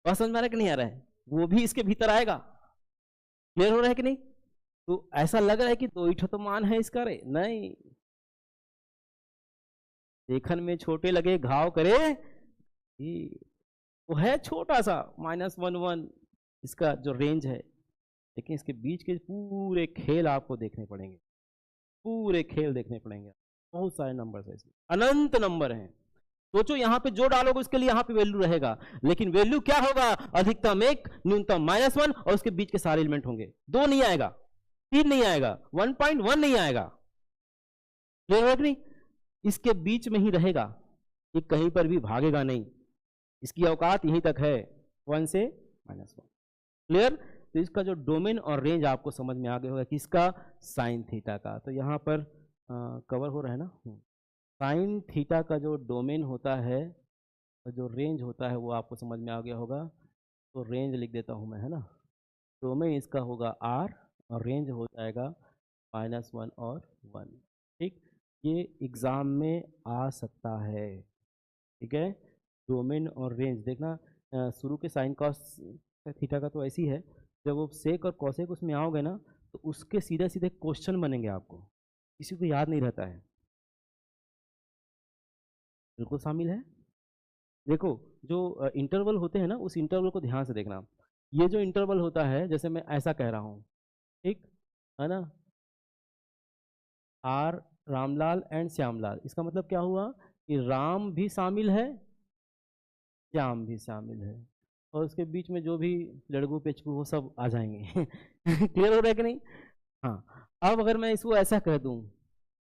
समझ में आ रहा है कि नहीं आ रहा है, वो भी इसके भीतर आएगा। क्लियर हो रहा है कि नहीं? तो ऐसा लग रहा है कि 2 ही तो मान है इसका, रे नहीं, देखन में छोटे लगे घाव करे, वो है छोटा सा -1 इसका जो रेंज है, लेकिन इसके बीच के पूरे खेल आपको देखने पड़ेंगे, पूरे खेल देखने पड़ेंगे, बहुत सारे नंबर है इसमें, अनंत नंबर हैं। सोचो यहाँ पे जो डालोगे उसके लिए यहाँ पे वैल्यू रहेगा, लेकिन वैल्यू क्या होगा, अधिकतम 1, न्यूनतम -1, और उसके बीच के सारे एलिमेंट होंगे। 2 नहीं आएगा, 3 नहीं आएगा, 1.1 नहीं आएगा, क्लियर है कि नहीं? इसके बीच में ही रहेगा, ये कहीं पर भी भागेगा नहीं, इसकी औकात यहीं तक है, 1 से -1। क्लियर? तो इसका जो डोमेन और रेंज आपको समझ में आ गया होगा, किसका, साइन थीटा का। तो यहाँ पर कवर हो रहा है ना, साइन थीटा का जो डोमेन होता है और जो रेंज होता है वो आपको समझ में आ गया होगा। तो रेंज लिख देता हूँ मैं, है ना, डोमेन इसका होगा r और रेंज हो जाएगा -1 और 1। ठीक, ये एग्ज़ाम में आ सकता है, ठीक है, डोमेन और रेंज देखना। शुरू के साइन कॉस थीटा का तो ऐसी है, जब वो सेक और कॉसेक उसमें आओगे ना, तो उसके सीधे सीधे क्वेश्चन बनेंगे, आपको किसी को याद नहीं रहता है, बिल्कुल शामिल है। देखो, जो इंटरवल होते हैं ना, उस इंटरवल को ध्यान से देखना। ये जो इंटरवल होता है, जैसे मैं ऐसा कह रहा हूँ, ठीक है ना, आर रामलाल एंड श्यामलाल, इसका मतलब क्या हुआ कि राम भी शामिल है, श्याम भी शामिल है, और उसके बीच में जो भी लड़कू पेचकू वो सब आ जाएंगे। क्लियर हो रहा है कि नहीं? हाँ, अब अगर मैं इसको ऐसा कह दूं,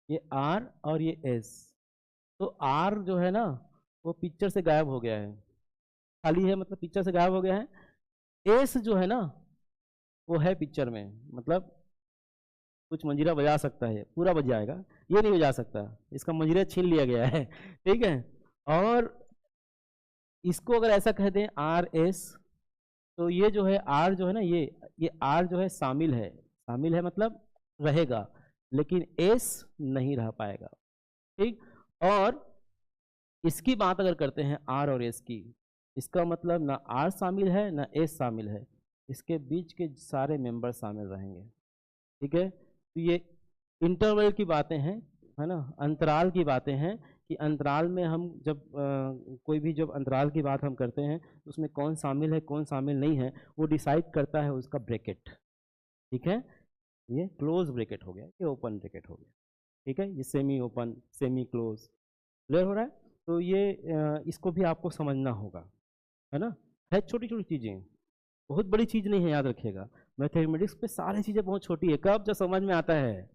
ये आर और ये एस, तो आर जो है ना वो पिक्चर से गायब हो गया है, खाली है, मतलब पिक्चर से गायब हो गया है। एस जो है ना वो है पिक्चर में, मतलब कुछ मंजीरा बजा सकता है, पूरा बज जाएगा, ये नहीं बजा सकता, इसका मंजीरा छीन लिया गया है। ठीक है, और इसको अगर ऐसा कह दें आर एस, तो ये जो है आर जो है ना, ये आर जो है शामिल है, शामिल है मतलब रहेगा, लेकिन एस नहीं रह पाएगा। ठीक, और इसकी बात अगर करते हैं आर और एस की, इसका मतलब ना आर शामिल है ना एस शामिल है, इसके बीच के सारे मेंबर शामिल रहेंगे। ठीक है, तो ये इंटरवल की बातें हैं, है ना, अंतराल की बातें हैं, कि अंतराल में हम जब कोई भी जब अंतराल की बात हम करते हैं, तो उसमें कौन शामिल है कौन शामिल नहीं है वो डिसाइड करता है उसका ब्रैकेट। ठीक है, ये क्लोज ब्रैकेट हो गया, ये ओपन ब्रैकेट हो गया। ठीक है, ये semi open, semi close, clear हो रहा है? तो ये इसको भी आपको समझना होगा, है ना, है छोटी छोटी चीज़ें, बहुत बड़ी चीज़ नहीं है, याद रखिएगा। मैथमेटिक्स पे सारी चीज़ें बहुत छोटी है, कब जब समझ में आता है,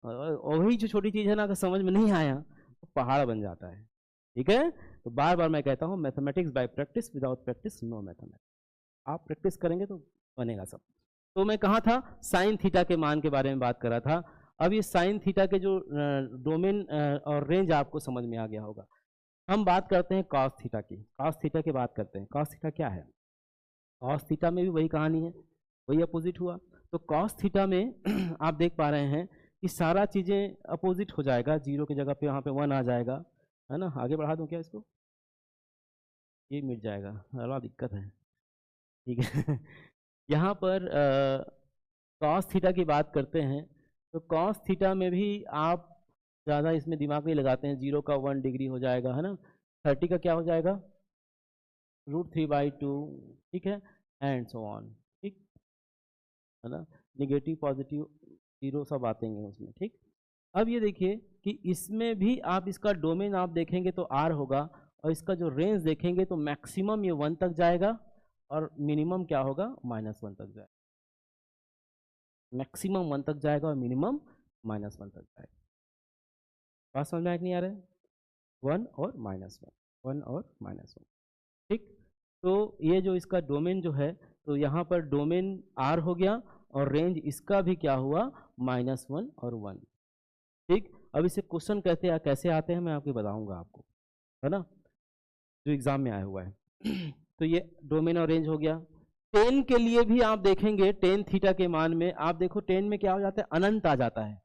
और वही जो छोटी चीज़ है ना, अगर समझ में नहीं आया तो पहाड़ बन जाता है। ठीक है, तो बार बार मैं कहता हूँ, mathematics by practice, without practice no mathematics. आप प्रैक्टिस करेंगे तो बनेगा सब। तो मैं कहाँ था, साइन थीटा के मान के बारे में बात कर रहा था। अब ये साइन थीटा के जो डोमेन और रेंज आपको समझ में आ गया होगा। हम बात करते हैं कॉस थीटा की, कॉस थीटा की बात करते हैं। कॉस थीटा क्या है? कॉस थीटा में भी वही कहानी है, वही अपोजिट हुआ। तो कॉस थीटा में आप देख पा रहे हैं कि सारा चीज़ें अपोजिट हो जाएगा, 0 की जगह पे यहाँ पे 1 आ जाएगा, है ना। आगे बढ़ा दूँ क्या इसको? ये मिट जाएगा, बड़ा दिक्कत है, ठीक है। यहाँ पर कॉस थीटा की बात करते हैं, तो कॉस थीटा में भी आप ज़्यादा इसमें दिमाग नहीं लगाते हैं, 0 का 1 डिग्री हो जाएगा, है ना। 30 का क्या हो जाएगा? √3/2, ठीक है, एंड सो ऑन, ठीक है ना। निगेटिव पॉजिटिव जीरो सब आते हैं उसमें, ठीक। अब ये देखिए कि इसमें भी आप इसका डोमेन आप देखेंगे तो R होगा, और इसका जो रेंज देखेंगे तो मैक्सिमम ये 1 तक जाएगा और मिनिमम क्या होगा? -1 तक जाएगा। मैक्सिमम 1 तक जाएगा और मिनिमम -1 तक जाएगा। बात समझ में नहीं आ रहा है? 1 और -1, 1 और -1, ठीक। तो ये जो इसका डोमेन जो है, तो यहाँ पर डोमेन R हो गया और रेंज इसका भी क्या हुआ? -1 और 1, ठीक। अब इसे क्वेश्चन कैसे आते हैं मैं आपको बताऊंगा आपको, है ना, जो एग्जाम में आया हुआ है। तो ये डोमेन और रेंज हो गया। टेन के लिए भी आप देखेंगे, टेन थीटा के मान में आप देखो, टेन में क्या हो जाता है? अनंत आ जाता है।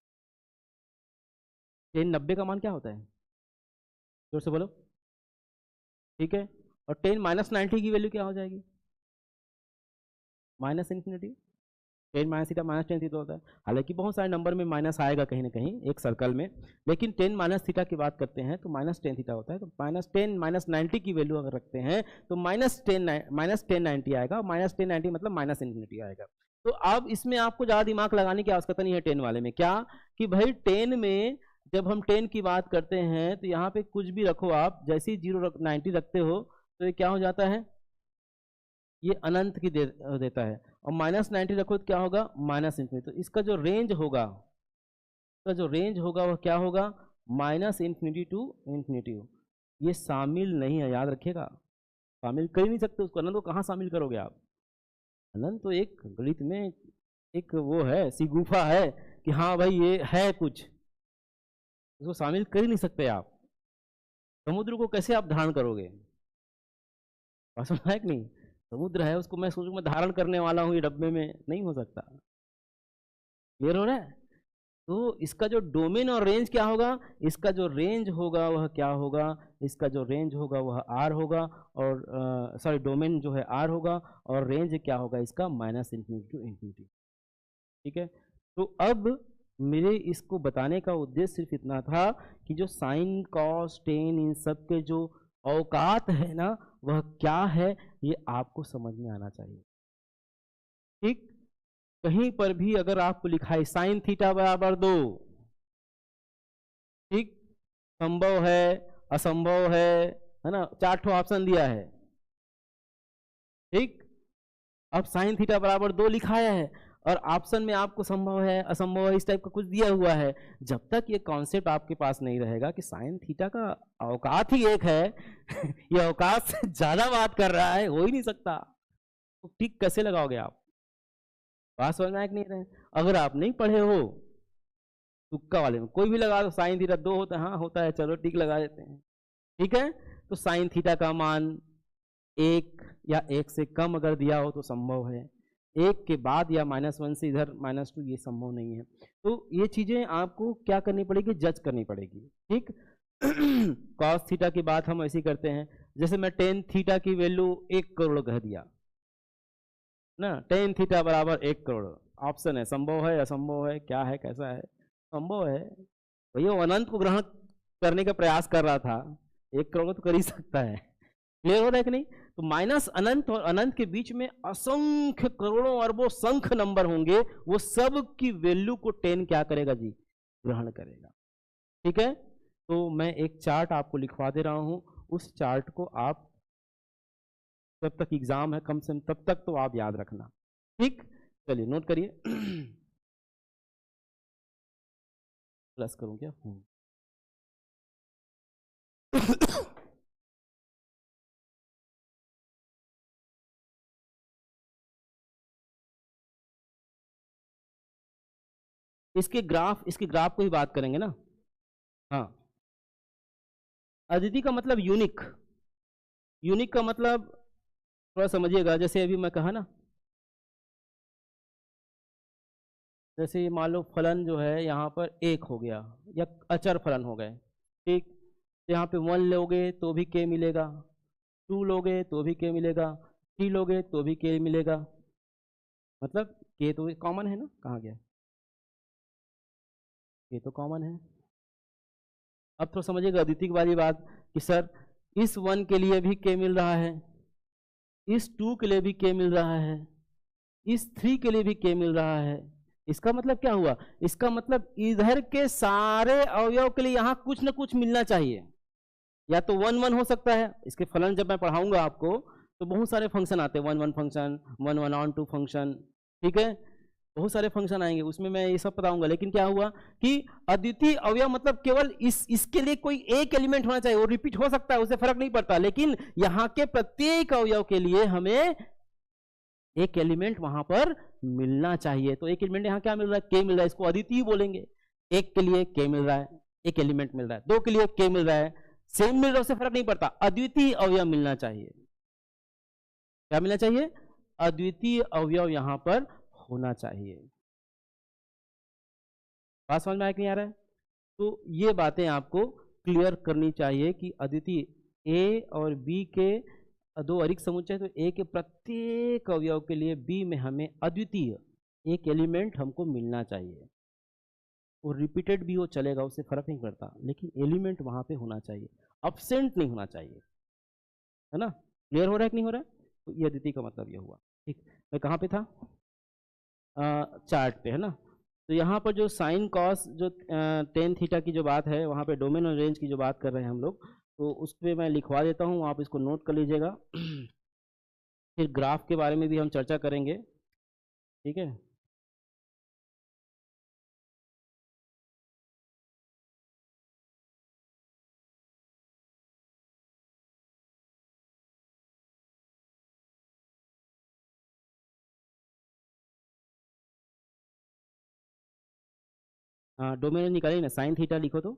टेन 90 का मान क्या होता है? जोर से बोलो, ठीक है। और टेन -90 की वैल्यू क्या हो जाएगी? -∞। टेन माइनस थीटा -10 थीटा होता है। हालांकि बहुत सारे नंबर में माइनस आएगा कहीं ना कहीं एक सर्कल में, लेकिन टेन माइनस थीटा की बात करते हैं तो -10 थीटा होता है। तो -10 -90 की वैल्यू अगर रखते हैं तो -1090 आएगा, और -1090 मतलब -∞ आएगा। तो अब इसमें आपको ज़्यादा दिमाग लगाने की आवश्यकता नहीं है टेन वाले में। क्या कि भाई टेन में जब हम टेन की बात करते हैं तो यहाँ पे कुछ भी रखो आप, जैसे ही 90 रखते हो तो ये क्या हो जाता है? ये अनंत की देता है। और -90 रखो तो क्या होगा? -∞। तो इसका जो रेंज होगा, वह क्या होगा? -∞ टू ∞। ये शामिल नहीं है, याद रखिएगा, शामिल कर ही नहीं सकते उसको। अनंत को कहाँ शामिल करोगे आप? अनंत तो एक गणित में एक वो है, सिगुफा है कि हाँ भाई ये है कुछ, उसको शामिल कर ही नहीं सकते आप। समुद्र को कैसे आप धारण करोगे? बात समझ है कि नहीं? समुद्र है, उसको मैं सोचूं मैं धारण करने वाला हूँ ये डब्बे में, नहीं हो सकता। क्लियर हो रहा है? तो इसका जो डोमेन और रेंज क्या होगा? इसका जो रेंज होगा वह क्या होगा? इसका जो रेंज होगा वह R होगा, और सॉरी डोमेन जो है R होगा, और रेंज क्या होगा इसका? -∞ टू ∞, ठीक है। तो अब मेरे इसको बताने का उद्देश्य सिर्फ इतना था कि जो साइन कॉस टेन इन सब के जो औकात है ना, वह क्या है, ये आपको समझ में आना चाहिए, ठीक। कहीं पर भी अगर आपको लिखा है साइन थीटा बराबर 2, ठीक, संभव है, असंभव है ना, 4 ठो ऑप्शन दिया है, ठीक। अब साइन थीटा बराबर 2 लिखाया है और ऑप्शन में आपको संभव है, असंभव है, इस टाइप का कुछ दिया हुआ है। जब तक ये कॉन्सेप्ट आपके पास नहीं रहेगा कि साइन थीटा का औकात ही एक है ये औकात से ज्यादा बात कर रहा है, हो ही नहीं सकता, तो टिक कैसे लगाओगे आप? बात समझ में आया कि नहीं रहे? अगर आप नहीं पढ़े हो, तुक्का वाले में कोई भी लगा दो, साइन थीटा 2 होता है, हाँ होता है, चलो टिक लगा देते हैं, ठीक है। तो साइन थीटा का मान 1 या 1 से कम अगर दिया हो तो संभव है, 1 के बाद या -1 से इधर -2 ये संभव नहीं है। तो ये चीजें आपको क्या करनी पड़ेगी? जज करनी पड़ेगी, ठीक। कॉस थीटा की बात हम ऐसी करते हैं, जैसे मैं टेन थीटा की वैल्यू 1 करोड़ कह दिया ना, टेन थीटा बराबर 1 करोड़, ऑप्शन है, संभव है, असंभव है, क्या है, कैसा है? संभव है भैया, वो अनंत को ग्रहण करने का प्रयास कर रहा था, 1 करोड़ तो कर ही सकता है। क्लियर हो रहा है कि नहीं? तो माइनस अनंत और अनंत के बीच में असंख्य करोड़ों अरबों संख्य नंबर होंगे, वो सब की वैल्यू को 10 क्या करेगा जी? ग्रहण करेगा, ठीक है। तो मैं एक चार्ट आपको लिखवा दे रहा हूं, उस चार्ट को आप जब तक एग्जाम है कम से कम तब तक तो आप याद रखना, ठीक। चलिए नोट करिए। प्लस करूं क्या? इसके ग्राफ को ही बात करेंगे ना। हाँ, अदिति का मतलब यूनिक, यूनिक का मतलब थोड़ा समझिएगा, जैसे अभी मैं कहा ना जैसे ये मान लो फलन जो है यहाँ पर 1 हो गया या अचर फलन हो गए, ठीक। यहाँ पे 1 लोगे तो भी k मिलेगा, 2 लोगे तो भी k मिलेगा, 3 लोगे तो भी k मिलेगा, मतलब k तो कॉमन है ना, कहाँ गया, k तो कॉमन है। अब तो समझिएगा अद्वितीय वाली बात कि सर इस 1 के लिए भी k मिल रहा है, इस 2 के लिए भी k मिल रहा है, इस 3 के लिए भी k मिल रहा है। इसका मतलब क्या हुआ, इसका मतलब इधर के सारे अवयव के लिए यहाँ कुछ ना कुछ मिलना चाहिए। या तो 1 1 हो सकता है, इसके फलन जब मैं पढ़ाऊंगा आपको तो बहुत सारे फंक्शन आते हैं, 1 1 फंक्शन, 1 1 ऑन 2 फंक्शन, ठीक है, बहुत सारे फंक्शन आएंगे, उसमें मैं ये सब बताऊंगा। लेकिन क्या हुआ कि अद्वितीय अवयव मतलब केवल इसके लिए कोई एक एलिमेंट होना चाहिए, वो रिपीट हो सकता है, उससे फर्क नहीं पड़ता, लेकिन यहाँ के प्रत्येक अवयव के लिए हमें एक एलिमेंट वहां पर मिलना चाहिए। तो एक एलिमेंट यहाँ क्या मिल रहा है, k मिल रहा है, इसको अद्वितीय बोलेंगे। एक के लिए k मिल रहा है, एक एलिमेंट मिल रहा है, 2 के लिए k मिल रहा है, सेम मिल रहा है, उससे फर्क नहीं पड़ता, अद्वितीय अवयव मिलना चाहिए। क्या मिलना चाहिए, अद्वितीय अवयव यहां पर होना चाहिए। बात समझ में आया कि नहीं आ रहा है? तो ये बातें आपको क्लियर करनी चाहिए कि अद्वितीय ए और बी के दो अरिक्त समुच्चय, तो ए के प्रत्येक अवयव के लिए बी में हमें अद्वितीय एक एलिमेंट हमको मिलना चाहिए। वो रिपीटेड भी हो चलेगा, उससे फर्क नहीं पड़ता, लेकिन एलिमेंट वहां पे होना चाहिए, अब्सेंट नहीं होना चाहिए, है ना। क्लियर हो रहा है कि नहीं हो रहा है? तो ये अद्वितीय का मतलब ये हुआ, ठीक। मैं कहाँ पे था, चार्ट पे, है ना। तो यहाँ पर जो साइन कॉस जो टेन थीटा की जो बात है, वहाँ पे डोमेन और रेंज की जो बात कर रहे हैं हम लोग, तो उस पर मैं लिखवा देता हूँ, आप इसको नोट कर लीजिएगा। फिर ग्राफ के बारे में भी हम चर्चा करेंगे, ठीक है। हाँ, डोमेन निकालिए ना, साइन थीटा लिखो तो,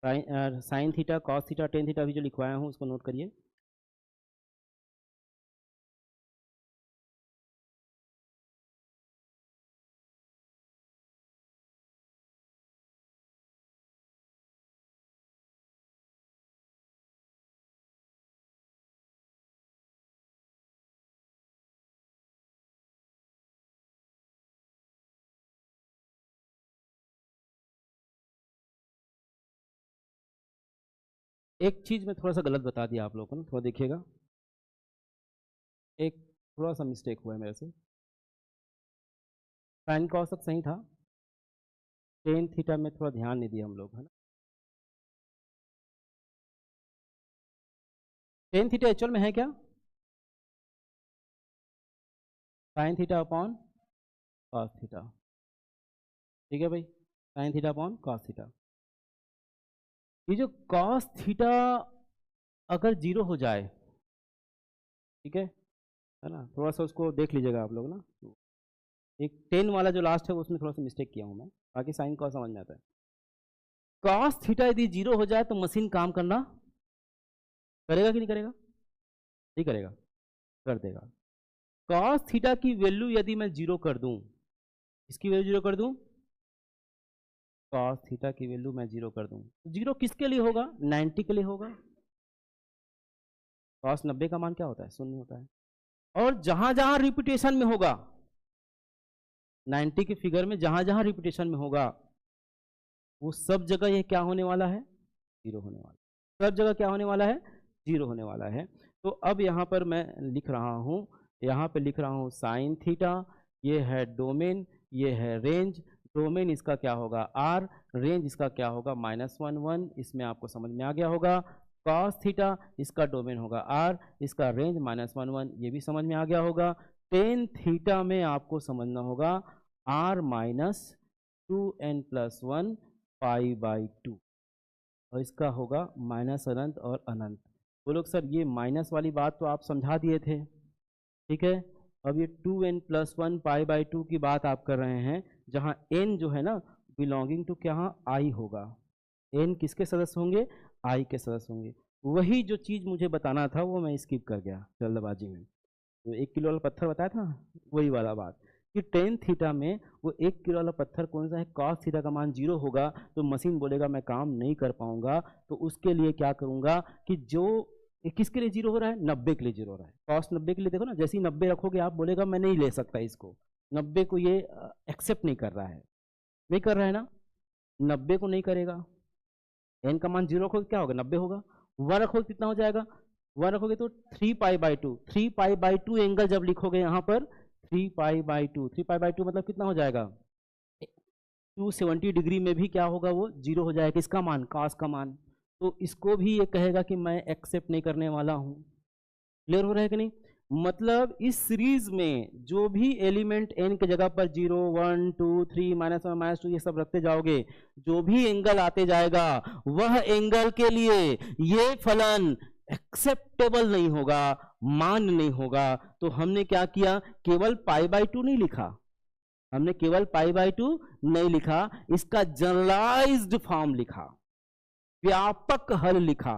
sign theta, cos theta, tan theta भी जो लिखवाया हूँ उसको नोट करिए। एक चीज में थोड़ा सा गलत बता दिया आप लोगों को ना, थोड़ा देखिएगा, एक थोड़ा सा मिस्टेक हुआ है मेरे से। साइन कॉस तक सही था, टेन थीटा में थोड़ा ध्यान नहीं दिया हम लोग, है ना। टेन थीटा एक्चुअल में है क्या, sine theta upon cos theta, ठीक है भाई, sine theta upon cos theta. ये जो कॉस थीटा अगर जीरो हो जाए, ठीक है ना, थोड़ा सा उसको देख लीजिएगा आप लोग ना, एक 10 वाला जो लास्ट है उसमें थोड़ा सा मिस्टेक किया हूं मैं, बाकी साइन कॉस समझ में आता है। कॉस थीटा यदि जीरो हो जाए तो मशीन काम करना करेगा कि नहीं करेगा, नहीं करेगा, कर देगा। कॉस थीटा की वैल्यू यदि मैं जीरो कर दूं, इसकी वैल्यू जीरो कर दूं, कॉस थीटा की वैल्यू मैं जीरो कर दूं, जीरो किसके लिए होगा, 90 के लिए होगा। कॉस 90 का मान क्या होता है, शून्य होता है। और जहां जहां रिपीटेशन में होगा, 90 के फिगर में जहां जहां रिपीटेशन में होगा, वो सब जगह ये क्या होने वाला है, जीरो होने वाला है। सब जगह क्या होने वाला है, जीरो होने वाला है। तो अब यहाँ पर मैं लिख रहा हूँ, यहाँ पे लिख रहा हूँ साइन थीटा, ये है डोमेन, ये है रेंज। डोमेन इसका क्या होगा आर, रेंज इसका क्या होगा -1 1, इसमें आपको समझ में आ गया होगा। कॉस थीटा इसका डोमेन होगा आर, इसका रेंज -1 1, ये भी समझ में आ गया होगा। टेन थीटा में आपको समझना होगा r -2n+1 π/2, और इसका होगा माइनस अनंत और अनंत। वो लोग सर ये माइनस वाली बात तो आप समझा दिए थे, ठीक है। अब ये 2n+1 π/2 की बात आप कर रहे हैं, जहाँ n जो है ना बिलोंगिंग टू क्या i होगा, n किसके सदस्य होंगे, i के सदस्य होंगे। वही जो चीज़ मुझे बताना था वो मैं स्किप कर गया जल्दबाजी में, तो 1 किलो वाला पत्थर बताया था ना, वही वाला बात, कि टेन थीटा में वो 1 किलो वाला पत्थर कौन सा है, कॉस थीटा का मान 0 होगा, तो मशीन बोलेगा मैं काम नहीं कर पाऊंगा। तो उसके लिए क्या करूंगा कि जो किसके लिए 0 हो रहा है, 90 के लिए 0 हो रहा है। कॉस 90 के लिए देखो ना, जैसे ही 90 रखोगे आप बोलेगा मैं नहीं ले सकता इसको, 90 को ये एक्सेप्ट नहीं कर रहा है, नहीं कर रहा है ना, 90 को नहीं करेगा। एन का मान 0 रखोगे क्या होगा, 90 होगा। 1 रखोगे कितना हो जाएगा, 1 रखोगे तो 3 pi by 2, 3 pi by 2 angle जब लिखोगे यहाँ पर 3 पाई बाई 2, 3 पाई बाई 2 मतलब कितना हो जाएगा, 270 डिग्री में भी क्या होगा, वो 0 हो जाएगा। इसका मान, कॉस का मान। तो इसको भी ये कहेगा कि मैं एक्सेप्ट नहीं करने वाला हूँ। क्लियर हो रहा है कि नहीं। मतलब इस सीरीज में जो भी एलिमेंट एन के जगह पर 0, 1, 2, 3, -1, -2 ये सब रखते जाओगे, जो भी एंगल आते जाएगा वह एंगल के लिए ये फलन एक्सेप्टेबल नहीं होगा, मान नहीं होगा। तो हमने क्या किया, केवल पाई बाई 2 नहीं लिखा, हमने केवल पाई बाई 2 नहीं लिखा, इसका जनरलाइज्ड फॉर्म लिखा, व्यापक हल लिखा।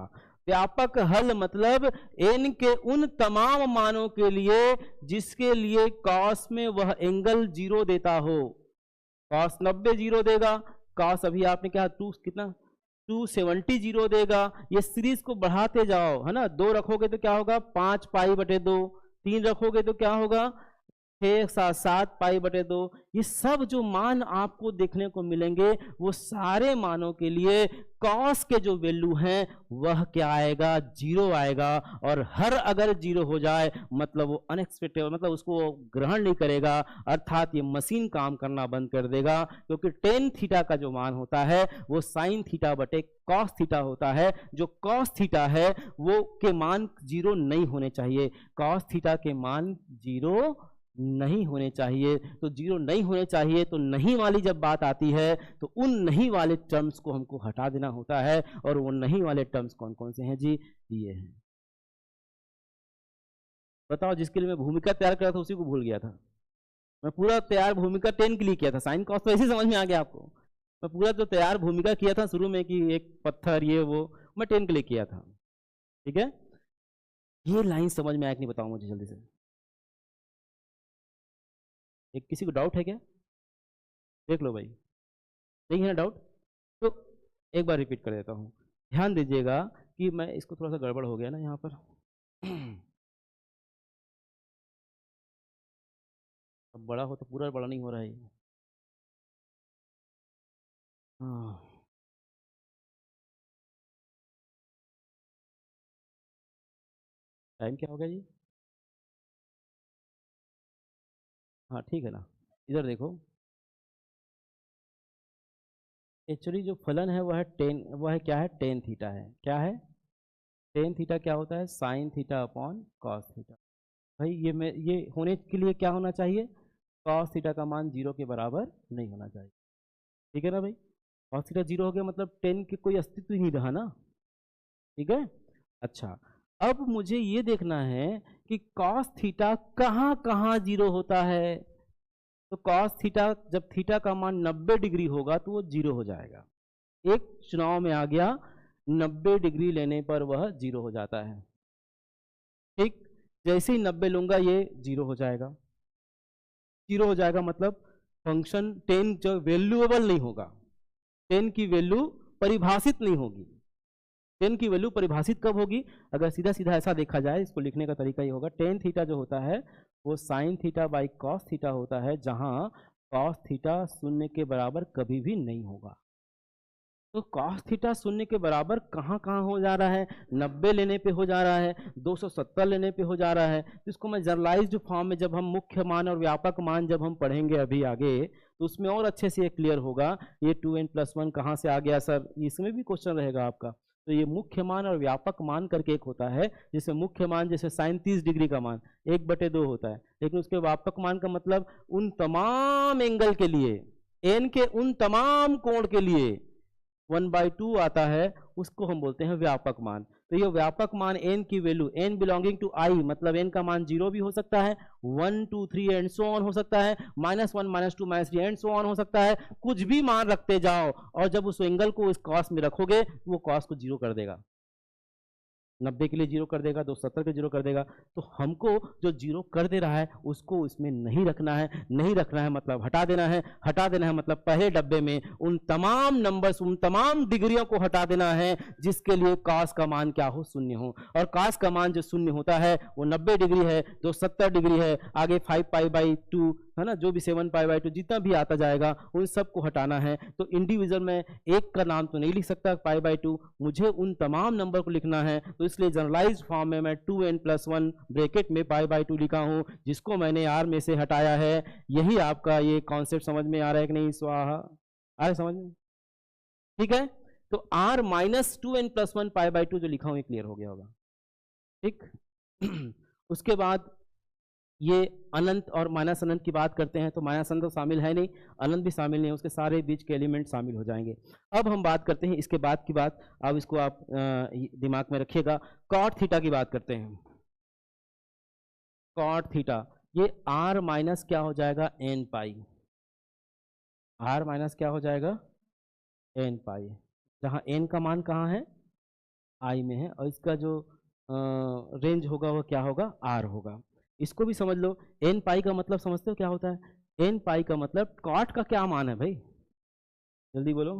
व्यापक हल मतलब n के उन तमाम मानों के लिए जिसके लिए कॉस में वह एंगल 0 देता हो। कॉस 90 0 देगा, कॉस अभी आपने क्या 2 कितना 270 0 देगा। ये सीरीज को बढ़ाते जाओ, है ना। 2 रखोगे तो क्या होगा 5 पाई बटे 2, 3 रखोगे तो क्या होगा 6 7 पाई बटे 2। ये सब जो मान आपको देखने को मिलेंगे वो सारे मानों के लिए कॉस के जो वैल्यू हैं वह क्या आएगा, 0 आएगा। और हर अगर 0 हो जाए मतलब वो अनएक्सपेक्टेबल, मतलब उसको ग्रहण नहीं करेगा, अर्थात ये मशीन काम करना बंद कर देगा। क्योंकि टेन थीटा का जो मान होता है वो साइन थीटा बटे कॉस थीटा होता है। जो कॉस थीटा है वो के मान 0 नहीं होने चाहिए, कॉस थीटा के मान 0 नहीं होने चाहिए। तो 0 नहीं होने चाहिए, तो नहीं वाली जब बात आती है तो उन नहीं वाले टर्म्स को हमको हटा देना होता है। और वो नहीं वाले टर्म्स कौन कौन से हैं जी, ये हैं। बताओ, जिसके लिए मैं भूमिका तैयार कर रहा था उसी को भूल गया था। मैं पूरा तैयार भूमिका 10 के लिए किया था, साइन कॉस तो ऐसे समझ में आ गया आपको। मैं पूरा जो तैयार भूमिका किया था शुरू में कि एक पत्थर ये वो, मैं 10 के लिए किया था। ठीक है, ये लाइन समझ में आया कि नहीं बताओ मुझे जल्दी से। एक किसी को डाउट है क्या, देख लो भाई, नहीं है ना डाउट तो एक बार रिपीट कर देता हूँ। ध्यान दीजिएगा कि मैं इसको थोड़ा सा गड़बड़ हो गया ना यहाँ पर अब बड़ा हो तो पूरा बड़ा नहीं हो रहा है ये। हाँ, टाइम क्या हो गया जी, हाँ ठीक है ना। इधर देखो, एक्चुअली जो फलन है वह है टेन, वह है क्या है, टेन थीटा है। क्या है, टेन थीटा क्या होता है, sine theta upon cos theta. भाई ये होने के लिए क्या होना चाहिए, कॉस थीटा का मान 0 के बराबर नहीं होना चाहिए। ठीक है ना भाई, कॉस थीटा 0 हो गया मतलब टेन के कोई अस्तित्व ही नहीं रहा ना। ठीक है, अच्छा अब मुझे ये देखना है कि कॉस थीटा कहाँ कहाँ 0 होता है। तो कॉस थीटा जब थीटा का मान 90 डिग्री होगा तो वो 0 हो जाएगा। एक चुनाव में आ गया, 90 डिग्री लेने पर वह 0 हो जाता है। ठीक, जैसे ही 90 लूंगा ये 0 हो जाएगा। 0 हो जाएगा मतलब फंक्शन 10 जो वैल्यूएबल नहीं होगा, 10 की वैल्यू परिभाषित नहीं होगी। 10 की वैल्यू परिभाषित कब होगी, अगर सीधा सीधा ऐसा देखा जाए, इसको लिखने का तरीका ये होगा, टेन थीटा जो होता है वो sine theta by cos theta होता है, जहां कॉस थीटा 0 के बराबर कभी भी नहीं होगा। तो कॉस थीटा 0 के बराबर कहाँ कहाँ हो जा रहा है, 90 लेने पे हो जा रहा है, 270 लेने पे हो जा रहा है। इसको मैं जनरलाइज्ड फॉर्म में जब हम मुख्य मान और व्यापक मान जब हम पढ़ेंगे अभी आगे तो उसमें और अच्छे से ये क्लियर होगा। ये 2n+1 कहाँ से आ गया सर, इसमें भी क्वेश्चन रहेगा आपका। तो ये मुख्य मान और व्यापक मान करके एक होता है, जिसमें मुख्य मान जैसे साइन 30 डिग्री का मान 1/2 होता है, लेकिन उसके व्यापक मान का मतलब उन तमाम एंगल के लिए, एन के उन तमाम कोण के लिए 1/2 आता है, उसको हम बोलते हैं व्यापक मान। तो ये व्यापक मान n की value, n belonging to i मतलब n का मान 0 भी हो सकता है, 1 2 3 एंड सो ऑन हो सकता है, -1 -2 -3 एंड सो ऑन हो सकता है। कुछ भी मान रखते जाओ और जब उस एंगल को इस कॉस में रखोगे वो कॉस को 0 कर देगा। 90 के लिए 0 कर देगा, 270 के 0 कर देगा। तो हमको जो 0 कर दे रहा है उसको इसमें नहीं रखना है। नहीं रखना है मतलब हटा देना है। हटा देना है मतलब पहले डब्बे में उन तमाम नंबर्स, उन तमाम डिग्रियों को हटा देना है जिसके लिए कॉस का मान क्या हो, 0 हो। और कॉस का मान जो 0 होता है वो 90 डिग्री है, जो 70 डिग्री है, आगे 5π/2 है ना, जो भी 7π/2 जितना भी आता जाएगा उन सब को हटाना है। तो इंडिविजुअल में एक का नाम तो नहीं लिख सकता π/2, मुझे उन तमाम नंबर को लिखना है। तो इसलिए जनरलाइज्ड फॉर्म में मैं 2n+1 ब्रैकेट में π/2 लिखा हूं, जिसको मैंने r में से हटाया है। यही आपका ये कॉन्सेप्ट समझ में आ रहा है कि नहीं? स्वाहा आ रहा है समझ में? ठीक है, तो r - 2n+1 π/2 जो लिखा हूं ये क्लियर हो गया होगा। ठीक उसके बाद ये अनंत और माइनस अनंत की बात करते हैं, तो माइनस अनंत तो शामिल है नहीं, अनंत भी शामिल नहीं, उसके सारे बीच के एलिमेंट शामिल हो जाएंगे। अब हम बात करते हैं इसके बाद की बात। अब इसको आप दिमाग में रखिएगा। कॉट थीटा की बात करते हैं। कॉट थीटा ये r माइनस क्या हो जाएगा, n पाई। r माइनस क्या हो जाएगा, n पाई, जहाँ n का मान कहाँ है, i में है, और इसका जो रेंज होगा वो क्या होगा, r होगा। इसको भी समझ लो। n पाई का मतलब समझते हो क्या होता है? n पाई का मतलब कॉट का क्या मान है भाई, जल्दी बोलो।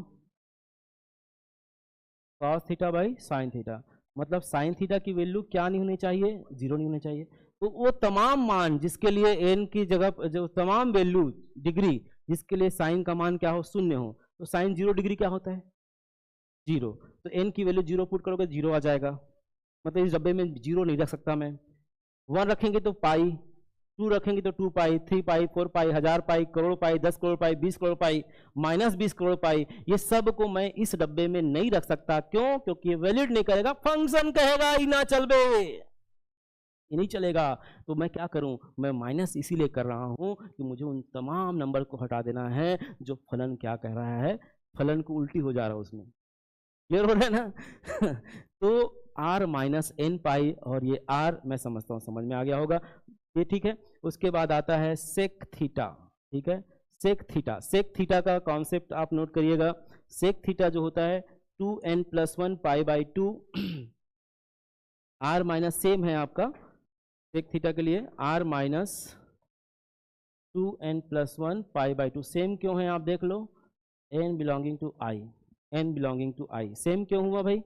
Cos theta by sine theta, मतलब साइन थीटा की वैल्यू क्या नहीं होनी चाहिए, 0 नहीं होनी चाहिए। तो वो तमाम मान जिसके लिए n की जगह जो तमाम वैल्यू डिग्री जिसके लिए साइन का मान क्या हो, 0 हो, तो साइन 0 डिग्री क्या होता है, 0। तो n की वैल्यू 0 पुट करोगे 0 आ जाएगा। मतलब इस डब्बे में 0 नहीं रख सकता मैं। 1 रखेंगे तो पाई, 2 रखेंगे तो 2 पाई, 3 पाई, 4 पाई, 1000 पाई, करोड़ पाई, 10 करोड़ पाई, 20 करोड़ पाई, -20 करोड़ पाई, ये सब को मैं इस डब्बे में नहीं रख सकता। क्यों? क्योंकि ये वैलिड नहीं करेगा, फंक्शन कहेगा ही ना चल बे, ये नहीं चलेगा। तो मैं क्या करूं, मैं माइनस इसीलिए कर रहा हूं कि मुझे उन तमाम नंबर को हटा देना है जो फलन क्या कह रहा है, फलन को उल्टी हो जा रहा है उसमें। क्लियर हो रहा है ना? तो r - n पाई, और ये r मैं समझता हूँ समझ में आ गया होगा, ये ठीक है। उसके बाद आता है सेक थीटा। ठीक है, सेक थीटा, सेक थीटा का कॉन्सेप्ट आप नोट करिएगा। सेक थीटा जो होता है 2n+1 π/2 r माइनस, सेम है आपका सेक थीटा के लिए, r - 2n+1 π/2, सेम क्यों है आप देख लो, n belonging to i, n belonging to i, same क्यों हुआ भाई?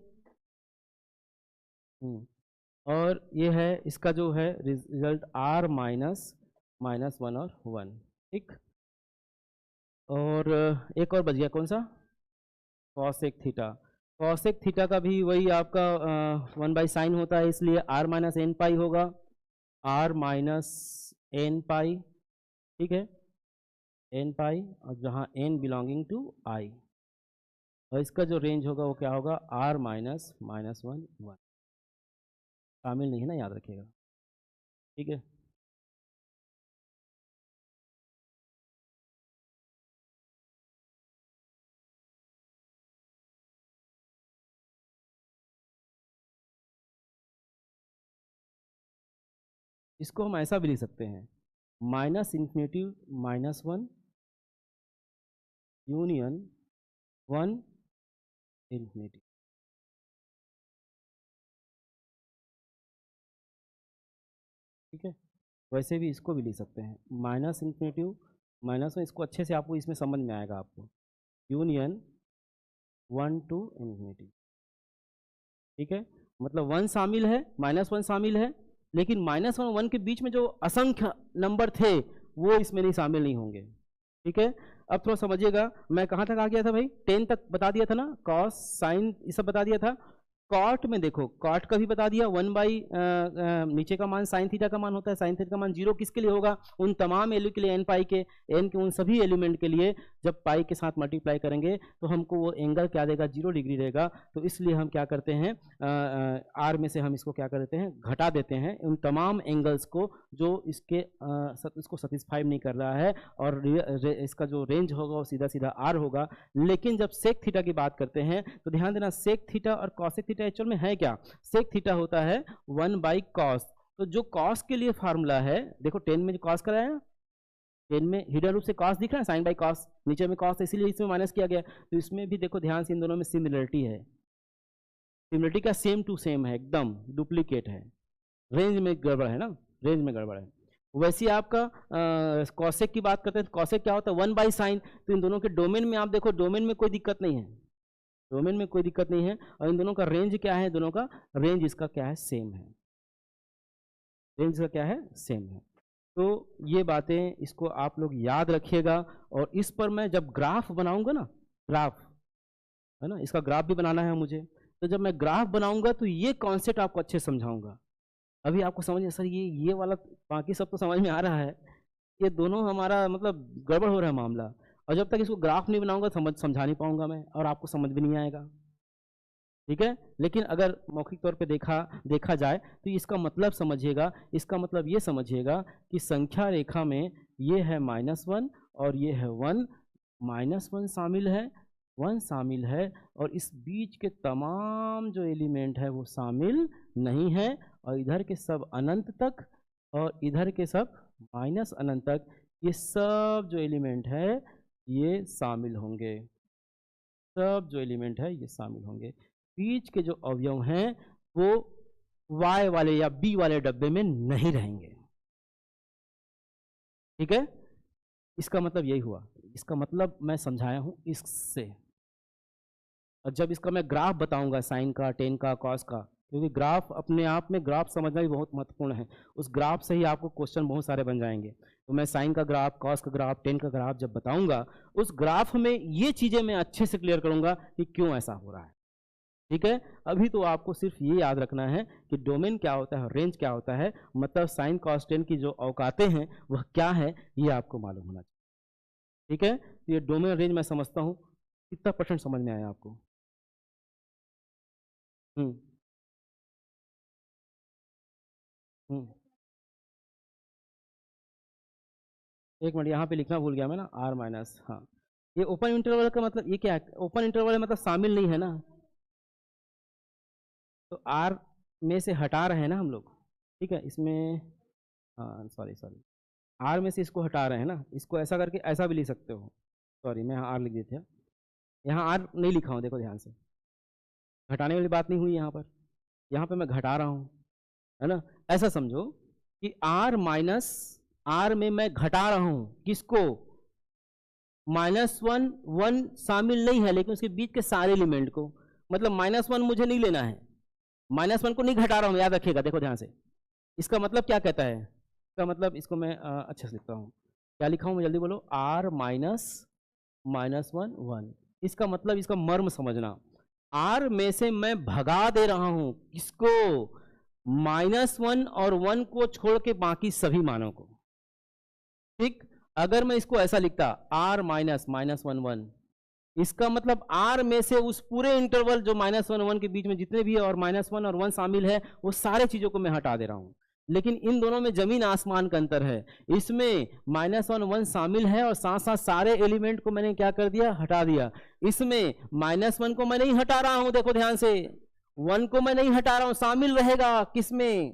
और ये है इसका जो है रिजल्ट r -1 और 1। ठीक, और एक और बच गया, कौन सा, कॉसेक थीटा। कॉसेक थीटा का भी वही आपका 1/sin होता है, इसलिए r - n पाई होगा, r - n पाई। ठीक है, n पाई, और जहाँ n बिलोंगिंग टू i, और इसका जो रेंज होगा वो क्या होगा, r -1 1, शामिल नहीं है ना, याद रखिएगा। ठीक है, इसको हम ऐसा भी लिख सकते हैं, -∞ -1 यूनियन 1 ∞। ठीक है, वैसे भी इसको भी लिख सकते हैं, -∞ -1, इसको अच्छे से आपको इसमें समझ में आएगा आपको, यूनियन 1 to ∞। ठीक है, मतलब 1 शामिल है, -1 शामिल है, लेकिन -1 और 1 के बीच में जो असंख्य नंबर थे वो इसमें नहीं शामिल नहीं होंगे। ठीक है, अब थोड़ा समझिएगा, मैं कहाँ तक आ गया था भाई, 10 तक बता दिया था ना, कॉस साइन ये सब बता दिया था। कॉट में देखो, कॉट का भी बता दिया, 1 नीचे का मान साइन थीटा का मान होता है, साइन थीटा का मान 0 किसके लिए होगा, उन तमाम वैल्यू के लिए, n पाई के, n के उन सभी एलिमेंट के लिए जब पाई के साथ मल्टीप्लाई करेंगे तो हमको वो एंगल क्या देगा, 0 डिग्री रहेगा। तो इसलिए हम क्या करते हैं, r में से हम इसको क्या कर देते हैं, घटा देते हैं उन तमाम एंगल्स को जो इसको सेटिस्फाई नहीं कर रहा है, और इसका जो रेंज होगा वो सीधा सीधा r होगा। लेकिन जब सेक थीटा की बात करते हैं तो ध्यान देना, सेक थीटा और कॉसेक थीटा एक्चुअल में है क्या, सेक थीटा होता है 1/cos। तो जो कॉस के लिए फार्मूला है, देखो 10 में जो कॉस कराया, 10 में हिडन रूप से कॉस दिख रहा है, साइन बाई कॉस, नीचे में कॉस, इसीलिए इसमें माइनस किया गया। तो इसमें भी देखो ध्यान से, इन दोनों में सिमिलरिटी है, सिमिलरिटी का सेम टू सेम है, एकदम डुप्लीकेट है, रेंज में गड़बड़ है ना, रेंज में गड़बड़ है। वैसे आपका कॉसेक की बात करते हैं तो कॉसेक क्या होता है 1/sin। तो इन दोनों के डोमेन में आप देखो, डोमेन में कोई दिक्कत नहीं है, डोमेन में कोई दिक्कत नहीं है। और इन दोनों का रेंज क्या है, दोनों का रेंज इसका क्या है, सेम है, रेंज का क्या है, सेम है। तो ये बातें इसको आप लोग याद रखिएगा। और इस पर मैं जब ग्राफ बनाऊंगा ना, ग्राफ है ना, इसका ग्राफ भी बनाना है मुझे, तो जब मैं ग्राफ बनाऊंगा तो ये कॉन्सेप्ट आपको अच्छे से समझाऊंगा। अभी आपको समझ में सर ये वाला, बाकी सब तो समझ में आ रहा है, ये दोनों हमारा मतलब गड़बड़ हो रहा है मामला। और जब तक इसको ग्राफ नहीं बनाऊंगा समझा नहीं पाऊंगा मैं, और आपको समझ भी नहीं आएगा, ठीक है। लेकिन अगर मौखिक तौर पे देखा जाए तो इसका मतलब समझिएगा, इसका मतलब ये समझिएगा कि संख्या रेखा में ये है -1 और ये है 1, -1 शामिल है, 1 शामिल है, और इस बीच के तमाम जो एलिमेंट है वो शामिल नहीं है। और इधर के सब अनंत तक और इधर के सब माइनस अनंत तक, ये सब जो एलिमेंट है ये शामिल होंगे, सब जो एलिमेंट है ये शामिल होंगे। बीच के जो अवयव हैं वो y वाले या b वाले डब्बे में नहीं रहेंगे, ठीक है। इसका मतलब यही हुआ, इसका मतलब मैं समझाया हूं इससे। और जब इसका मैं ग्राफ बताऊंगा, साइन का, टेन का, कॉस का, क्योंकि ग्राफ अपने आप में ग्राफ समझना भी बहुत महत्वपूर्ण है, उस ग्राफ से ही आपको क्वेश्चन बहुत सारे बन जाएंगे। तो मैं साइन का ग्राफ, कॉस का ग्राफ, टेन का ग्राफ जब बताऊंगा, उस ग्राफ में ये चीजें मैं अच्छे से क्लियर करूंगा कि क्यों ऐसा हो रहा है, ठीक है। अभी तो आपको सिर्फ ये याद रखना है कि डोमेन क्या होता है, रेंज क्या होता है, मतलब साइन कॉस टेन की जो औकातें हैं वह क्या है, ये आपको मालूम होना चाहिए, ठीक है। तो ये डोमेन रेंज मैं समझता हूँ, कितना % समझ में आया आपको? हम्म हम्म एक मिनट, यहाँ पे लिखना भूल गया मैं ना, R माइनस, हाँ। ये ओपन इंटरवल का मतलब ये क्या है, ओपन इंटरवल मतलब शामिल नहीं है ना, तो R में से हटा रहे हैं ना हम लोग, ठीक है। इसमें हाँ सॉरी R में से इसको हटा रहे हैं ना, इसको ऐसा करके ऐसा भी लिख सकते हो, सॉरी मैं यहाँ R लिख दिए थे, यहाँ R नहीं लिखा हूँ, देखो ध्यान से, घटाने वाली बात नहीं हुई यहाँ पर, यहाँ पे मैं घटा रहा हूँ, है ना। ऐसा समझो कि R माइनस R में मैं घटा रहा हूँ किसको, -1, 1 शामिल नहीं है लेकिन उसके बीच के सारे एलिमेंट को, मतलब -1 मुझे नहीं लेना है, -1 को नहीं घटा रहा हूँ, याद रखिएगा, देखो ध्यान से। इसका मतलब क्या कहता है, इसका मतलब इसको मैं अच्छे से लिखता हूँ, क्या लिखा हूँ मैं, जल्दी बोलो, R माइनस -1 1। इसका मतलब, इसका मर्म समझना, R में से मैं भगा दे रहा हूँ किसको, -1 और 1 को छोड़ के बाकी सभी मानों को, ठीक। अगर मैं इसको ऐसा लिखता R माइनस -1 1, इसका मतलब R में से उस पूरे इंटरवल जो -1 1 के बीच में जितने भी है और -1 और 1 शामिल है, वो सारे चीजों को मैं हटा दे रहा हूं। लेकिन इन दोनों में जमीन आसमान का अंतर है, इसमें -1 1 शामिल है और साथ साथ सारे एलिमेंट को मैंने क्या कर दिया, हटा दिया। इसमें -1 को मैं नहीं हटा रहा हूं, देखो ध्यान से, 1 को मैं नहीं हटा रहा हूं, शामिल रहेगा किसमें,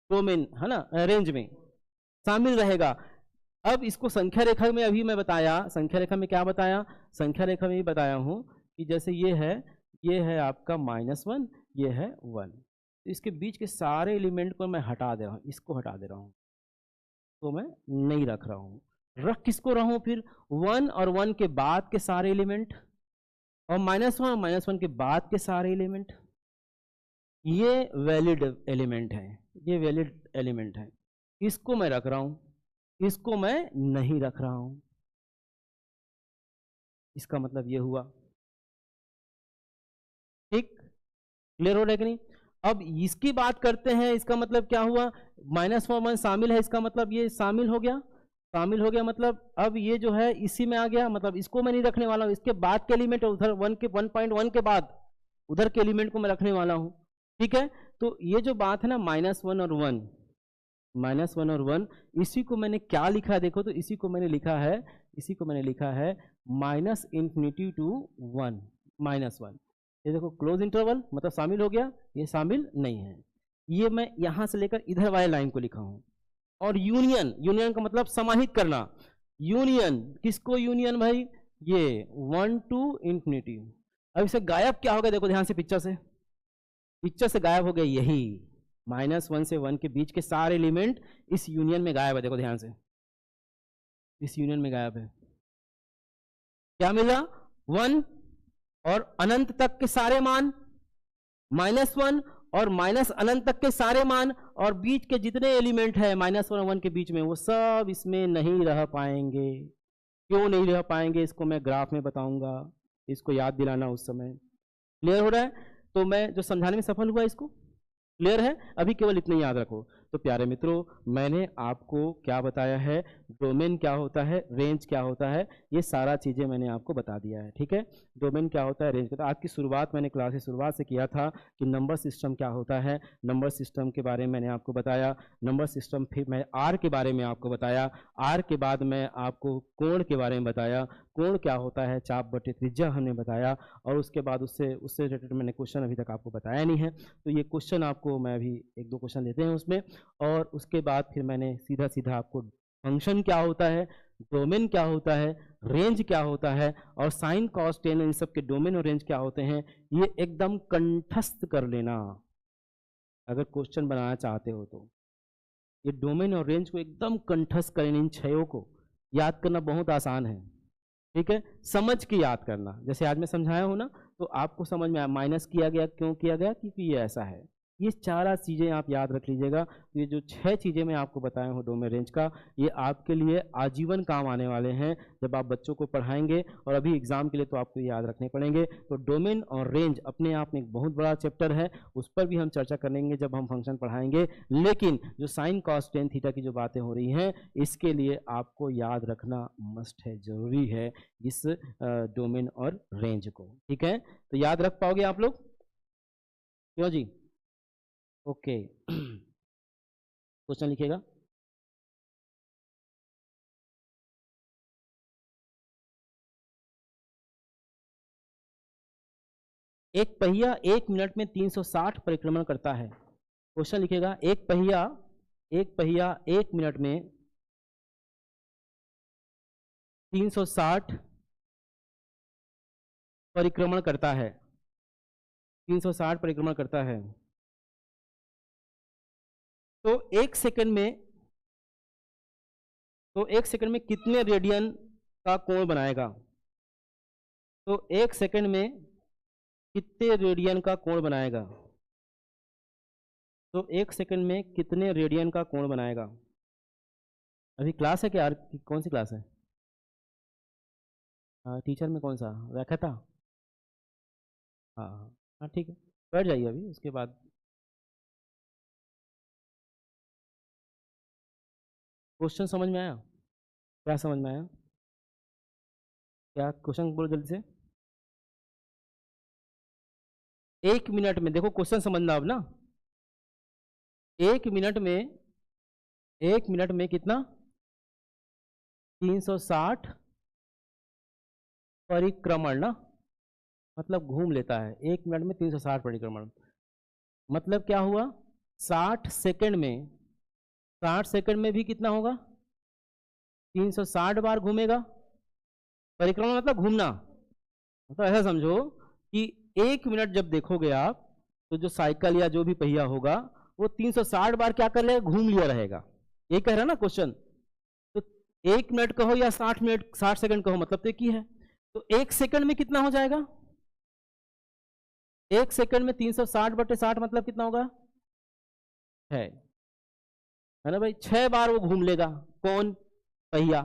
डोमेन है ना, रेंज में शामिल रहेगा। अब इसको संख्या रेखा में अभी मैं बताया, संख्या रेखा में क्या बताया, संख्या रेखा में भी बताया हूं कि जैसे ये है आपका -1, ये है 1, तो इसके बीच के सारे एलिमेंट को मैं हटा दे रहा हूं, इसको हटा दे रहा हूं, तो मैं नहीं रख रहा हूं। रख किसको रहा हूं फिर, 1 और 1 के बाद के सारे एलिमेंट, और -1 और -1 के बाद के सारे एलिमेंट, ये वैलिड एलिमेंट है, ये वैलिड एलिमेंट है, इसको मैं रख रहा हूं, इसको मैं नहीं रख रहा हूं। इसका मतलब ये हुआ, ठीक, क्लियर हो रहा है कि नहीं। अब इसकी बात करते हैं, इसका मतलब क्या हुआ, -1 1 शामिल है, इसका मतलब ये शामिल हो गया, शामिल हो गया, मतलब अब ये जो है इसी में आ गया, मतलब इसको मैं नहीं रखने वाला हूं, इसके बाद के एलिमेंट उधर 1.1 के बाद उधर के एलिमेंट को मैं रखने वाला हूं, ठीक है। तो ये जो बात है ना, -1 और 1, -1 और 1, इसी को मैंने क्या लिखा है, देखो तो इसी को मैंने लिखा है, इसी को मैंने लिखा है -∞ to 1 -1। ये देखो क्लोज इंटरवल, मतलब शामिल हो गया, ये शामिल नहीं है, ये मैं यहां से लेकर इधर वाले लाइन को लिखा हूं। और यूनियन, यूनियन का मतलब समाहित करना, यूनियन किसको, यूनियन भाई, ये 1 to ∞, अब इसे गायब क्या हो गया, देखो ध्यान से, पिक्चर से गायब हो गया यही -1 से 1 के बीच के सारे एलिमेंट इस यूनियन में गायब है। देखो ध्यान से, इस यूनियन में गायब है। क्या मिला? 1 और अनंत तक के सारे मान, -1 और माइनस अनंत तक के सारे मान, और बीच के जितने एलिमेंट है -1 और 1 के बीच में, वो सब इसमें नहीं रह पाएंगे। क्यों नहीं रह पाएंगे, इसको मैं ग्राफ में बताऊंगा, इसको याद दिलाना उस समय। क्लियर हो रहा है? तो मैं जो समझाने में सफल हुआ, इसको क्लियर है? अभी केवल इतने याद रखो। तो प्यारे मित्रों, मैंने आपको क्या बताया है, डोमेन क्या होता है, रेंज क्या होता है, ये सारा चीज़ें मैंने आपको बता दिया है। ठीक है, डोमेन क्या होता है, रेंज क्या होता है। आज की शुरुआत मैंने क्लास की शुरुआत से किया था कि नंबर सिस्टम क्या होता है, नंबर सिस्टम के बारे में मैंने आपको बताया। नंबर सिस्टम, फिर मैं आर के बारे में आपको बताया। आर के बाद मैं आपको कोण के बारे में बताया, कोण क्या होता है, चाप बटे त्रिज्या हमने बताया। और उसके बाद उससे रिलेटेड मैंने क्वेश्चन अभी तक आपको बताया नहीं है, तो ये क्वेश्चन आपको मैं अभी 1-2 क्वेश्चन देते हैं उसमें। और उसके बाद फिर मैंने सीधा सीधा आपको फंक्शन क्या होता है, डोमेन क्या होता है, रेंज क्या होता है, और साइन कॉस टेन, इन सब के डोमेन और रेंज क्या होते हैं, ये एकदम कंठस्थ कर लेना अगर क्वेश्चन बनाना चाहते हो तो। ये डोमेन और रेंज को एकदम कंठस्थ करें, इन छयों को याद करना बहुत आसान है। ठीक है, समझ के याद करना। जैसे आज मैं समझाया हूं ना, तो आपको समझ में आया माइनस किया गया, क्यों किया गया, क्योंकि ये ऐसा है। ये चार चीज़ें आप याद रख लीजिएगा। तो ये जो 6 चीज़ें मैं आपको बताया हूँ डोमेन रेंज का, ये आपके लिए आजीवन काम आने वाले हैं जब आप बच्चों को पढ़ाएंगे, और अभी एग्जाम के लिए तो आपको याद रखने पड़ेंगे। तो डोमेन और रेंज अपने आप में एक बहुत बड़ा चैप्टर है, उस पर भी हम चर्चा करेंगे जब हम फंक्शन पढ़ाएंगे। लेकिन जो साइन कॉस टेन थीटा की जो बातें हो रही हैं, इसके लिए आपको याद रखना मस्ट है, जरूरी है इस डोमेन और रेंज को। ठीक है, तो याद रख पाओगे आप लोग? क्यों जी? ओके। क्वेश्चन लिखिएगा। एक पहिया 1 मिनट में 360 परिक्रमण करता है। क्वेश्चन लिखिएगा, एक पहिया 1 मिनट में 360 परिक्रमण करता है। 360 परिक्रमण करता है। तो 1 सेकंड में कितने रेडियन का कोण बनाएगा? तो 1 सेकंड में कितने रेडियन का कोण बनाएगा? तो 1 सेकंड में कितने रेडियन का कोण बनाएगा? अभी क्लास है क्या? कौन सी क्लास है? टीचर में कौन सा व्याख्याता? हाँ हाँ हाँ, ठीक है, बैठ जाइए अभी, उसके बाद। क्वेश्चन समझ में आया? क्या समझ में आया? क्या क्वेश्चन बोलो जल्दी से। 1 मिनट में, देखो क्वेश्चन समझना अब ना। 1 मिनट में कितना? 360 परिक्रमण ना, मतलब घूम लेता है 1 मिनट में 360 परिक्रमण। मतलब क्या हुआ? 60 सेकंड में भी कितना होगा? 360 बार घूमेगा। परिक्रमण मतलब घूमना, मतलब ऐसा समझो कि 1 मिनट जब देखोगे आप, तो जो साइकिल या जो भी पहिया होगा वो 360 बार क्या कर लेगा? घूम लिया रहेगा। ये कह रहा है ना क्वेश्चन। तो 1 मिनट कहो या 60 सेकंड कहो, मतलब तो एक ही है। तो 1 सेकंड में कितना हो जाएगा? 1 सेकंड में 360/60 मतलब कितना होगा? 6 है ना भाई? 6 बार वो घूम लेगा। कौन? पहिया।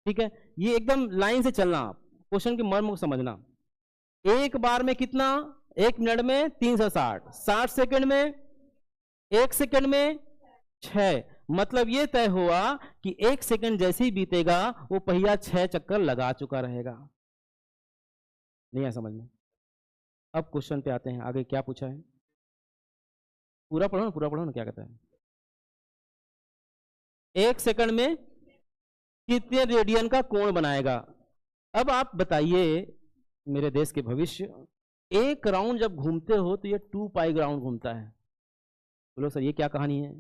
ठीक है, ये एकदम लाइन से चलना, आप क्वेश्चन के मर्म को समझना। एक बार में कितना? 1 मिनट में 360, 60 सेकंड में, 1 सेकंड में 6। मतलब ये तय हुआ कि 1 सेकंड जैसे ही बीतेगा वो पहिया 6 चक्कर लगा चुका रहेगा। नहीं है समझ में? अब क्वेश्चन पे आते हैं, आगे क्या पूछा है? पूरा पढ़ो ना क्या कहता है। 1 सेकंड में कितने रेडियन का कोण बनाएगा? अब आप बताइए मेरे देश के भविष्य, एक राउंड जब घूमते हो तो ये 2 पाई राउंड घूमता है। बोलो सर ये क्या कहानी है?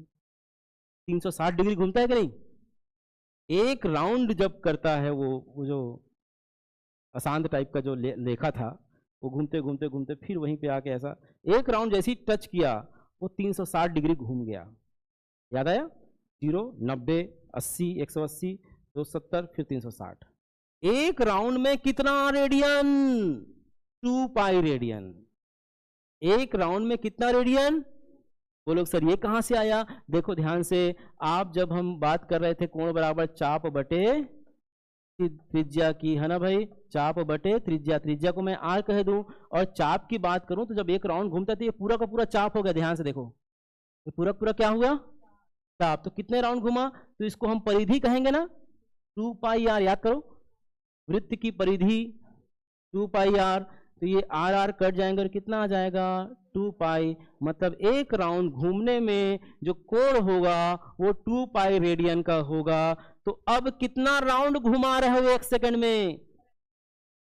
360 डिग्री घूमता है कि नहीं? एक राउंड जब करता है वो जो अशांत टाइप का जो लेखा था, वो घूमते घूमते घूमते फिर वहीं पे आके ऐसा एक राउंड जैसे ही टच किया, वो 360 डिग्री घूम गया। याद आया? 0, 90, 80, 180, 270, फिर 360। एक राउंड में कितना रेडियन? 2 pi radian. एक राउंड में कितना रेडियन? वो लोग सर ये कहां से आया? देखो ध्यान से, आप जब हम बात कर रहे थे कोण बराबर चाप बटे त्रिज्या की, है ना भाई? चाप बटे त्रिज्या, त्रिज्या को मैं आर कह दूं, और चाप की बात करूं तो जब एक राउंड घूमता है तो ये पूरा का पूरा चाप हो गया। ध्यान से देखो, ये पूरा पूरा क्या हुआ? चाप। तो कितने राउंड घुमा? तो इसको हम परिधि कहेंगे ना, 2 पाई आर। याद करो, वृत्त की परिधि 2 पाई आर। तो ये आर आर कट जाएंगे और कितना आ जाएगा? 2 पाई। मतलब एक राउंड घूमने में जो कोण होगा वो 2 पाई रेडियन का होगा। तो अब कितना राउंड घुमा रहे हो 1 सेकंड में?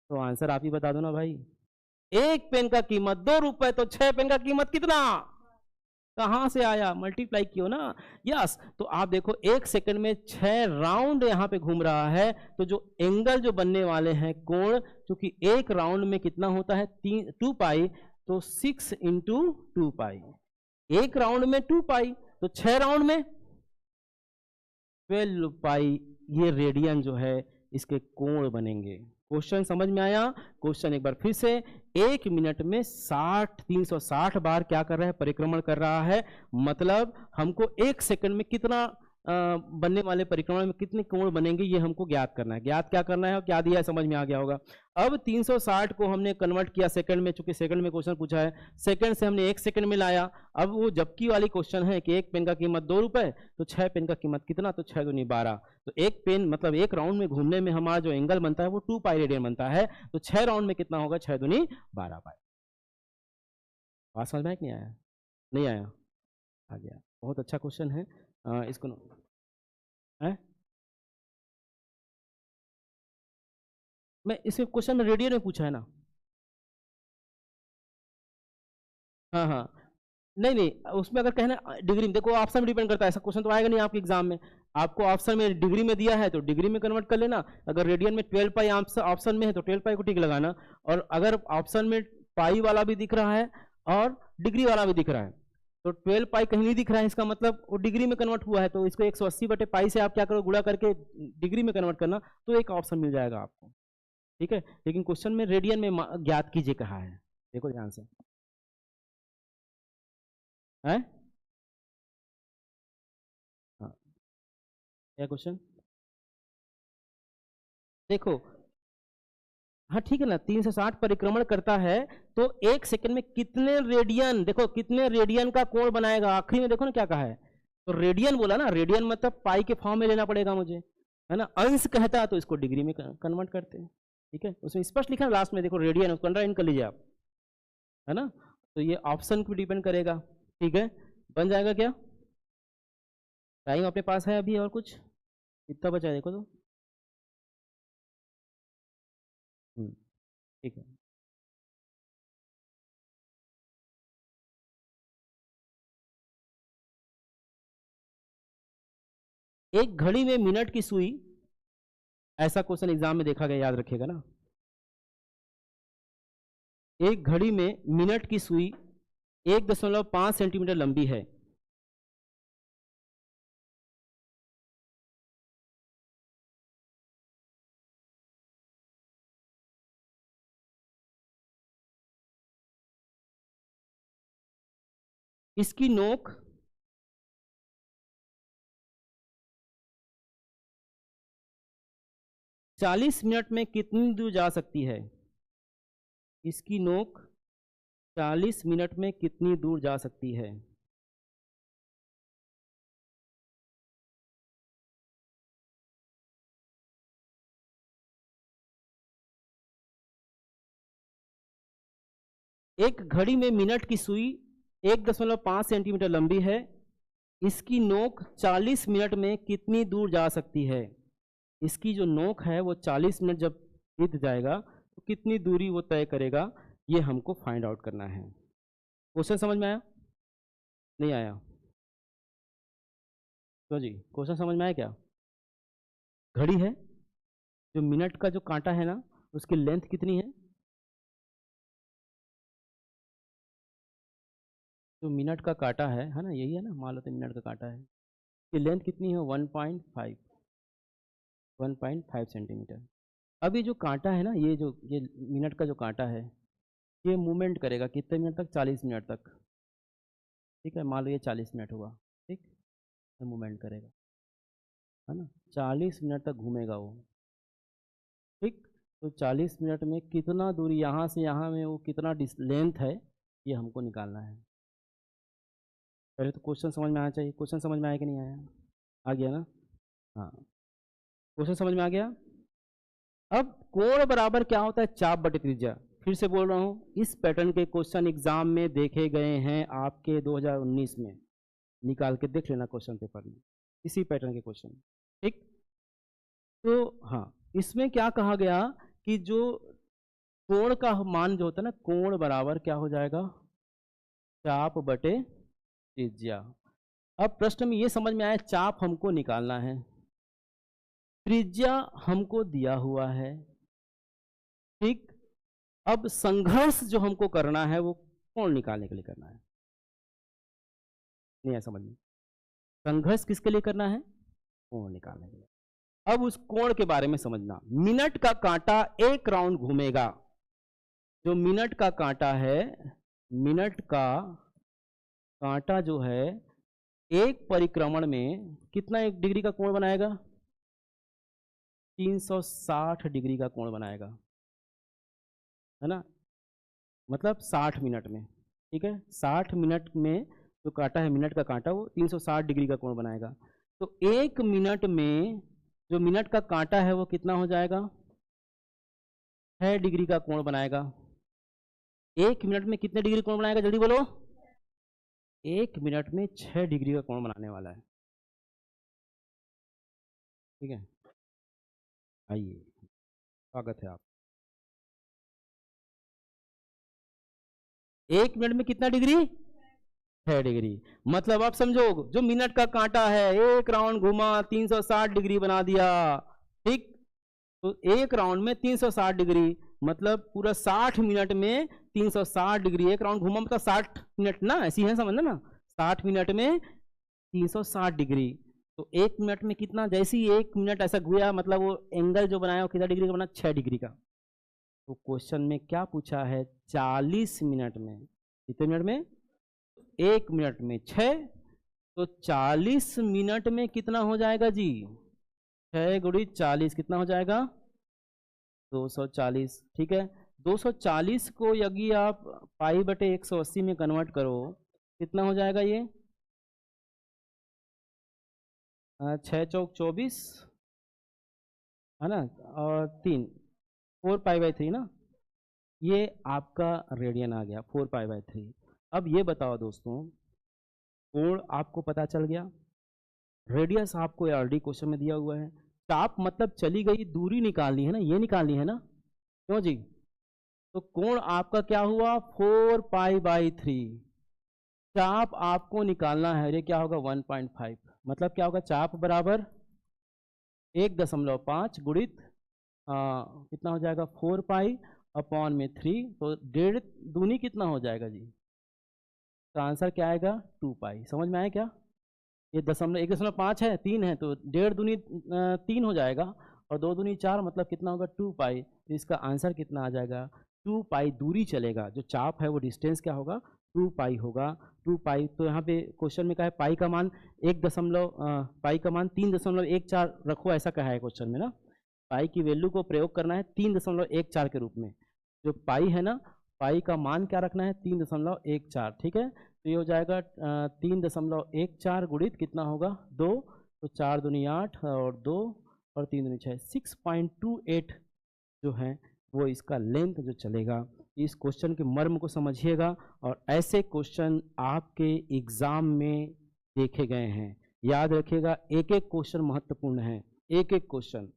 तो आंसर आप ही बता दो ना भाई। एक पेन का कीमत 2 रुपए, तो 6 पेन का कीमत कितना? कहां से आया? मल्टीप्लाई कियो ना। यस, तो आप देखो 1 सेकंड में 6 राउंड यहां पे घूम रहा है। तो जो एंगल जो बनने वाले हैं कोण, क्योंकि एक राउंड में कितना होता है? 2 पाई, तो 6 इंटू 2 पाई। एक राउंड में 2 पाई, तो 6 राउंड में 12 पाई। ये रेडियन जो है इसके कोण बनेंगे। क्वेश्चन समझ में आया? क्वेश्चन एक बार फिर से, 1 मिनट में 360 बार क्या कर रहा है? परिक्रमण कर रहा है। मतलब हमको 1 सेकंड में कितना बनने वाले परिक्रमण में कितने कोण बनेंगे, ये हमको ज्ञात करना है। ज्ञात क्या करना है और क्या दिया है समझ में आ गया होगा। अब 360 को हमने कन्वर्ट किया सेकंड में, चूंकि सेकंड में क्वेश्चन पूछा है, सेकंड से हमने 1 सेकंड में लाया। अब वो जबकि वाली क्वेश्चन है कि एक पेन का कीमत 2 रुपए, तो 6 पेन का कीमत कितना? तो 6 दूनी 12। तो एक पेन मतलब एक राउंड में घूमने में हमारा जो एंगल बनता है वो 2 पाई रेडियन बनता है। तो 6 राउंड में कितना होगा? 6 दूनी 12 पाई। बात समझ में आया कि नहीं आया? नहीं आया? आ गया। बहुत अच्छा क्वेश्चन है। इसको है? मैं इसे क्वेश्चन में रेडियन में पूछा है ना। हाँ हाँ, नहीं नहीं, उसमें अगर कहना डिग्री में, देखो ऑप्शन में डिपेंड करता है। ऐसा क्वेश्चन तो आएगा नहीं आपके एग्जाम में। आपको ऑप्शन में डिग्री में दिया है तो डिग्री में कन्वर्ट कर लेना। अगर रेडियन में 12 पाई ऑप्शन में है तो 12 पाई को टिक लगाना। और अगर ऑप्शन में पाई वाला भी दिख रहा है और डिग्री वाला भी दिख रहा है, तो 12 पाई कहीं नहीं दिख रहा है, इसका मतलब वो डिग्री में कन्वर्ट हुआ है। तो इसको 180 बटे पाई से आप क्या करो? गुणा करके डिग्री में कन्वर्ट करना, तो एक ऑप्शन मिल जाएगा आपको। ठीक है, लेकिन क्वेश्चन में रेडियन में ज्ञात कीजिए कहा है। देखो ध्यान से, है? हाँ, क्या क्वेश्चन? देखो, हाँ ठीक है ना, 360 परिक्रमण करता है तो 1 सेकंड में कितने रेडियन, देखो कितने रेडियन का कोण बनाएगा। आखिरी में देखो ना क्या कहा है, तो रेडियन बोला ना। रेडियन मतलब पाई के फॉर्म में लेना पड़ेगा मुझे, है ना। अंश कहता तो इसको डिग्री में कन्वर्ट करते हैं। ठीक है, उसमें स्पष्ट लिखा है लास्ट में, देखो रेडियन, उसको अंडरलाइन कर लीजिए आप, है ना। तो ये ऑप्शन पे डिपेंड करेगा। ठीक है, बन जाएगा क्या? टाइम अपने पास है अभी, और कुछ कितना बचा है देखो तो। ठीक है, एक घड़ी में मिनट की सुई, ऐसा क्वेश्चन एग्जाम में देखा गया, याद रखिएगा ना। एक घड़ी में मिनट की सुई 1.5 सेंटीमीटर लंबी है। इसकी नोक 40 मिनट में कितनी दूर जा सकती है? इसकी नोक 40 मिनट में कितनी दूर जा सकती है? एक घड़ी में मिनट की सुई 1.5 सेंटीमीटर लंबी है। इसकी नोक 40 मिनट में कितनी दूर जा सकती है? इसकी जो नोक है वो 40 मिनट जब बीत जाएगा तो कितनी दूरी वो तय करेगा, ये हमको फाइंड आउट करना है। क्वेश्चन समझ में आया? नहीं आया तो जी, क्वेश्चन समझ में आया क्या? घड़ी है, जो मिनट का जो कांटा है ना, उसकी लेंथ कितनी है? जो मिनट का कांटा है ना, यही है ना, मान लो तो मिनट का कांटा है, ये लेंथ कितनी है? 1.5 सेंटीमीटर। अभी जो कांटा है ना, ये मिनट का जो कांटा है, ये मूवमेंट करेगा कितने मिनट तक? 40 मिनट तक। ठीक है, मान लो ये 40 मिनट हुआ, ठीक, ये मूवमेंट करेगा, है ना, 40 मिनट तक घूमेगा वो, ठीक। तो 40 मिनट में कितना दूरी यहाँ से यहाँ में वो कितना लेंथ है, ये हमको निकालना है। पहले तो क्वेश्चन समझ में आना चाहिए। क्वेश्चन समझ में आया कि नहीं आया? आ गया ना? हाँ, क्वेश्चन समझ में आ गया। अब कोण बराबर क्या होता है? चाप बटे त्रिज्या। फिर से बोल रहा हूँ, इस पैटर्न के क्वेश्चन एग्जाम में देखे गए हैं आपके 2019 में, निकाल के देख लेना क्वेश्चन पेपर में, इसी पैटर्न के क्वेश्चन, ठीक। तो हाँ, इसमें क्या कहा गया कि जो कोण का मान जो होता है ना, कोण बराबर क्या हो जाएगा? चाप बटे त्रिज्या। अब प्रश्न में ये समझ में आया, चाप हमको निकालना है, त्रिज्या हमको दिया हुआ है, ठीक। अब संघर्ष जो हमको करना है वो कोण निकालने के लिए करना है। नहीं है समझ में? संघर्ष किसके लिए करना है? कोण निकालने के लिए। अब उस कोण के बारे में समझना। मिनट का कांटा एक राउंड घूमेगा। जो मिनट का कांटा है, मिनट का कांटा जो है, एक परिक्रमण में कितना एक डिग्री का कोण बनाएगा? 360 डिग्री का कोण बनाएगा, है ना, मतलब 60 मिनट में, ठीक है। 60 मिनट में जो कांटा है, मिनट का कांटा, वो 360 डिग्री का कोण बनाएगा। तो एक मिनट में जो मिनट का कांटा है वो कितना हो जाएगा? 6 डिग्री का कोण बनाएगा। एक मिनट में कितने डिग्री कोण बनाएगा? जल्दी बोलो। एक मिनट में 6 डिग्री का कोण बनाने वाला है, ठीक है। आइए, स्वागत है आप। एक मिनट में कितना डिग्री? 6 डिग्री। मतलब आप समझो, जो मिनट का कांटा है, एक राउंड घुमा, 360 डिग्री बना दिया, ठीक। तो एक राउंड में 360 डिग्री, मतलब पूरा 60 मिनट में 360 डिग्री एक राउंड घुमा, मतलब 60 मिनट ना, ऐसी है समझना ना, 60 मिनट में 360 डिग्री। तो एक मिनट में कितना? जैसे ही एक मिनट ऐसा घुया, मतलब वो एंगल जो बनाया वो कितना डिग्री का बना? 6 डिग्री का। तो क्वेश्चन में क्या पूछा है? 40 मिनट में, कितने मिनट में? एक मिनट में 6, तो 40 मिनट में कितना हो जाएगा जी? 6 गुणी 40 कितना हो जाएगा? 240, ठीक है। 240 को यदि आप पाई बटे 180 में कन्वर्ट करो, कितना हो जाएगा ये? 6 चौक 24, है ना, और 3, 4 पाई बाई 3 ना, ये आपका रेडियन आ गया, 4 पाई बाई 3। अब ये बताओ दोस्तों, कोण आपको पता चल गया, रेडियस आपको ऑलरेडी क्वेश्चन में दिया हुआ है, चाप मतलब चली गई दूरी निकालनी है ना, ये निकालनी है ना, क्यों जी? तो कोण आपका क्या हुआ? 4 पाई बाई 3। चाप आपको निकालना है, ये क्या होगा? 1.5। मतलब क्या होगा? चाप बराबर 1.5 गुणित कितना हो जाएगा? 4 पाई अपॉन में 3, तो 1.5 दूनी कितना हो जाएगा जी? तो आंसर क्या आएगा? 2 पाई। समझ में आया क्या? ये 1.5 है, 3 है, तो 1.5 दूनी 3 हो जाएगा, और 2 दूनी 4, मतलब कितना होगा? 2 पाई। तो इसका आंसर कितना आ जाएगा? 2 पाई दूरी चलेगा, जो चाप है वो डिस्टेंस क्या होगा? 2 पाई होगा। 2 पाई, तो यहाँ पे क्वेश्चन में कहा है पाई का मान पाई का मान 3.14 रखो, ऐसा कहा है क्वेश्चन में ना। पाई की वैल्यू को प्रयोग करना है 3.14 के रूप में। जो पाई है ना, पाई का मान क्या रखना है? 3.14, ठीक है। तो ये हो जाएगा 3.14 गुणित कितना होगा? 2, तो 4 दूनी 8 और 2 और 3 दूनी 6, 6.28 जो है वो इसका लेंथ जो चलेगा। इस क्वेश्चन के मर्म को समझिएगा, और ऐसे क्वेश्चन आपके एग्जाम में देखे गए हैं। याद रखिएगा, एक एक क्वेश्चन महत्वपूर्ण है, एक एक क्वेश्चन।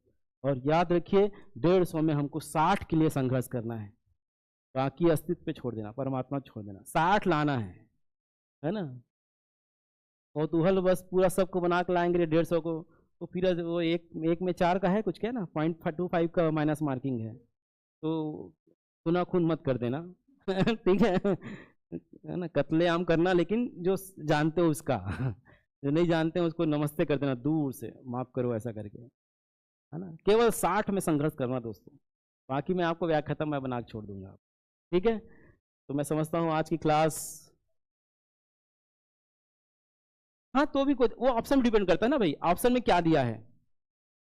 और याद रखिए, 150 में हमको 60 के लिए संघर्ष करना है, बाकी अस्तित्व पे छोड़ देना, परमात्मा छोड़ देना, 60 लाना है ना। और तुहल बस पूरा सबको बना के लाएंगे 150 को, तो फिर वो एक में 4 का है कुछ क्या ना, 0.25 का माइनस मार्किंग है। तो खुना खून मत कर देना ठीक है ना, कत्लेआम करना, लेकिन जो जानते हो उसका जो नहीं जानते हैं उसको नमस्ते कर देना दूर से, माफ करो ऐसा करके, है ना। केवल 60 में संघर्ष करना दोस्तों, बाकी मैं आपको व्याख्या खत्म मैं बना के छोड़ दूंगा, ठीक है। तो मैं समझता हूँ आज की क्लास, हाँ तो भी कोई वो ऑप्शन डिपेंड करता है ना भाई, ऑप्शन में क्या दिया है।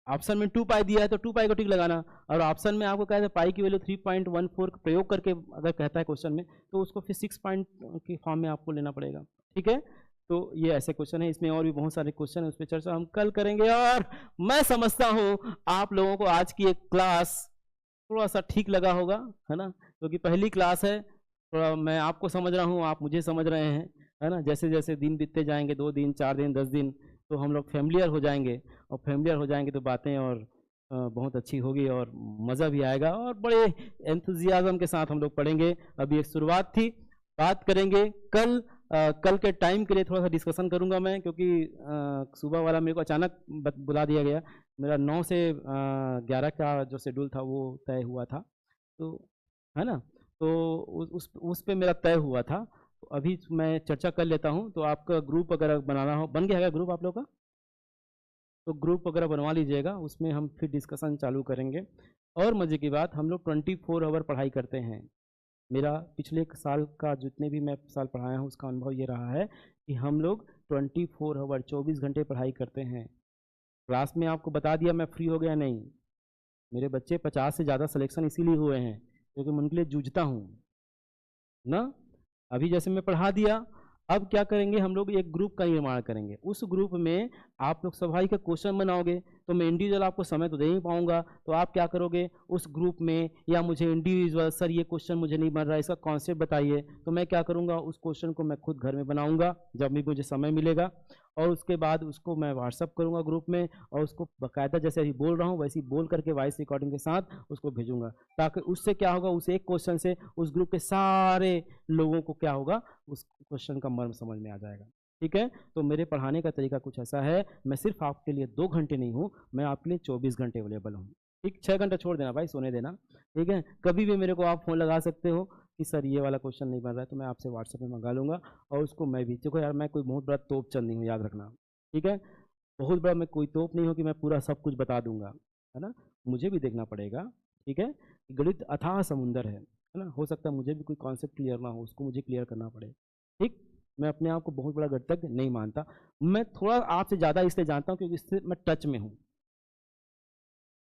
ऑप्शन में 2 पाई दिया है तो 2 पाई को टिक लगाना, और ऑप्शन में आपको कहता है पाई की वैल्यू 3.14 प्रयोग करके अगर कहता है क्वेश्चन में, तो उसको फिर 6 पॉइंट के फॉर्म में आपको लेना पड़ेगा, ठीक है। तो ये ऐसे क्वेश्चन है, इसमें और भी बहुत सारे क्वेश्चन है, उस पर चर्चा हम कल करेंगे। और मैं समझता हूँ आप लोगों को आज की एक क्लास थोड़ा सा ठीक लगा होगा, है ना, क्योंकि पहली क्लास है, थोड़ा मैं आपको समझ रहा हूँ, आप मुझे समझ रहे हैं, है ना। जैसे जैसे दिन बीतते जाएंगे, 2 दिन 4 दिन 10 दिन, तो हम लोग फैमिलियर हो जाएंगे, और फैमिलियर हो जाएंगे तो बातें और बहुत अच्छी होगी और मज़ा भी आएगा, और बड़े एंथुजियाज्म के साथ हम लोग पढ़ेंगे। अभी एक शुरुआत थी, बात करेंगे कल। कल के टाइम के लिए थोड़ा सा डिस्कशन करूंगा मैं, क्योंकि सुबह वाला मेरे को अचानक बुला दिया गया, मेरा 9 से 11 का जो शेड्यूल था वो तय हुआ था, तो है ना, तो उस पे मेरा तय हुआ था। तो अभी मैं चर्चा कर लेता हूँ। तो आपका ग्रुप अगर बनाना हो, बन गया है ग्रुप आप लोग का, तो ग्रुप वगैरह बनवा लीजिएगा, उसमें हम फिर डिस्कशन चालू करेंगे। और मज़े की बात, हम लोग 24 आवर पढ़ाई करते हैं। मेरा पिछले एक साल का जितने भी मैं साल पढ़ाया हूँ उसका अनुभव ये रहा है कि हम लोग 24 आवर 24 घंटे पढ़ाई करते हैं। क्लास में आपको बता दिया मैं फ्री हो गया नहीं, मेरे बच्चे 50 से ज़्यादा सिलेक्शन इसीलिए हुए हैं क्योंकि मैं उनके लिए जूझता हूँ ना। अभी जैसे मैं पढ़ा दिया, अब क्या करेंगे हम लोग, एक ग्रुप का निर्माण करेंगे। उस ग्रुप में आप लोग सफाई का क्वेश्चन बनाओगे, तो मैं इंडिविजुअल आपको समय तो दे नहीं पाऊंगा, तो आप क्या करोगे उस ग्रुप में, या मुझे इंडिविजुअल सर ये क्वेश्चन मुझे नहीं बन रहा है, इसका कॉन्सेप्ट बताइए, तो मैं क्या करूंगा उस क्वेश्चन को मैं खुद घर में बनाऊंगा जब भी मुझे समय मिलेगा, और उसके बाद उसको मैं व्हाट्सअप करूंगा ग्रुप में, और उसको बाकायदा जैसे अभी बोल रहा हूँ वैसे ही बोल करके वॉइस रिकॉर्डिंग के साथ उसको भेजूंगा, ताकि उससे क्या होगा, उस एक क्वेश्चन से उस ग्रुप के सारे लोगों को क्या होगा, उस क्वेश्चन का मर्म समझ में आ जाएगा, ठीक है। तो मेरे पढ़ाने का तरीका कुछ ऐसा है, मैं सिर्फ आपके लिए 2 घंटे नहीं हूँ, मैं आपके लिए 24 घंटे अवेलेबल हूँ, ठीक। 6 घंटा छोड़ देना भाई, सोने देना, ठीक है। कभी भी मेरे को आप फ़ोन लगा सकते हो कि सर ये वाला क्वेश्चन नहीं बन रहा है, तो मैं आपसे व्हाट्सएप में मंगा लूँगा, और उसको मैं भी, देखो यार मैं कोई बहुत बड़ा तोप चंद नहीं हूँ, याद रखना, ठीक है। बहुत बड़ा मैं कोई तोप नहीं हूँ कि मैं पूरा सब कुछ बता दूंगा, है ना, मुझे भी देखना पड़ेगा, ठीक है। गणित अथाह समुंदर है ना, हो सकता है मुझे भी कोई कॉन्सेप्ट क्लियर ना हो, उसको मुझे क्लियर करना पड़े, ठीक। मैं अपने आप को बहुत बड़ा गणितज्ञ नहीं मानता, मैं थोड़ा आपसे ज़्यादा इसलिए जानता हूँ क्योंकि इससे मैं टच में हूँ।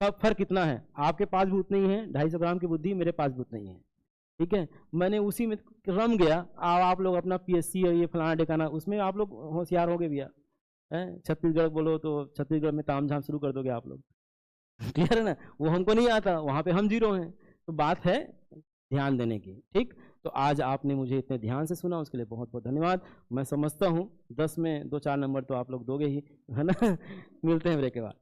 अब फर्क कितना है, आपके पास भी उतनी ही है, 250 ग्राम की बुद्धि, मेरे पास भी उतनी ही है, ठीक है। मैंने उसी में रम गया, आप लोग अपना पीएससी और ये फलाना ठिकाना, उसमें आप लोग होशियार हो गए भैया, हैं। छत्तीसगढ़ बोलो तो छत्तीसगढ़ में ताम झाम शुरू कर दोगे आप लोग क्लियर है ना, वो हमको नहीं आता, वहाँ पे हम जीरो हैं। तो बात है ध्यान देने की, ठीक। तो आज आपने मुझे इतने ध्यान से सुना, उसके लिए बहुत बहुत धन्यवाद। मैं समझता हूँ 10 में 2-4 नंबर तो आप लोग दोगे ही, है ना मिलते हैं ब्रेक के बाद।